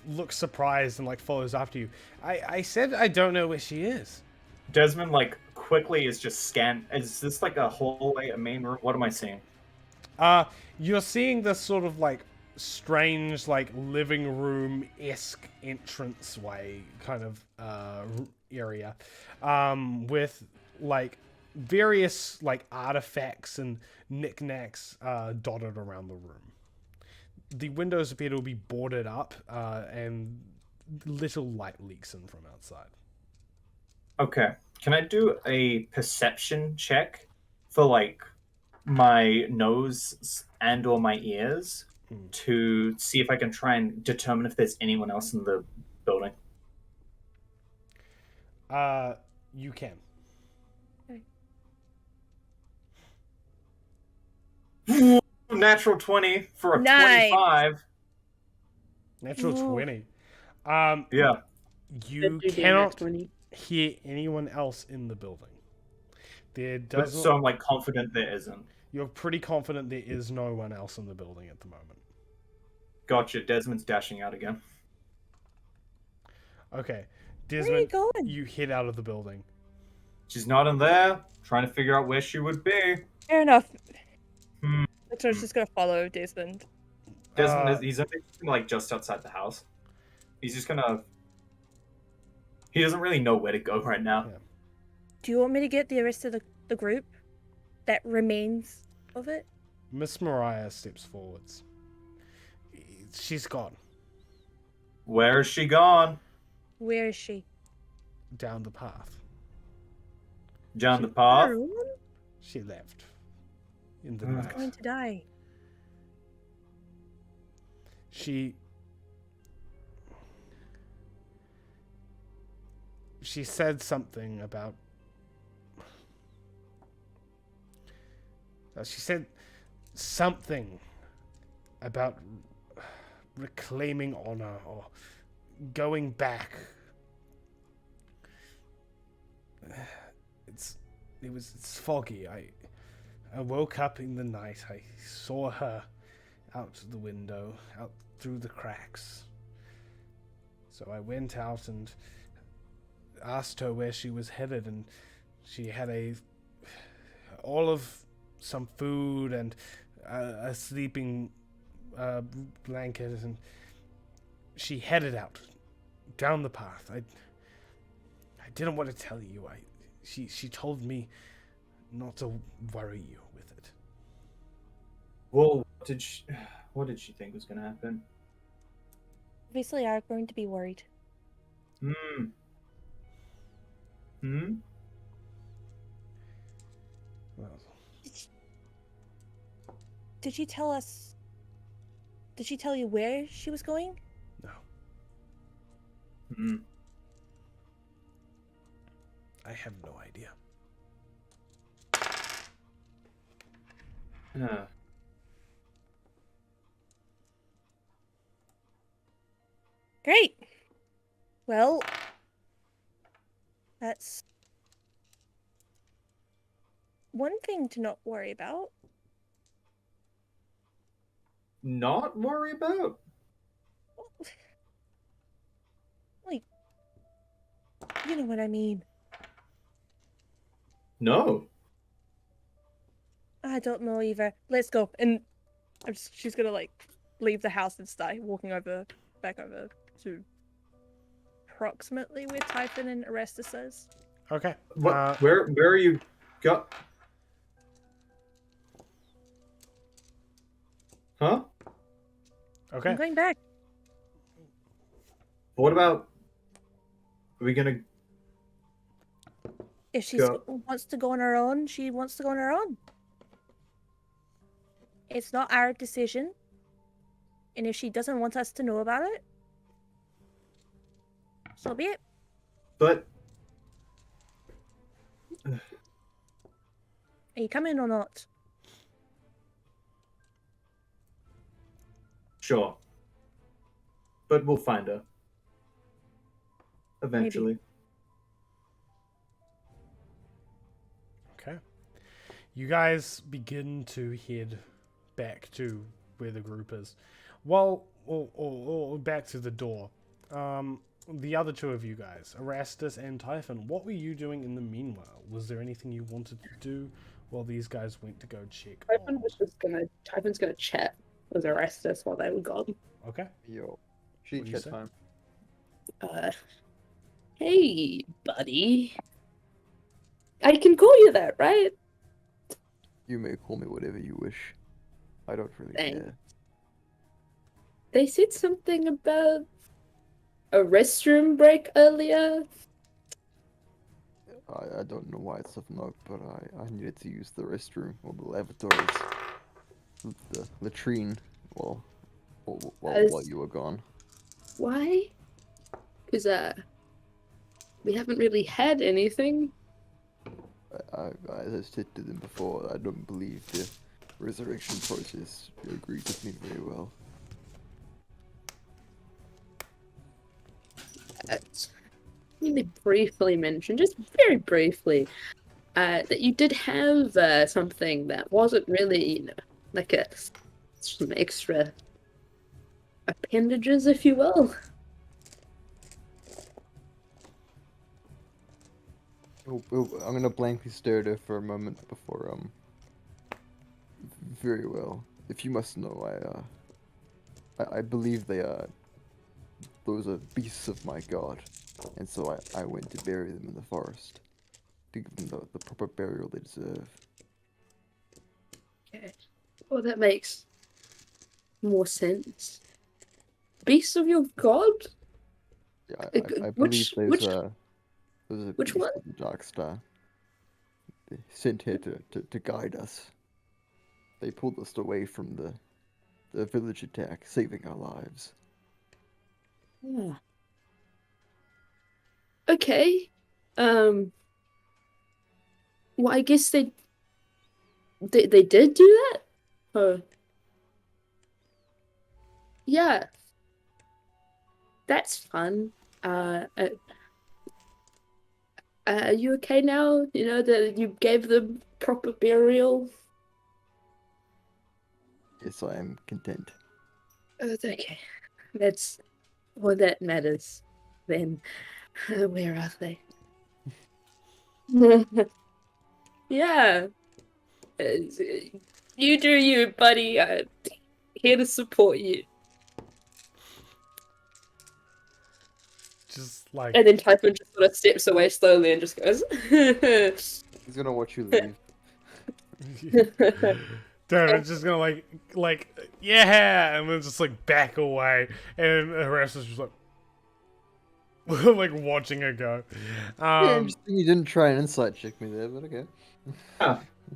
looks surprised and like follows after you. I said I don't know where she is. Desmond, like, quickly is just scan. Is this like a hallway, a main room? What am I seeing? You're seeing this sort of like strange like living room-esque entranceway kind of area with like various like artifacts and knickknacks dotted around the room. The windows appear to be boarded up and little light leaks in from outside. Okay. Can I do a perception check for like my nose and or my ears to see if I can try and determine if there's anyone else in the building? You can. Natural 20 for a Nice. 25. Natural Ooh. 20. Yeah. You cannot hear anyone else in the building. There But, doesn't. so I'm like confident there isn't. You're pretty confident there is no one else in the building at the moment. Gotcha. Desmond's dashing out again. Okay, Where are you Desmond, going? you head out of the building. She's not in there. Trying to figure out where she would be. Fair enough. Hmm. So I was just gonna follow Desmond. Desmond Uh, is he's like just outside the house. He's just gonna. He doesn't really know where to go right now. Yeah. Do you want me to get the rest of the group that remains of it? Miss Mariah steps forwards. She's gone Where is she gone? Where is she? down the path. Down the path. Everyone She left in the Hmm. is night. going to die. She said something about. She said something about reclaiming honor or going back. it's foggy. I woke up in the night. I saw her out the window, out through the cracks. So I went out and asked her where she was headed, and she had all of some food and a sleeping blanket, and she headed out down the path. I didn't want to tell you. She told me not to worry you with it. Well, what did she think was going to happen? Obviously, are going to be worried. Hmm. Hmm? Well, Did she tell us? Did she tell you where she was going? no, Hmm. I have no idea. Great. Well, that's one thing to not worry about. Not worry about? Like, you know what I mean. No. I don't know either. Let's go. And she's gonna like leave the house and start walking back over to approximately where Typhon and Orestes is. Okay. What? Where are you go? Huh? Okay. I'm going back. What about? Are we gonna If she go? wants to go on her own, she wants to go on her own. It's not our decision. And if she doesn't want us to know about it, so be it. But Are you coming or not? sure. But we'll find her. Eventually. Okay. You guys begin to head back to where the group is. Well, or back to the door. The other two of you guys, Erastus and Typhon, what were you doing in the meanwhile? Was there anything you wanted to do while these guys went to go check? Typhon's gonna chat with Orestes while they were gone. Okay. Yo, What cheat do you chat say? time. Hey, buddy. I can call you that, right? You may call me whatever you wish. I don't really Thanks. care. They said something about a restroom break earlier. I don't know why it's up knocked, but I needed to use the restroom or the lavatories. The latrine while you were gone. Why? Because, we haven't really had anything. As I said to them before, I don't believe the resurrection process agreed with me very well. I mean, they briefly mentioned, just very briefly, that you did have something that wasn't really, like some extra appendages, if you will. I'm gonna blankly stare at her for a moment before Very well. If you must know, I believe those are beasts of my god, and so I went to bury them in the forest to give them the proper burial they deserve. Okay. Well, that makes more sense. Beast of your god? Yeah, I believe those are which beasts one? of the Dark Star. They sent here to guide us. They pulled us away from the village attack, saving our lives. Yeah. Okay. Well, I guess they did do that? Oh. Yeah. That's fun. Are you okay now? You know that you gave them proper burial. Yes, I am content. It's okay. That's all that matters. Then, where are they? Yeah. You do you, buddy. I'm here to support you. Just like And then Typhon just sort of steps away slowly and just goes. He's gonna watch you leave. Darren's just gonna like yeah, and then just like back away, and Erastus just like like watching her go. Yeah, interesting you didn't try and insight check me there, but okay.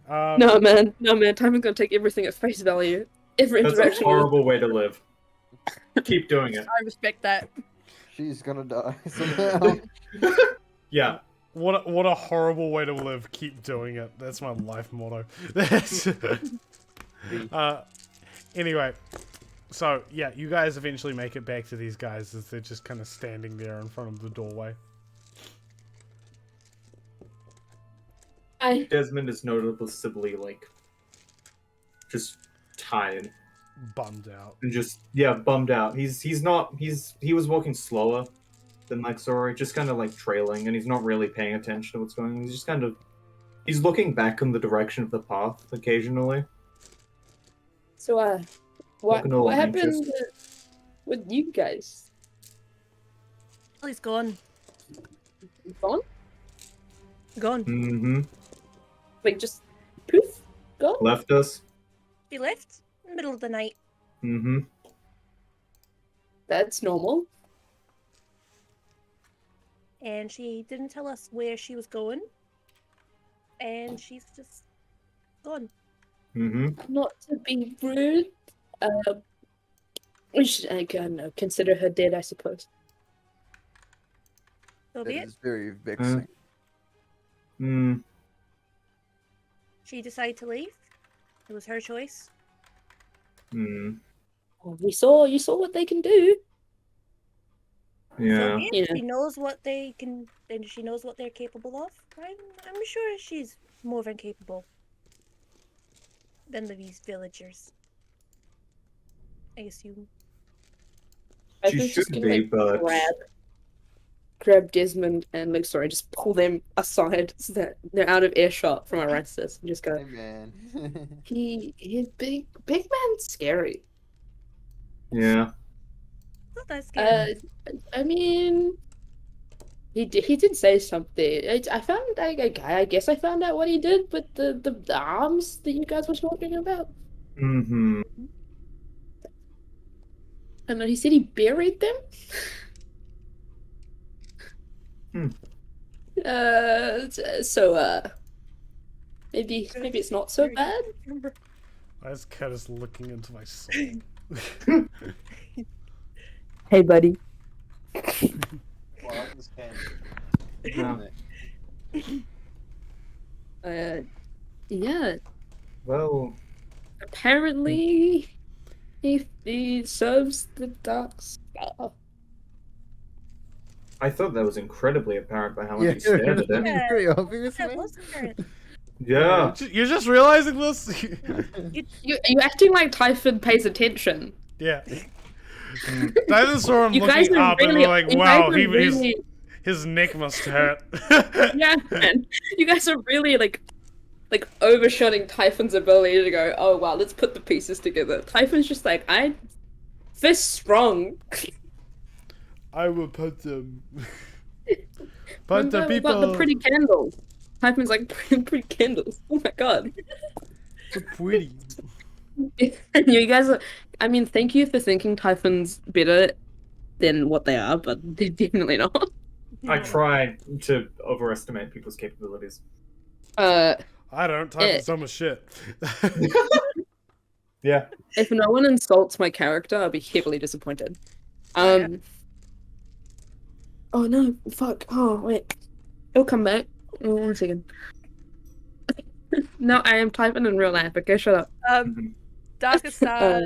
No, man. Typhon's gonna take everything at face value. Every That's a interaction. horrible way to live. Keep doing it. I respect that. She's gonna die somehow. Yeah. What a horrible way to live. Keep doing it. That's my life motto. That's anyway, so yeah, you guys eventually make it back to these guys as they're just kind of standing there in front of the doorway. Desmond is noticeably like just tired Bummed out. and just bummed out. He was walking slower than Lexori, just kind of like trailing, and he's not really paying attention to what's going on. He's just kind of looking back in the direction of the path occasionally. So Looking a little what happened anxious. with you guys? He's gone. Gone? Gone. Mm-hmm. Like just poof, gone? Left us. She left in the middle of the night. Mm-hmm. That's normal. And she didn't tell us where she was going. And she's just gone. Mm-hmm. Not to be rude, we should consider her dead, I suppose. So That be it. is very vexing. Mm. She decided to leave. It was her choice. Mm. Well, you saw what they can do. Yeah. So be it. Yeah. She knows what they can, and she knows what they're capable of. I'm sure she's more than capable than these villagers. I assume. I She think she's should gonna, be, like, but grab Desmond and just pull them aside so that they're out of earshot from Erastus and just go. Hey man. He's big man's scary. yeah. Not that scary. I mean, he did say something. I found I guess I found out what he did with the arms that you guys were talking about. Mm-hmm. And then he said he buried them. Hmm. So maybe it's not so bad. As Cat is looking into my soul. Hey, buddy. Well, this Yeah. Yeah. Well, Apparently, he serves the dark star. I thought that was incredibly apparent by how much Yeah, you stared at it. Yeah. very obvious, That man. was apparent. Yeah. You're just realizing this? You acting like Typhon pays attention. Yeah. Typhon saw him You guys looking are up and really, were like, you wow, guys are really, his neck must hurt. yeah, man. You guys are really like overshooting Typhon's ability to go, oh wow, let's put the pieces together. Typhon's just like, this strong. I will put them. But the Remember people. about the pretty candles. Typhon's like, pretty candles. Oh my god. So pretty. You guys are, I mean, thank you for thinking Typhon's better than what they are, but they're definitely not. I try to overestimate people's capabilities. I don't. Typhon's dumb as shit. Yeah. If no one insults my character, I'll be heavily disappointed. Oh no, fuck. Oh wait, it'll come back. Oh, 1 second. No, I am typing in real life. Okay, shut up. Darkest Star.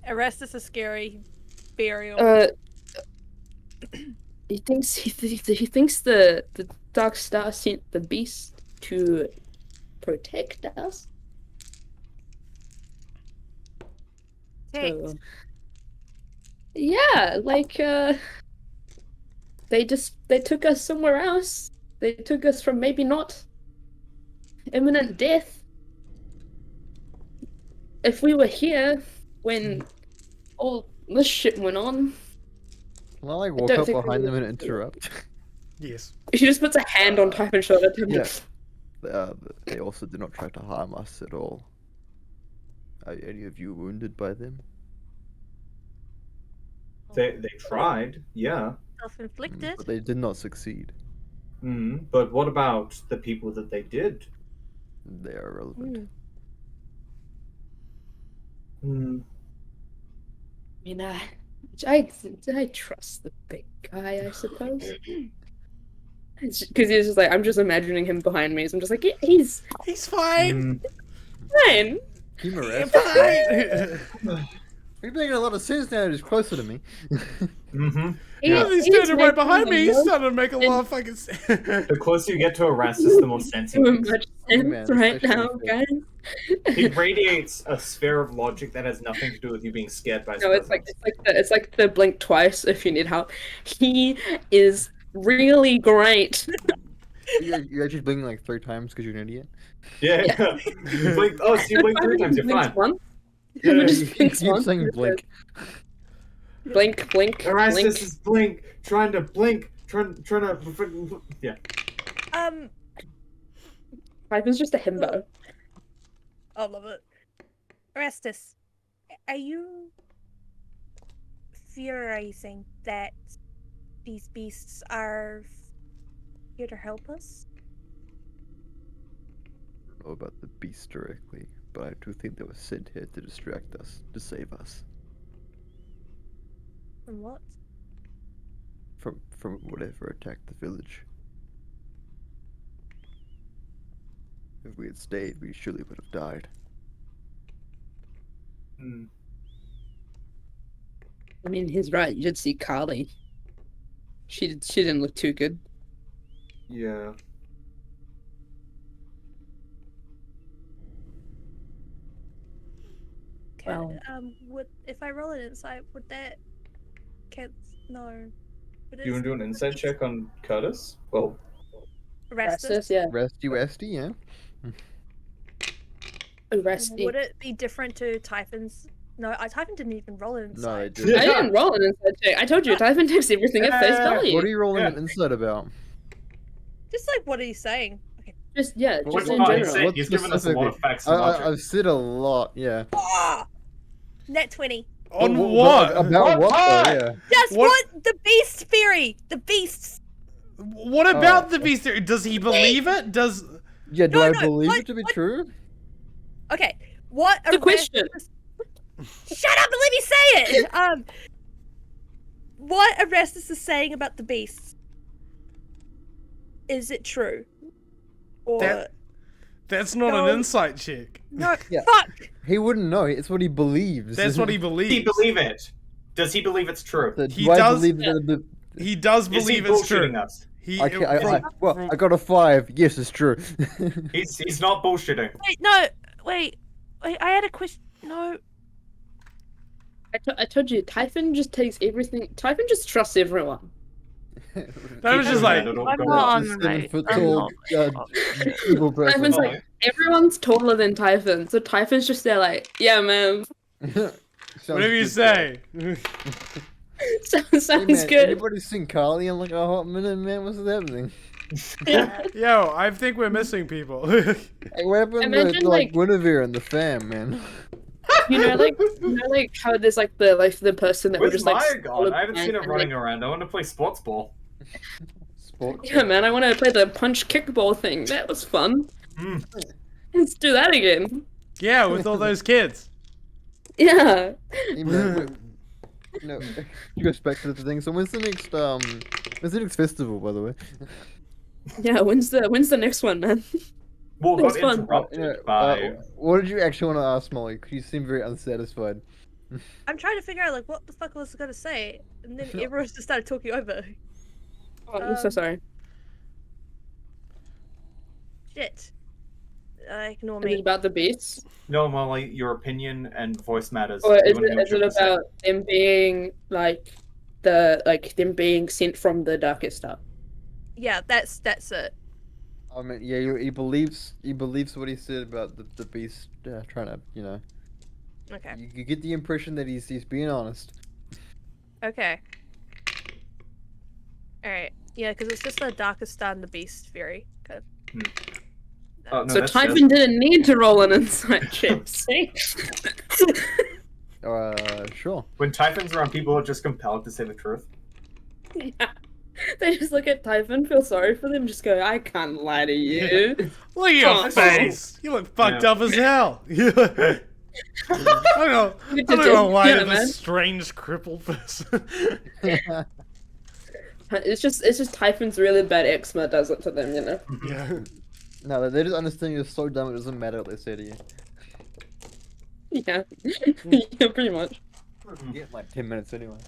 Erastus is scary. Burial. He thinks the Darkstar sent the beast to protect us. So, yeah, like they took us somewhere else. They took us from maybe not imminent death. If we were here when all this shit went on, Can I like walk don't up think we behind them would- and interrupt? Yes. she just puts a hand on Typhon's shoulder. Yeah. They also did not try to harm us at all. Are any of you wounded by them? They tried, yeah. Self-inflicted. But they did not succeed. But what about the people that they did? They are irrelevant. Hmm. I mean, I trust the big guy, I suppose. Because he's just like, I'm just imagining him behind me, so I'm just like, yeah, he's He's fine. fine. Team He's arrest. fine. You're making a lot of sense now. He's closer to me. Mm-hmm. Yeah, he's standing right behind me. He's starting to make a lot of fucking sense. The closer you get to Erastus, the more sense he Doing makes. much Man, sense right especially now, if guys. He radiates a sphere of logic that has nothing to do with you being scared by his No, it's presence. it's like the blink twice if you need help. He is really great. You're actually blinking like 3 times because you're an idiot. Yeah. You blink, oh, so you blink 3 times, you're fine. Once. Yeah, We You just blinks keep once. saying blink. Blink, blink, Erastus blink. is trying to blink, trying to, yeah. Typhon's just a himbo. I love it. Orestes, are you theorizing that these beasts are here to help us? I don't know about the beast directly, but I do think they were sent here to distract us, to save us From what? from whatever attacked the village. If we had stayed, we surely would have died. I mean, he's right. You did see Carly. She didn't look too good. Yeah. Can, would if I roll an insight, would that count? No. But Do you want to do an insight check on Curtis? Well, Orestes? Yeah. Resty, yeah? Resty. Would it be different to Typhon's? No, Typhon didn't even roll an No, I insight. didn't. I didn't roll an insight check. I told you, Typhon takes everything at face value. What are you rolling Yeah. an insight about? Just like, what are you saying? Okay. Just yeah, What- just What's in not general. insane? What He's given us a lot of specifically? facts and logic. I've said a lot, yeah. Ah! Net 20. On What- what? About what, though, yeah. Just What- what? The beast theory! The beasts! What about Oh. the beast theory? Does he believe it? Does Yeah, do No, I no, believe what- it to be what- true? Okay, what The question. Shut up and let me say it! What Orestes is saying about the beasts, is it true? Or... That- that's not No. an insight check. No, Yeah. fuck! He wouldn't know. It's what he believes. That's what he Does he believes. believe it? Does he believe it's true? That- He do I does- believe that He does Is he believe it's true. bullshitting us? He I, can't, from- well, I got a 5. Yes, it's true. He's not bullshitting. Wait, no, wait, I had a question. No, I told you, Typhon just takes everything. Typhon just trusts everyone. That was just like, I'm not on Just right. 7 foot I'm tall, evil person. Typhon's like, everyone's taller than Typhon, so Typhon's just there like, yeah, man, Sounds whatever you good, say. sounds Hey, man, good. anybody seen Carly in like a hot minute, man? What's happening? Yo, I think we're missing people. Hey, what happened Imagine, to like like- Guinevere and the fam, man? You know, like how there's like the person that would Where's just like. Maya gone? I haven't stand seen her and, running like, around. I want to play sports ball. Sports. Yeah, man, I want to play the punch kickball thing. That was fun. Mm. Let's do that again. Yeah, with all those kids. Yeah. Hey, man, no, you go back to the thing. So when's the next festival, by the way? Yeah. When's the next one, man? Well, It was got fun. interrupted Yeah, by. what did you actually want to ask, Molly? 'Cause you seem very unsatisfied. I'm trying to figure out like what the fuck I was gonna say, and then everyone just started talking over. Oh, I'm so sorry. Shit. Ignore Is it me. about the beasts? No, Molly, your opinion and voice matters. Or We is wanna know what it you have to say. about them being them being sent from the darkest star? Yeah, that's it. I mean, yeah, he believes what he said about the beast trying to, you know. Okay. You get the impression that he's being honest. Okay. Alright. Yeah, because it's just the darkest star and the beast fairy. Okay. Oh, no, So that's Typhon didn't need to roll an insight check, see? Sure. When Typhon's around, people are just compelled to say the truth. Yeah. They just look at Typhon, feel sorry for them, just go, I can't lie to you. Look at your Oh. face. You look fucked Yeah. up as hell. I don't know why Yeah, you're man. this strange crippled person. It's just Typhon's really bad eczema does it to them, you know? Yeah. No, they just understand you're so dumb it doesn't matter what they say to you. Yeah. Yeah, pretty much. You get like 10 minutes anyway.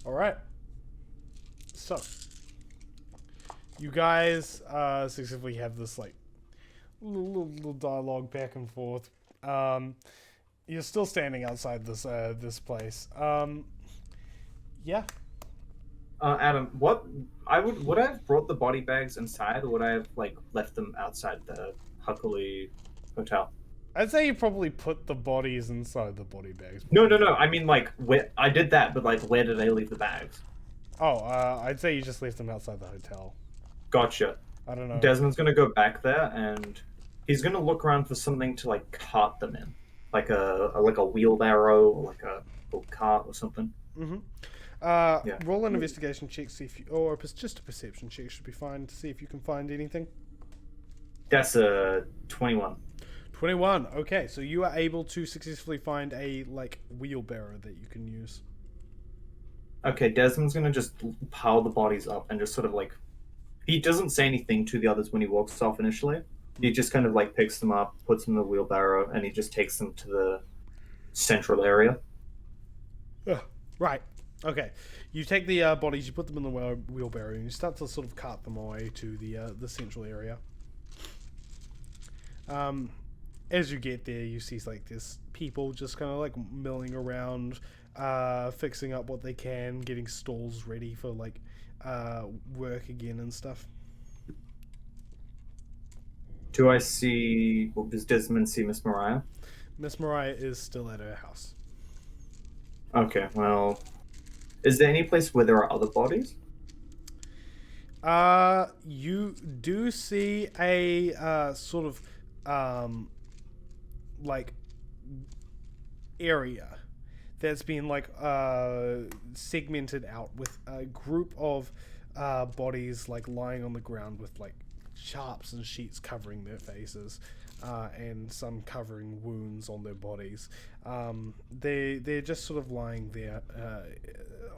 All right. So, you guys successfully have this like little dialogue back and forth. You're still standing outside this place. Yeah. Adam, would I have brought the body bags inside, or would I have like left them outside the Huckley hotel? I'd say you probably put the bodies inside the body bags. No. I mean, like, where I did that, but like, where did they leave the bags? Oh, I'd say you just left them outside the hotel. Gotcha. I don't know. Desmond's gonna go back there, and he's gonna look around for something to like cart them in, like a wheelbarrow, or like a little cart or something. Mm-hmm. Yeah. Roll an investigation check, see if you, or just a perception check should be fine to see if you can find anything. That's a 21. 21. Okay, so you are able to successfully find a like wheelbarrow that you can use. Okay, Desmond's gonna just pile the bodies up and just sort of like, he doesn't say anything to the others when he walks off initially. He just kind of like picks them up, puts them in the wheelbarrow, and he just takes them to the central area. Right. Okay. You take the bodies, you put them in the wheelbarrow, and you start to sort of cart them away to the central area. As you get there, you see like there's people just kind of like milling around, fixing up what they can, getting stalls ready for like work again and stuff. Does Desmond see Miss Mariah? Miss Mariah is still at her house. Okay, well, is there any place where there are other bodies? You do see a sort of like area that's been like segmented out with a group of bodies like lying on the ground with like sharps and sheets covering their faces, and some covering wounds on their bodies. They're just sort of lying there,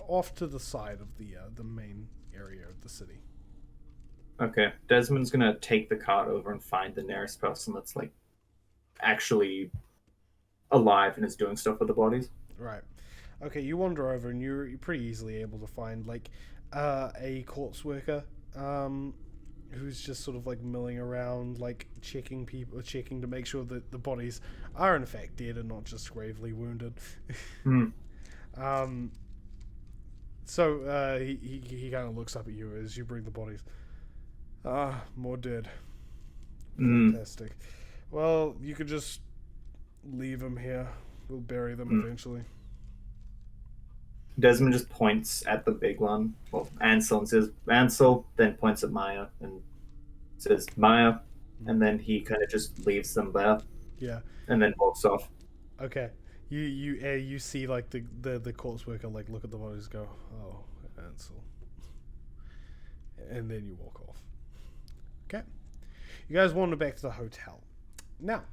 off to the side of the main area of the city. Okay, Desmond's gonna take the cart over and find the nearest person that's like actually alive and is doing stuff with the bodies. Right. Okay, you wander over and you're pretty easily able to find like a corpse worker who's just sort of like milling around, like checking to make sure that the bodies are in fact dead and not just gravely wounded. So he kind of looks up at you as you bring the bodies. More dead. Fantastic. Well, you could just leave them here. We'll bury them eventually. Desmond just points at the big one, well, Ansel, and says, Ansel, then points at Maya and says, Maya, and then he kind of just leaves them there. Yeah. And then walks off. Okay. You see like the corpse worker like look at the bodies, go, oh, Ansel, and then you walk off. Okay. You guys wander back to the hotel. Now,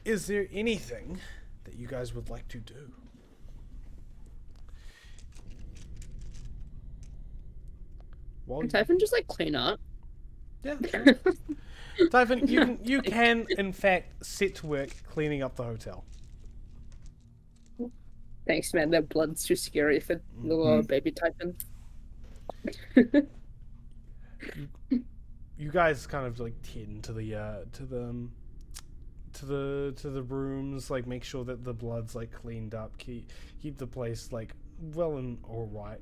is there anything that you guys would like to do? Well, Typhon just like clean up. yeah. Typhon, you can in fact set to work cleaning up the hotel. Thanks, man. That blood's too scary for little old baby Typhon. You guys kind of like tend to the rooms, like make sure that the blood's like cleaned up, keep the place like well and all right.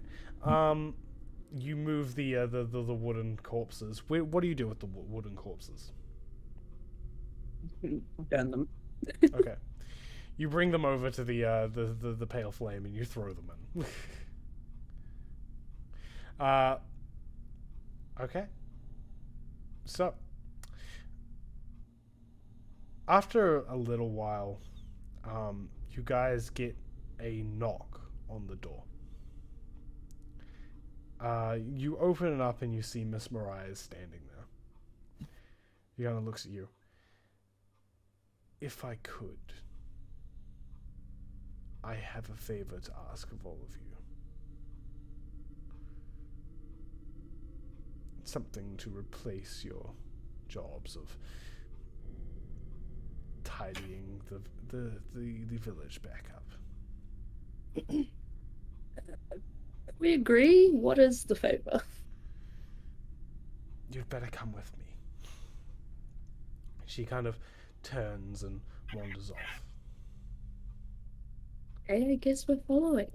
You move the wooden corpses. What do you do with the wooden corpses? Burn them. Okay, you bring them over to the pale flame and you throw them in. Okay. So, after a little while, you guys get a knock on the door. You open it up and you see Miss Mariah standing there. She kind of looks at you. If I could, I have a favor to ask of all of you. Something to replace your jobs of tidying the village back up. We agree. What is the favor? You'd better come with me. She kind of turns and wanders off. Okay, I guess we're following.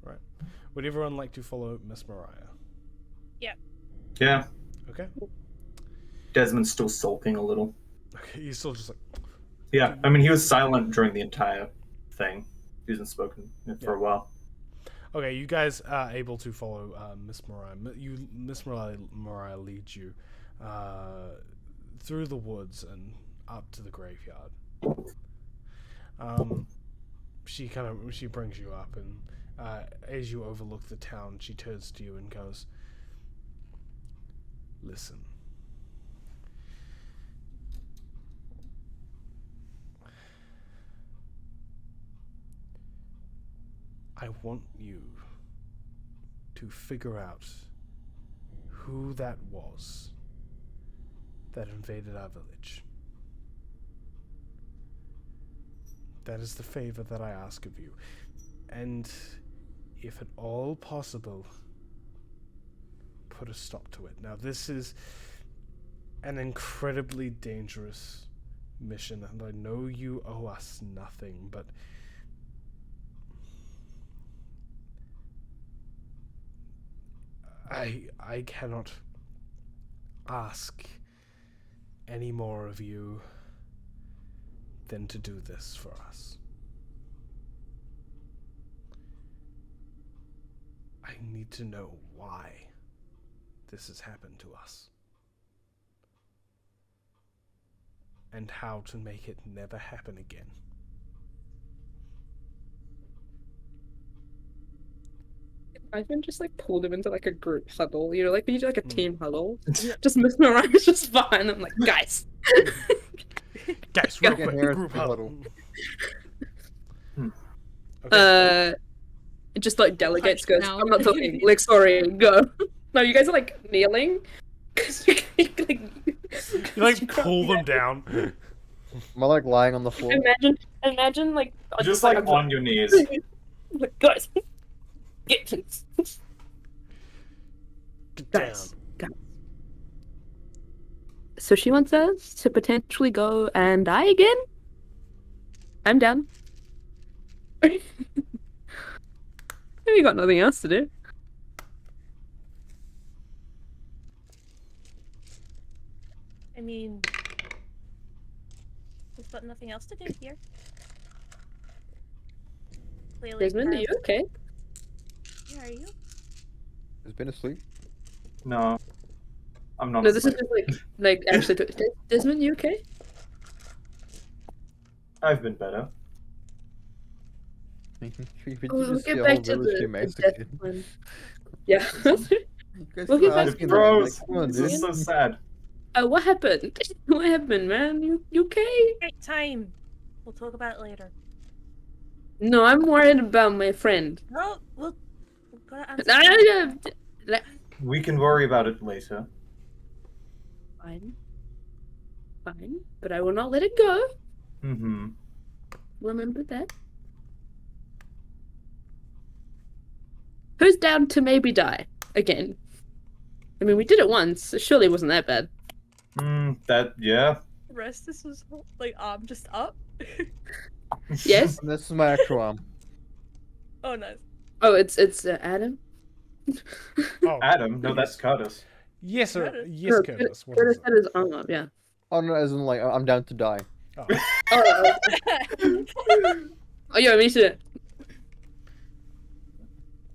Right. Would everyone like to follow Miss Mariah? Yeah. Okay. Desmond's still sulking a little. Okay, he's still just like... Yeah, I mean, he was silent during the entire thing. He hasn't spoken for a while. Okay, you guys are able to follow Miss Mariah. Miss Mariah leads you through the woods and up to the graveyard. She brings you up, and as you overlook the town, she turns to you and goes, "Listen. I want you to figure out who that was that invaded our village. That is the favor that I ask of you. And if at all possible, put a stop to it." Now, this is an incredibly dangerous mission, and I know you owe us nothing, but I cannot ask any more of you than to do this for us. I need to know why this has happened to us, and how to make it never happen again. I've been just like pulled him into like a group huddle, you know, like we do like a team huddle. Just Miss Mariah's just fine. I'm like, guys. Guys, real Okay, quick, here's group the huddle. huddle. Okay. It just like delegates Punch goes, now. I'm not talking, like sorry, go. No, you guys are like kneeling. Cause you You like pull them down. Am I like lying on the floor? imagine like Just like on your knees. like, guys, get Get down. Guys. So she wants us to potentially go and die again? I'm down. We got nothing else to do. I mean, we've got nothing else to do here. Clearly, Desmond, are you okay? Yeah, are you? Has been asleep? No. I'm not No, this is asleep. just like actually. Desmond, you okay? I've been better. Did you We'll just get see a back whole to village the get death massacred? one. Yeah. You guys We'll keep get back asking It them, froze. like, come on, This dude. is so sad. What happened? What happened, man? You okay? Great time. We'll talk about it later. No, I'm worried about my friend. No, we've got to answer. We can worry about it later. Fine. Fine. But I will not let it go. Mm-hmm. Remember that. Who's down to maybe die again? I mean, we did it once. So surely it wasn't that bad. Yeah. Restus was like arm just up. Yes. And this is my actual arm. Oh nice. Oh, it's Adam. Oh, Adam, no, that's Curtis. yes, sir. Curtis. Yes, No, Curtis. What Curtis is had it? his arm up. Yeah. Oh no, as in like I'm down to die. Oh, Oh, oh yeah, me too.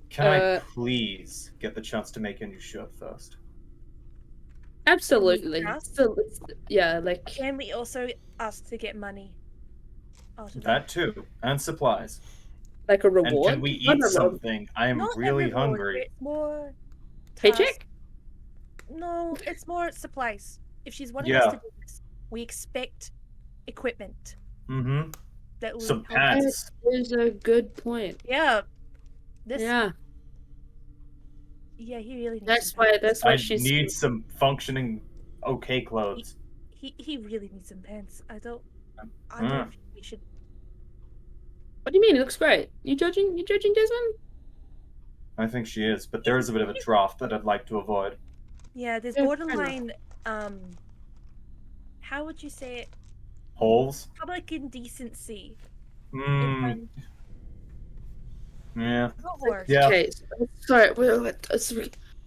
Can I Uh, please get the chance to make a new shirt first? Absolutely. Yes. So, yeah, like Can we also ask to get money out of That too, and supplies. a And reward. can we Not eat a reward. something? I am Not a really reward, hungry. It's more Paycheck? No, it's more supplies. If she's wanting us Yeah. to do this, we expect equipment Mm-hmm. that will Some help- pants. That is a good point. Yeah. This. Yeah, Yeah, he really needs. that's some why. pants. That's why I she's. need some functioning, okay clothes. He really needs some pants. I don't Mm. think we should. What do you mean? It looks great. You judging? You judging Desmond? I think she is, but there is a bit of a draft that I'd like to avoid. Yeah, there's Yeah, fair borderline. How would you say it? Holes? Public indecency. Mm, yeah. Horse. Yeah. Okay. Sorry.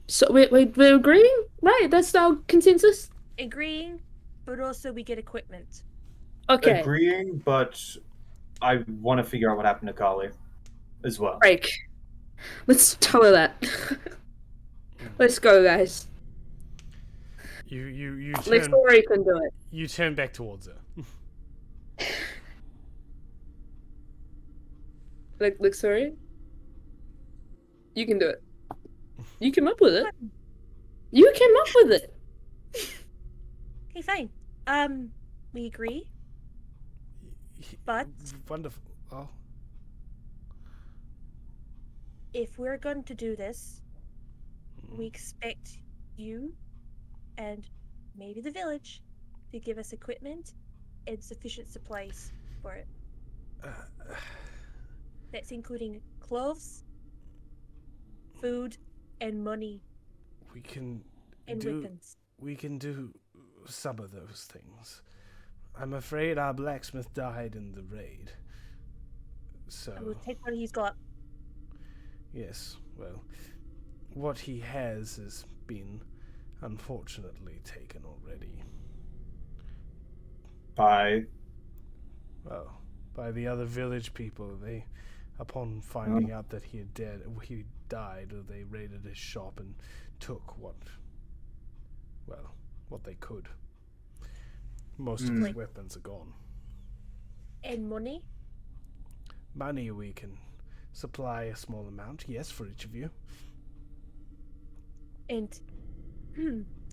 So we're agreeing, right? That's our consensus. Agreeing, but also we get equipment. Okay. Agreeing, but I want to figure out what happened to Kali as well. Break. Let's tell her that. Let's go, guys. you Let's turn Lori can do it. you turn back towards her. Like, sorry. You can do it. You came up with it. You came up with it. Okay, fine. We agree. But- Wonderful. Oh, If we're going to do this, we expect you and maybe the village to give us equipment and sufficient supplies for it. That's including clothes, food, and money we can and do weapons. we can do some of those things. I'm afraid our blacksmith died in the raid. So I will take what he's got. yes, well, what he has been unfortunately taken already. By Well, by the other village people, they, upon finding out that he died, they raided his shop and took what they could. Most of his Like- weapons are gone. And money? Money we can supply a small amount, yes, for each of you. And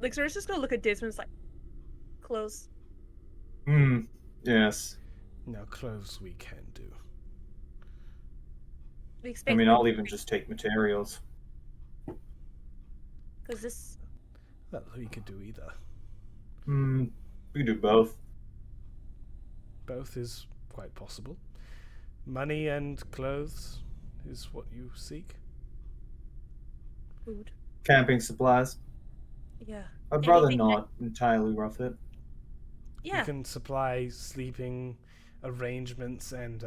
like Sarah's just gonna look at Desmond's like clothes. yes. Now, clothes we can do. We I expect mean, I'll even just take materials. because this Well, we could do either. We can do both. Both is quite possible. Money and clothes is what you seek. food. Camping supplies. Yeah. I'd rather Anything that- not entirely rough it. We Yeah. can supply sleeping arrangements and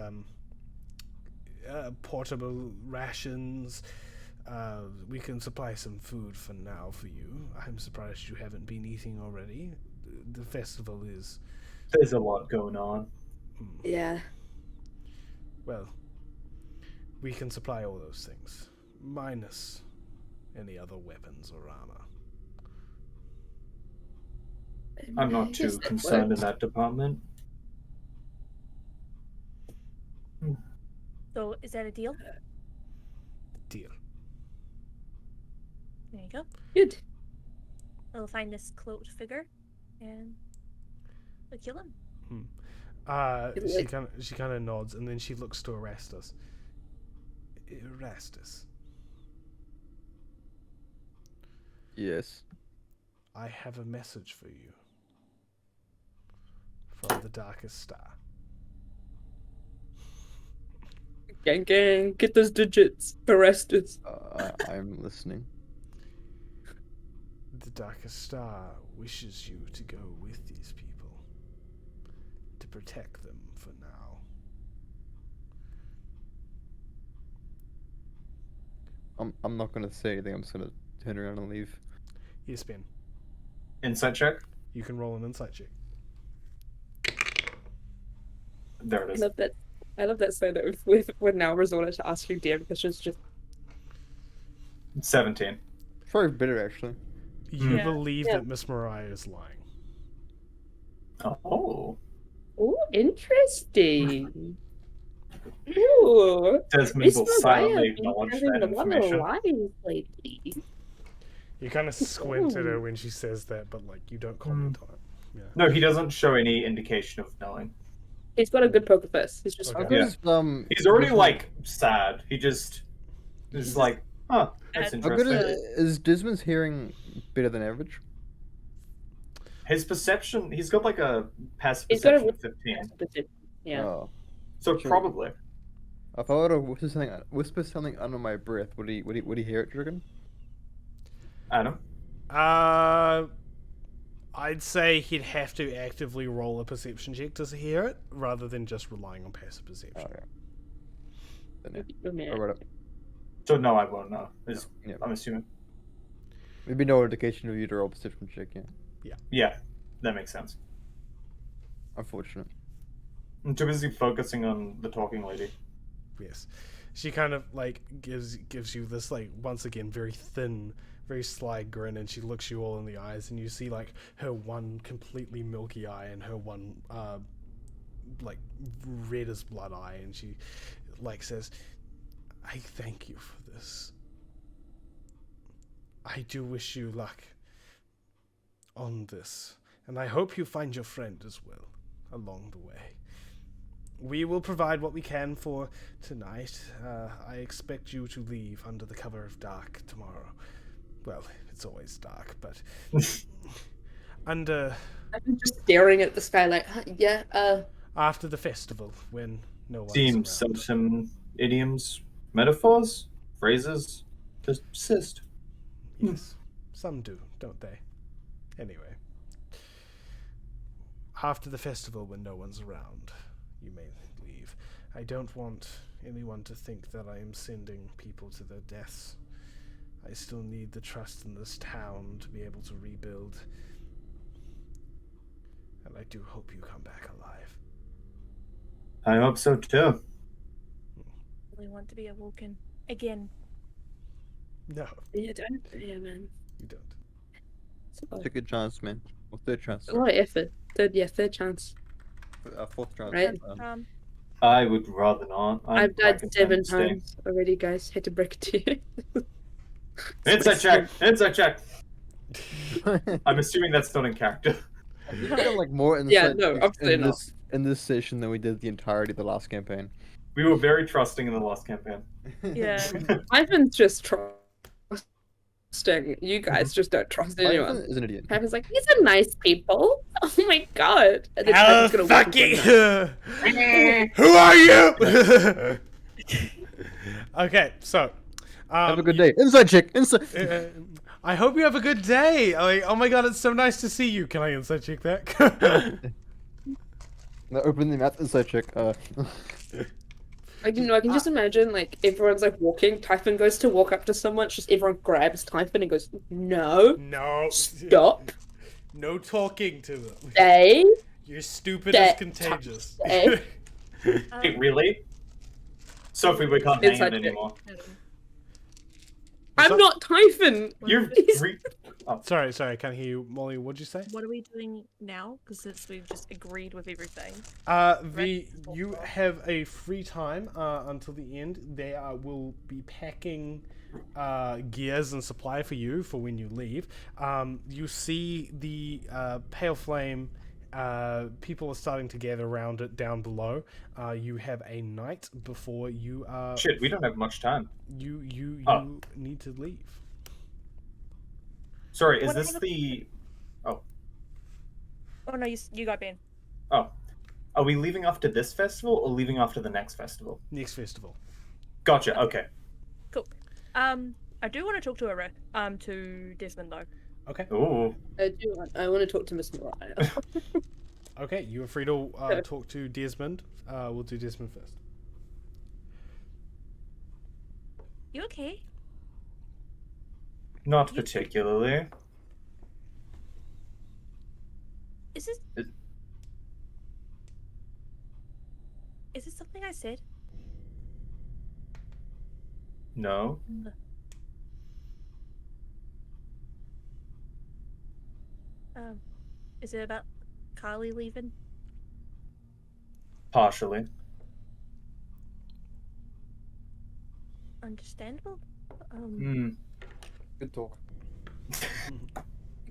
portable rations. We can supply some food for now for you. I'm surprised you haven't been eating already. The festival is, There's a lot going on. Yeah. well, we can supply all those things, minus any other weapons or armor. I'm I not guess too that concerned in works. that department. So is that a deal? Deal. There you go. Good. We'll find this cloaked figure and we'll kill him. She kind of nods, and then she looks to Erastus. Erastus, Yes. I have a message for you from the Darkest Star. Gang, get those digits. Arrest us. I'm listening. The Darker Star wishes you to go with these people to protect them for now. I'm not gonna say anything. I'm just gonna turn around and leave. Yes, Ben. Insight check. You can roll an insight check. There it I is. love that. I love that side of with when now resorted to asking DM questions. Just 17. Probably better actually. You Yeah. believe Yeah. that Miss Mariah is lying. Oh. oh, interesting. Ooh, Desmond Miss will Mariah silently has been acknowledge having that a lot of information. lies lately. You kind of squint at her Ooh. when she says that, but like you don't comment on it. Yeah. No, he doesn't show any indication of knowing. He's got a good poker face. He's just Okay. How Yeah. goes, He's already Desmond- like sad. He just is like, huh, that's How How good interesting. is Desmond's hearing better than average? His perception, he's got like a passive He's got a perception of 15. yeah. Oh. So Sure. probably. If I were to whisper something under my breath, would he hear it, do you reckon? Adam? I'd say he'd have to actively roll a perception check to hear it, rather than just relying on passive perception. Oh, yeah. Then, yeah. Oh, man. I wrote it. So no, I won't know. Yeah. I'm assuming. Maybe no indication of you to roll perception check, yeah. Yeah, that makes sense. Unfortunate. I'm too busy focusing on the talking lady. Yes, she kind of like gives you this like once again very thin, very sly grin, and she looks you all in the eyes, and you see like her one completely milky eye and her one like red as blood eye, and she like says, "I thank you for this. I do wish you luck on this, and I hope you find your friend as well along the way. We will provide what we can for tonight. I expect you to leave under the cover of dark tomorrow. Well, it's always dark, but under I'm just staring at the sky like, yeah, after the festival when no one's Seems around. some idioms, metaphors, phrases just persist. Yes, some do, don't they? Anyway, after the festival when no one's around, you may leave. I don't want anyone to think that I am sending people to their deaths. I still need the trust in this town to be able to rebuild. And I do hope you come back alive. I hope so too. We want to be awoken again. No, yeah, man. you don't. It's a good chance, man. Or third chance. A lot of effort. Third chance. Fourth chance. Right. I would rather not. I've died practicing 7 staying. times already, guys. Had to break it to you. Insight check! Insight check! I'm assuming that's not in character. We've got like more insight Yeah, no, checks absolutely in not. this session than we did the entirety of the last campaign. We were very trusting in the last campaign. Yeah. Ivan's just trusting. You guys just don't trust anyone. Ivan is an idiot. Ivan's like, these are nice people. Oh my god. And then How Ivan's gonna walk fucking into them. who are you? Okay, so Have a good day. Inside check. Inside. I hope you have a good day. Like, oh my god, it's so nice to see you. Can I inside check that? Now open the mouth. Inside check. Like, you know, I can just imagine, like, everyone's, like, walking. Typhon goes to walk up to someone. Just everyone grabs Typhon and goes, no, No. stop, No talking to them. stay. You're stupid Stay. as contagious. Stay. Wait, really? Sophie, we can't hang Inside it check. anymore. I'm not Typhon. You're He's- Sorry, I can't hear you. Molly, what'd you say? What are we doing now? Because since we've just agreed with everything. You have a free time until the end. They will be packing gears and supply for you for when you leave. You see the pale flame. People are starting to gather around it down below. You have a night before you Shit, we don't have much time. you Oh. need to leave. Sorry, is What this happened- the... Oh no, you got Ben. Oh. Are we leaving after this festival or leaving after the next festival? Next festival. Gotcha, okay. Cool. I do want to talk to to Desmond though. Okay. Ooh. I want to talk to Miss Mariah. Okay, you are free to talk to Desmond. We'll do Desmond first. You okay? Not You- particularly. Is this It- is this something I said? No. Um, is it about Carly leaving? Partially. Understandable. Hmm. Good talk.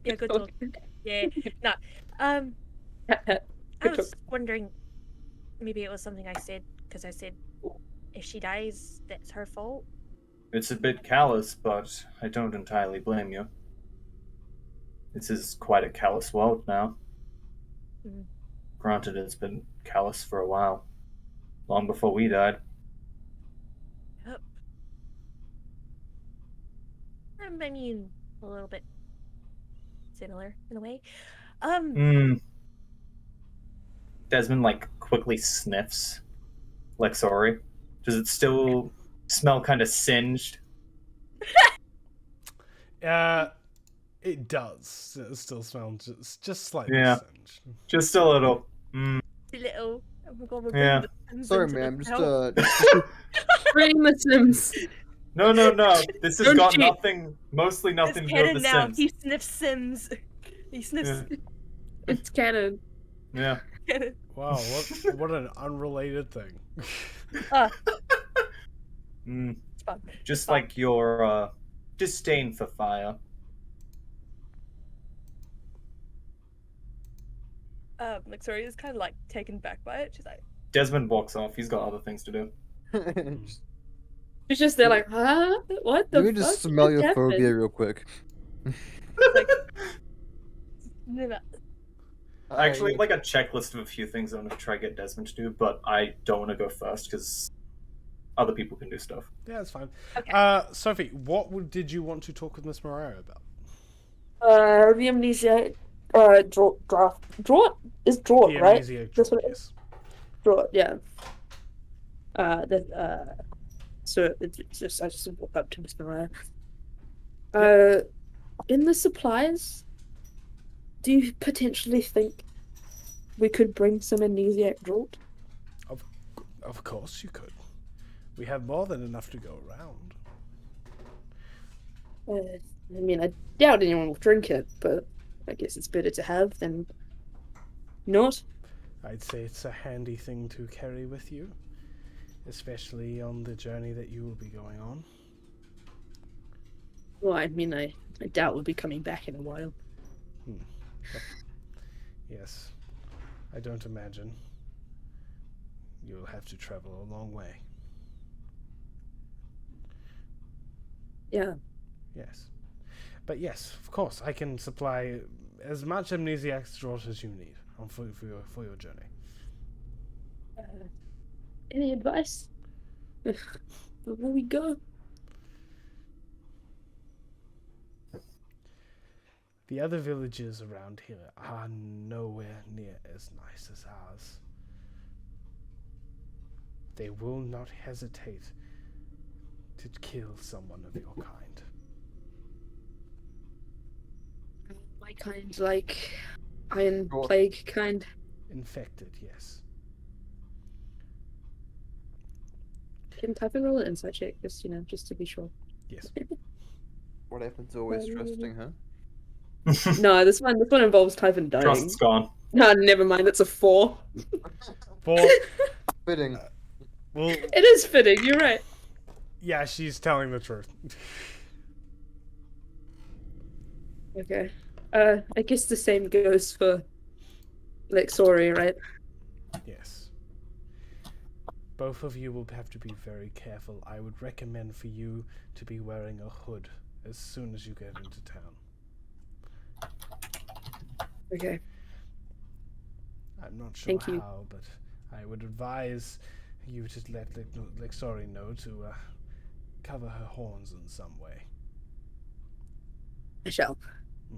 Yeah, good talk. Yeah, no. I Good was wondering, maybe it was something I said because I said if she dies, that's her fault. It's a bit callous, but I don't entirely blame you. This is quite a callous world now. Mhm. Granted, it's been callous for a while. Long before we died. Yep. I mean, a little bit similar in a way. Hmm. Desmond, like, quickly sniffs Lexori. Does it still smell kind of singed? It does. It still smells just slightly Yeah. singed. Just a little. A little. Oh my god, we're Yeah. bringing the Sims Sorry, into ma'am. this Just house. Bring the Sims. No. This has Don't got cheat. mostly It's nothing to do with canon the now. Sims. He sniffs Sims. He sniffs. It's canon. Yeah. Canon. Wow, what an unrelated thing. Mm. It's fun. Just fun. like your disdain for fire. Like, sorry, is kind of like taken back by it. She's like, Desmond walks off. He's got other things to do. She's just there like, huh? What the Let me fuck? just smell just your happened? phobia real quick. like, no, no. I actually have like a checklist of a few things I want to try to get Desmond to do, but I don't want to go first because other people can do stuff. Yeah, it's fine. Okay. Sophie, did you want to talk with Miss Mariah about? The amnesia, draw is draw, The right? amnesia That's draw, what it yes. Draw, yeah. So it's just I just walk up to Miss Mariah. In the supplies, do you potentially think we could bring some amnesiac draught? Of course you could. We have more than enough to go around. I mean, I doubt anyone will drink it, but I guess it's better to have than not. I'd say it's a handy thing to carry with you, especially on the journey that you will be going on. Well, I mean, I doubt we'll be coming back in a while. Yes, I don't imagine. You'll have to travel a long way. Yeah. Yes. But yes, of course, I can supply as much amnesiac draught as you need for your journey. Any advice before we go? The other villages around here are nowhere near as nice as ours. They will not hesitate to kill someone of your kind. My kind, like Iron Sure. Plague kind. Infected, yes. Can type and roll an insight check, just to be sure. Yes. What happens always trusting, huh? No, this one involves type and dying. Trust's gone. No, never mind. It's a 4. For Fitting. well, It is fitting. You're right. yeah, she's telling the truth. Okay. I guess the same goes for Lexori, right? Yes. Both of you will have to be very careful. I would recommend for you to be wearing a hood as soon as you get into town. Okay. I'm not sure Thank you. how, but I would advise you to let Lexori know to cover her horns in some way. I shall. Hmm.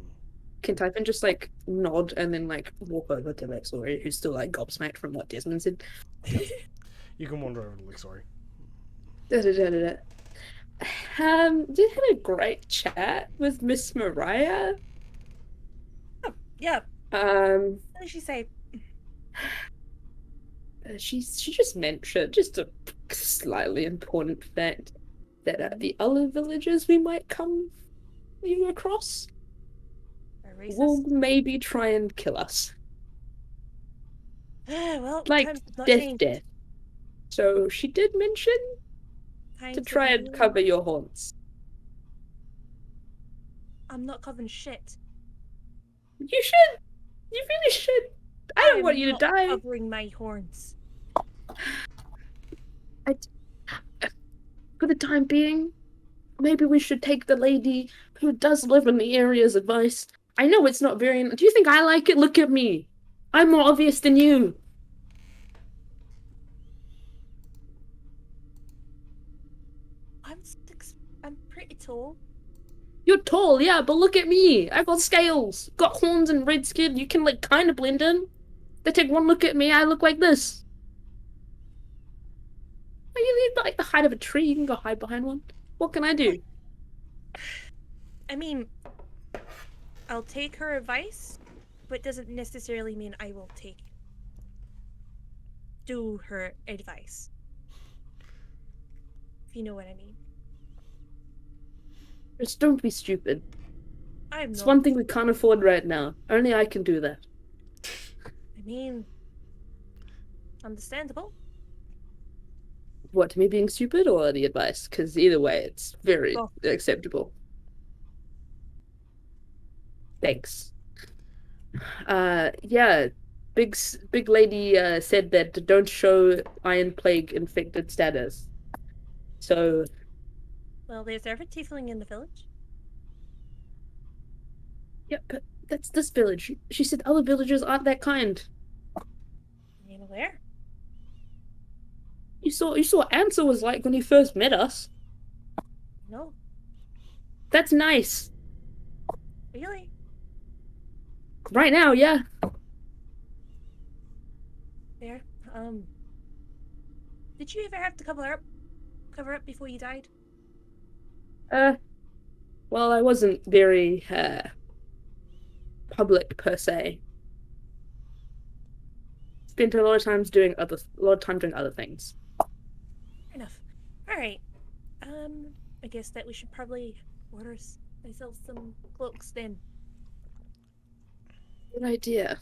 Can Typhon just like nod and then like walk over to Lexori, who's still like gobsmacked from what Desmond said? You can wander over to Lixori. Da-da-da-da-da. Did had a great chat with Miss Mariah. Yeah. Um, What did she say? she just mentioned just a slightly important fact that the other villagers we might come across Are will racist? maybe try and kill us, Well, like times have not death. changed. So she did mention Times to have try and really- cover your haunts. I'm not covering shit. You should. You really should. I don't am want you to not die. Covering my horns. For the time being, maybe we should take the lady who does live in the area's advice. I know it's not very. Do you think I like it? Look at me. I'm more obvious than you. I'm pretty tall. You're tall, yeah, but look at me. I've got scales, got horns and red skin. You can like kind of blend in. They take one look at me, I look like this. You need like the height of a tree. You can go hide behind one. What can I do? I mean, I'll take her advice, but doesn't necessarily mean I will do her advice. If you know what I mean. Just don't be stupid. I'm It's not. one thing we can't afford right now. Only I can do that. I mean, understandable. What, me being stupid or the advice? Because either way, it's very Both. acceptable. Thanks. Yeah, big lady said that don't show Iron Plague infected status. So, Well, there's every tiefling in the village. yeah, but that's this village. She said other villagers aren't that kind. You know where? You saw what Answer was like when he first met us. No, That's nice. really. Right now, yeah. There. Did you ever have to cover up before you died? Well, I wasn't very public per se. Spent a lot of time doing other things. Fair enough. All right. I guess that we should probably order ourselves some cloaks then. Good idea.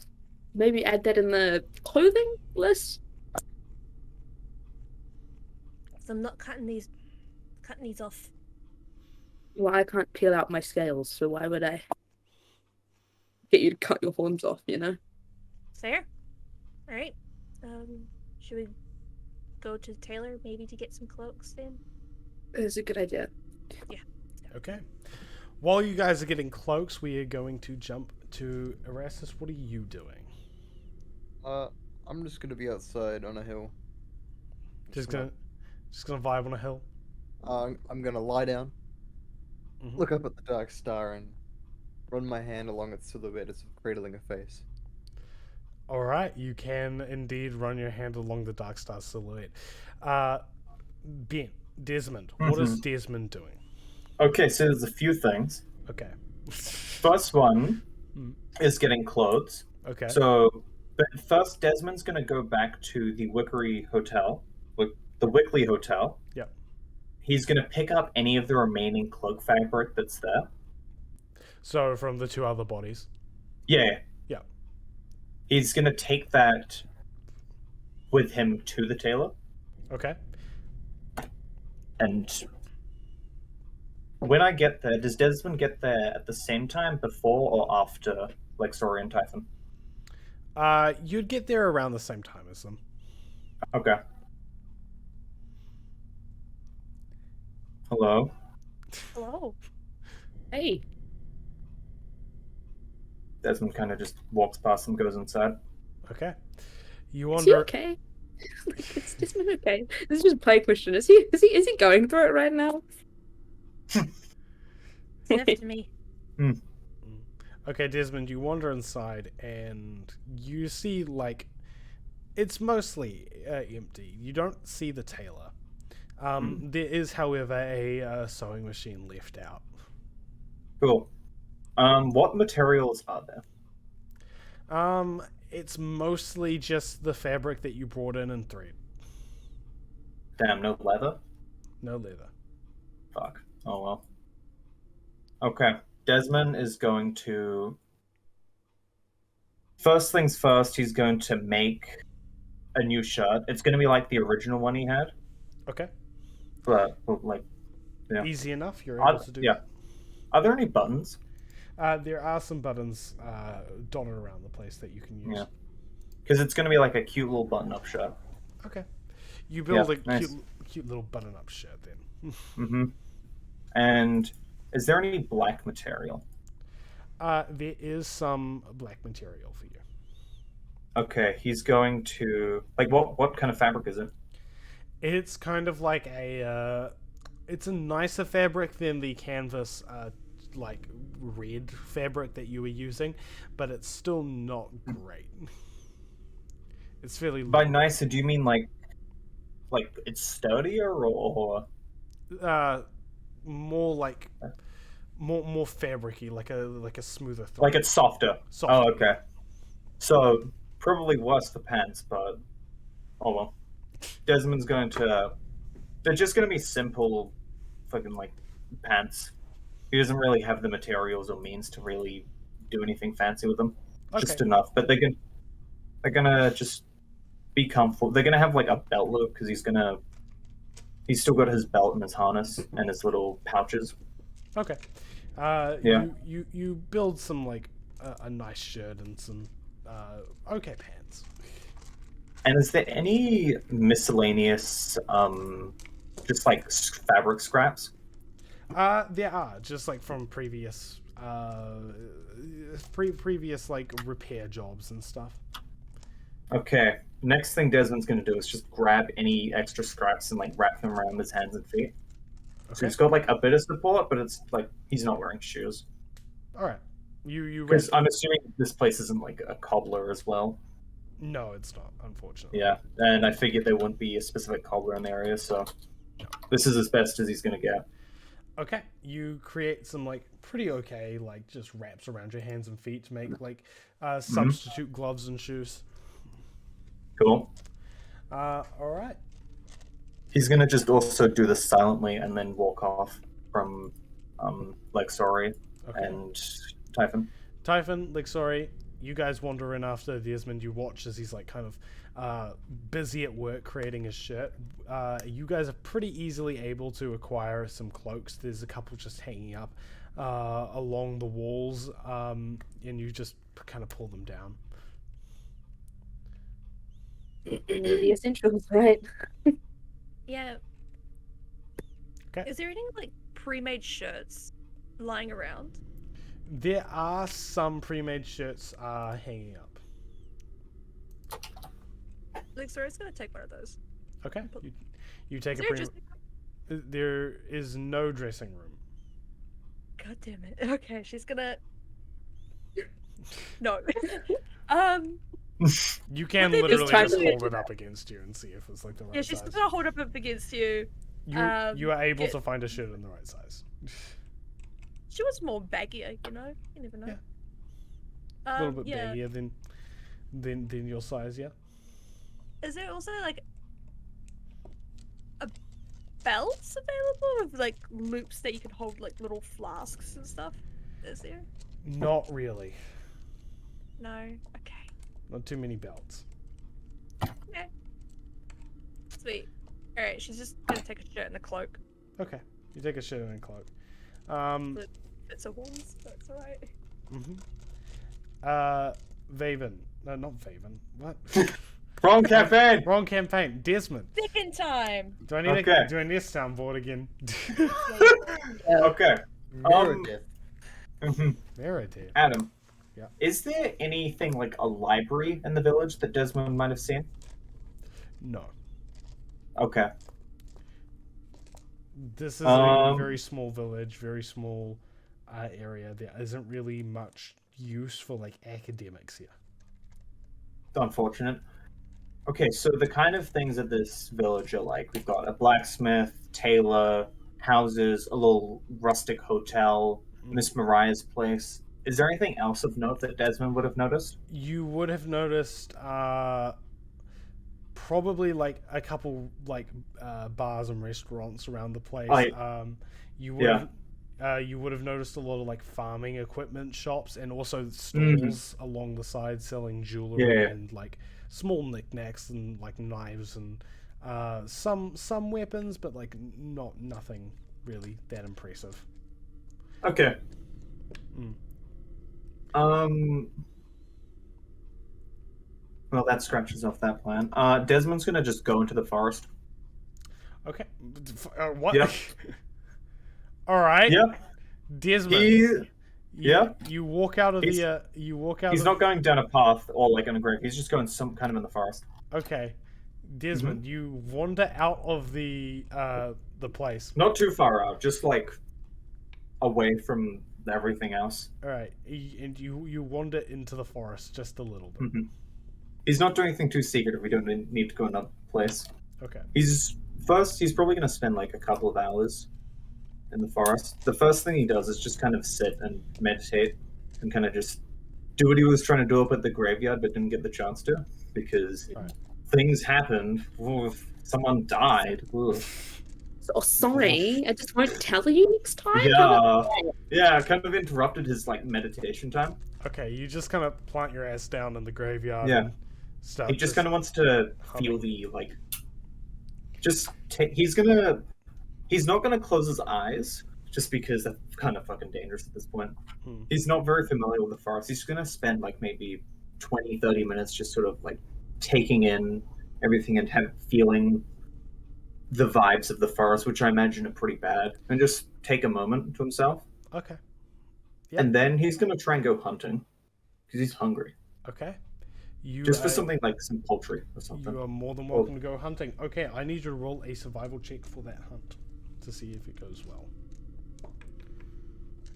Maybe add that in the clothing list. So I'm not cutting these off. Well, I can't peel out my scales, so why would I get you to cut your horns off? You know. Fair. All right. Should we go to the tailor maybe to get some cloaks then? It's a good idea. Okay. While you guys are getting cloaks, we are going to jump to Erastus. What are you doing? I'm just gonna be outside on a hill. Just gonna vibe on a hill. I'm gonna lie down, Mhm. look up at the dark star, and run my hand along its silhouette as if cradling a face. All right, you can indeed run your hand along the Dark Star silhouette. Desmond. What is Desmond doing? Okay, so there's a few things. Okay. First one is getting clothes. Okay. So, but first, Desmond's going to go back to the Wickery Hotel, the Wickley Hotel. Yep. He's going to pick up any of the remaining cloak fabric that's there. So from the two other bodies. Yeah. Yeah. He's going to take that with him to the tailor. Okay. And when I get there, does Desmond get there at the same time, before or after Lexori and Typhon? You'd get there around the same time as them. Okay. Hello? Hello. Hey, Desmond kind of just walks past and goes inside. Okay. You is he wander. okay? Like, is Desmond okay? This is just a play question. Is he going through it right now? It's left to me. Okay, Desmond, you wander inside and you see, like, it's mostly empty. You don't see the tailor. There is, however, a sewing machine left out. Cool. What materials are there? It's mostly just the fabric that you brought in and thread. Damn, no leather? No leather. Fuck. Oh well. Okay. Desmond is going to. First things first, he's going to make a new shirt. It's going to be like the original one he had, Okay. but like, yeah. Easy enough. You're Are, able to do yeah. Are there any buttons? There are some buttons dotted around the place that you can use. Yeah. Because it's going to be like a cute little button-up shirt. Okay. You build Yeah, a nice. cute little button-up shirt then. Mm-hmm. And is there any black material? There is some black material for you. Okay, he's going to like what kind of fabric is it? It's kind of like it's a nicer fabric than the canvas, like red fabric that you were using, but it's still not great. It's fairly By nicer, do you mean like it's sturdier or more like more fabricy, like a smoother thread. like it's softer? Softer. Oh, okay. So probably worse for pants, but oh well. Desmond's going to. They're just going to be simple, fucking like pants. He doesn't really have the materials or means to really do anything fancy with them. Just Okay. enough, but they're gonna just be comfortable. They're gonna have like a belt loop because he's still got his belt and his harness and his little pouches. Okay. Yeah. You build some like a nice shirt and some okay pants. And is there any miscellaneous, just like fabric scraps? There are just like from previous previous like repair jobs and stuff. Okay. Next thing Desmond's gonna do is just grab any extra scraps and like wrap them around his hands and feet. So Okay. he's got like a bit of support, but it's like he's not wearing shoes. All right. You Because rest. I'm assuming this place isn't like a cobbler as well. No, it's not. Unfortunately. Yeah, and I figured there wouldn't be a specific cobbler in the area, so this is as best as he's gonna get. Okay. You create some like pretty okay like just wraps around your hands and feet to make like substitute gloves and shoes. Cool. All right. He's gonna just also do this silently and then walk off from Lexori Okay. and Typhon. Typhon, Lixori, you guys wander in after Desmond. You watch as he's like kind of busy at work creating his shirt. You guys are pretty easily able to acquire some cloaks. There's a couple just hanging up along the walls, and you just kind of pull them down. The essentials, right? Yeah. Okay. Is there any like pre-made shirts lying around? There are some pre-made shirts hanging up. Like, sorry, it's gonna take one of those. Okay. You take Is a there pre. just... There is no dressing room. God damn it. Okay, she's gonna. No. You can Well, they literally just just type it. hold it up against you and see if it's like the right Yeah, she's size. gonna hold it up against you. You are able get- to find a shirt in the right size. She was more baggier, you know. You never know. A little bit yeah. baggier than your size, yeah. Is there also like a belts available with like loops that you can hold like little flasks and stuff? Is there? Not really. No. Okay. Not too many belts. Okay. Sweet. All right. She's just gonna take a shirt and a cloak. Okay. You take a shirt and a cloak. It's a horns. That's all right. Vaven. No, not Vaven. What? Wrong campaign. Wrong campaign. Desmond. Second time. Do I need Okay. do I need a soundboard again? Okay. Meredith. Meredith. Adam. Yeah. Is there anything like a library in the village that Desmond might have seen? No. Okay. This is a very small village, very small area. There isn't really much use for like academics here. Unfortunate. Okay, so the kind of things that this village are like, we've got a blacksmith, tailor, houses, a little rustic hotel, Miss Mariah's place. Is there anything else of note that Desmond would have noticed? You would have noticed probably like a couple like bars and restaurants around the place. You would you would have noticed a lot of like farming equipment shops and also stalls along the side selling jewelry and like small knickknacks and like knives and some weapons, but like nothing really that impressive. Okay. Well, that scratches off that plan. Desmond's gonna just go into the forest. Okay. What? Yep. All right. Yep. Desmond. Yeah. You walk out of the. You walk out. He's not going down a path or like on a grave. He's just going some kind of in the forest. Okay, Desmond, you wander out of the place. Not too far out, just like away from everything else. All right, and you wander into the forest just a little bit. He's not doing anything too secretive. We don't need to go another place. Okay. He's probably going to spend like a couple of hours in the forest. The first thing he does is just kind of sit and meditate and kind of just do what he was trying to do up at the graveyard but didn't get the chance to because things happened. Someone died. Oh, sorry. I just won't tell you next time. Yeah, kind of interrupted his like meditation time. Okay, you just kind of plant your ass down in the graveyard. Yeah. And start He just kind of wants to feel the like. He's not gonna close his eyes just because that's kind of fucking dangerous at this point. He's not very familiar with the forest. He's gonna spend like maybe 20-30 minutes just sort of like taking in everything and feeling the vibes of the forest, which I imagine are pretty bad, and just take a moment to himself. Okay. Yep. And then he's gonna try and go hunting because he's hungry. Okay. Just for something like some poultry or something. You are more than welcome to go hunting. Okay, I need you to roll a survival check for that hunt to see if it goes well.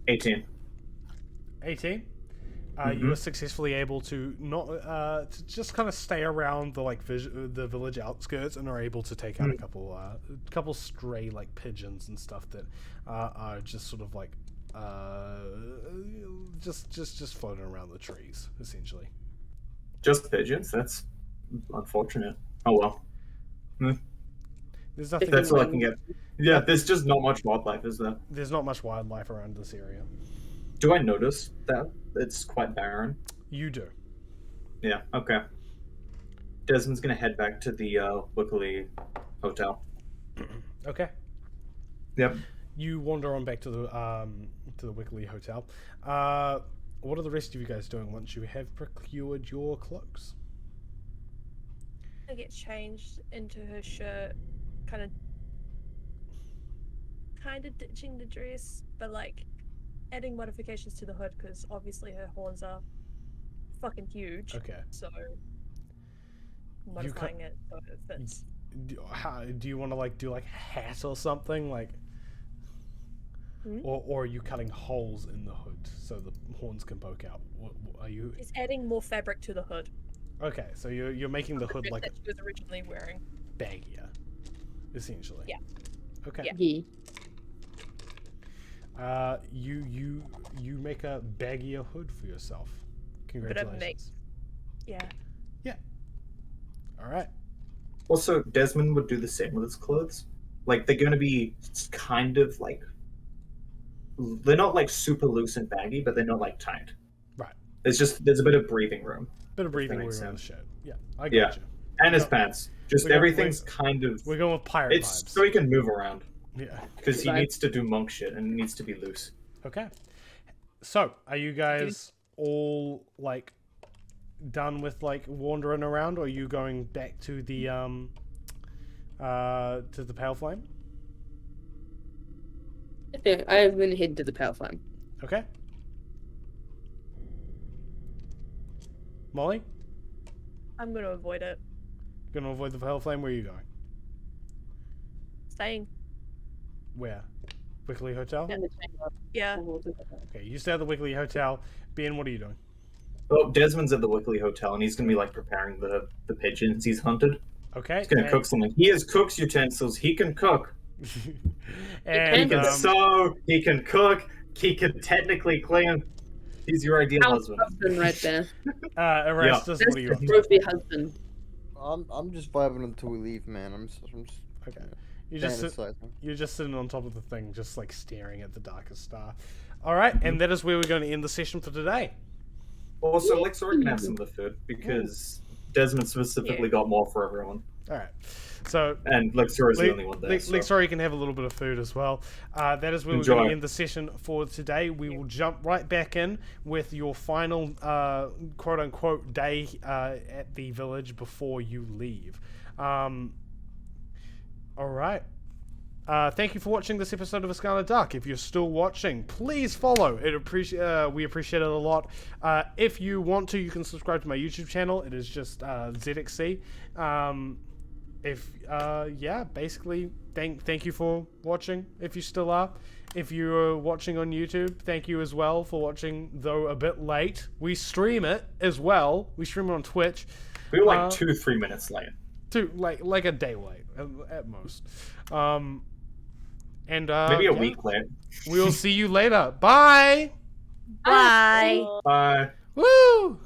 18. 18. You are successfully able to not to just kind of stay around the like the village outskirts and are able to take out a couple stray like pigeons and stuff that are just sort of like just floating around the trees essentially. Just pigeons? That's unfortunate. Oh well. There's nothing. That's all I can get. Yeah, there's just not much wildlife, is there? There's not much wildlife around this area. Do I notice that it's quite barren? You do. Yeah. Okay. Desmond's gonna head back to the Wickley Hotel. Okay. Yep. You wander on back to the Wickley Hotel. What are the rest of you guys doing once you have procured your cloaks? I get changed into her shirt, kind of ditching the dress, but like adding modifications to the hood because obviously her horns are fucking huge. Okay. So modifying it so it fits. Do you want to like do like a hat or something like? Or are you cutting holes in the hood so the horns can poke out? What are you? It's adding more fabric to the hood. Okay, so you're making the hood like that she was originally wearing. Baggier, essentially. Yeah. Okay. Yeah. You make a baggier hood for yourself. Congratulations. Yeah. Yeah. All right. Also, Desmond would do the same with his clothes. Like they're going to be kind of like. They're not like super loose and baggy, but they're not like tight. Right. There's a bit of breathing room. Bit of breathing room in the shirt. Yeah, I got you. And his pants. Just everything's kind of. We're going with pirate vibes. It's so he can move around. Yeah. Because he needs to do monk shit and it needs to be loose. Okay. So, are you guys all like done with like wandering around, or are you going back to the Pale Flame? Yeah, I'm gonna head to the Pale Flame. Okay. Molly? I'm gonna avoid it. Gonna avoid the Pale Flame? Where are you going? Staying. Where? Wickley Hotel? In the chamber. Yeah. Okay, you stay at the Wickley Hotel. Ben, what are you doing? Oh, Desmond's at the Wickley Hotel, and he's gonna be like preparing the pigeons he's hunted. Okay. He's gonna cook something. He has cook's utensils. He can cook. and He can sew. He can cook. He can technically clean. He's your ideal husband. Husband right there. Erastus, That's what are you the up to? trophy husband. I'm just vibing until we leave, man. I'm just Okay. You're fantasizing. just sitting on top of the thing, just like staring at the darkest star. All right, and that is where we're going to end the session for today. Also, Lexora can have some of the food because Desmond specifically got more for everyone, All right. So and Lexora's the only one there. So. Lexori can have a little bit of food as well. That is where we're Enjoy. going to end the session for today. We will jump right back in with your final quote-unquote day at the village before you leave. All right. Thank you for watching this episode of Ascana Dark. If you're still watching, please follow. We appreciate it a lot. If you want to, you can subscribe to my YouTube channel. It is just ZXC. Basically, thank you for watching. If you still are, if you're watching on YouTube, thank you as well for watching. Though a bit late, we stream it as well. We stream it on Twitch. We were like 2-3 minutes late. Like a day late at most. Maybe a week late. We will see you later. Bye. Bye. Bye. Woo.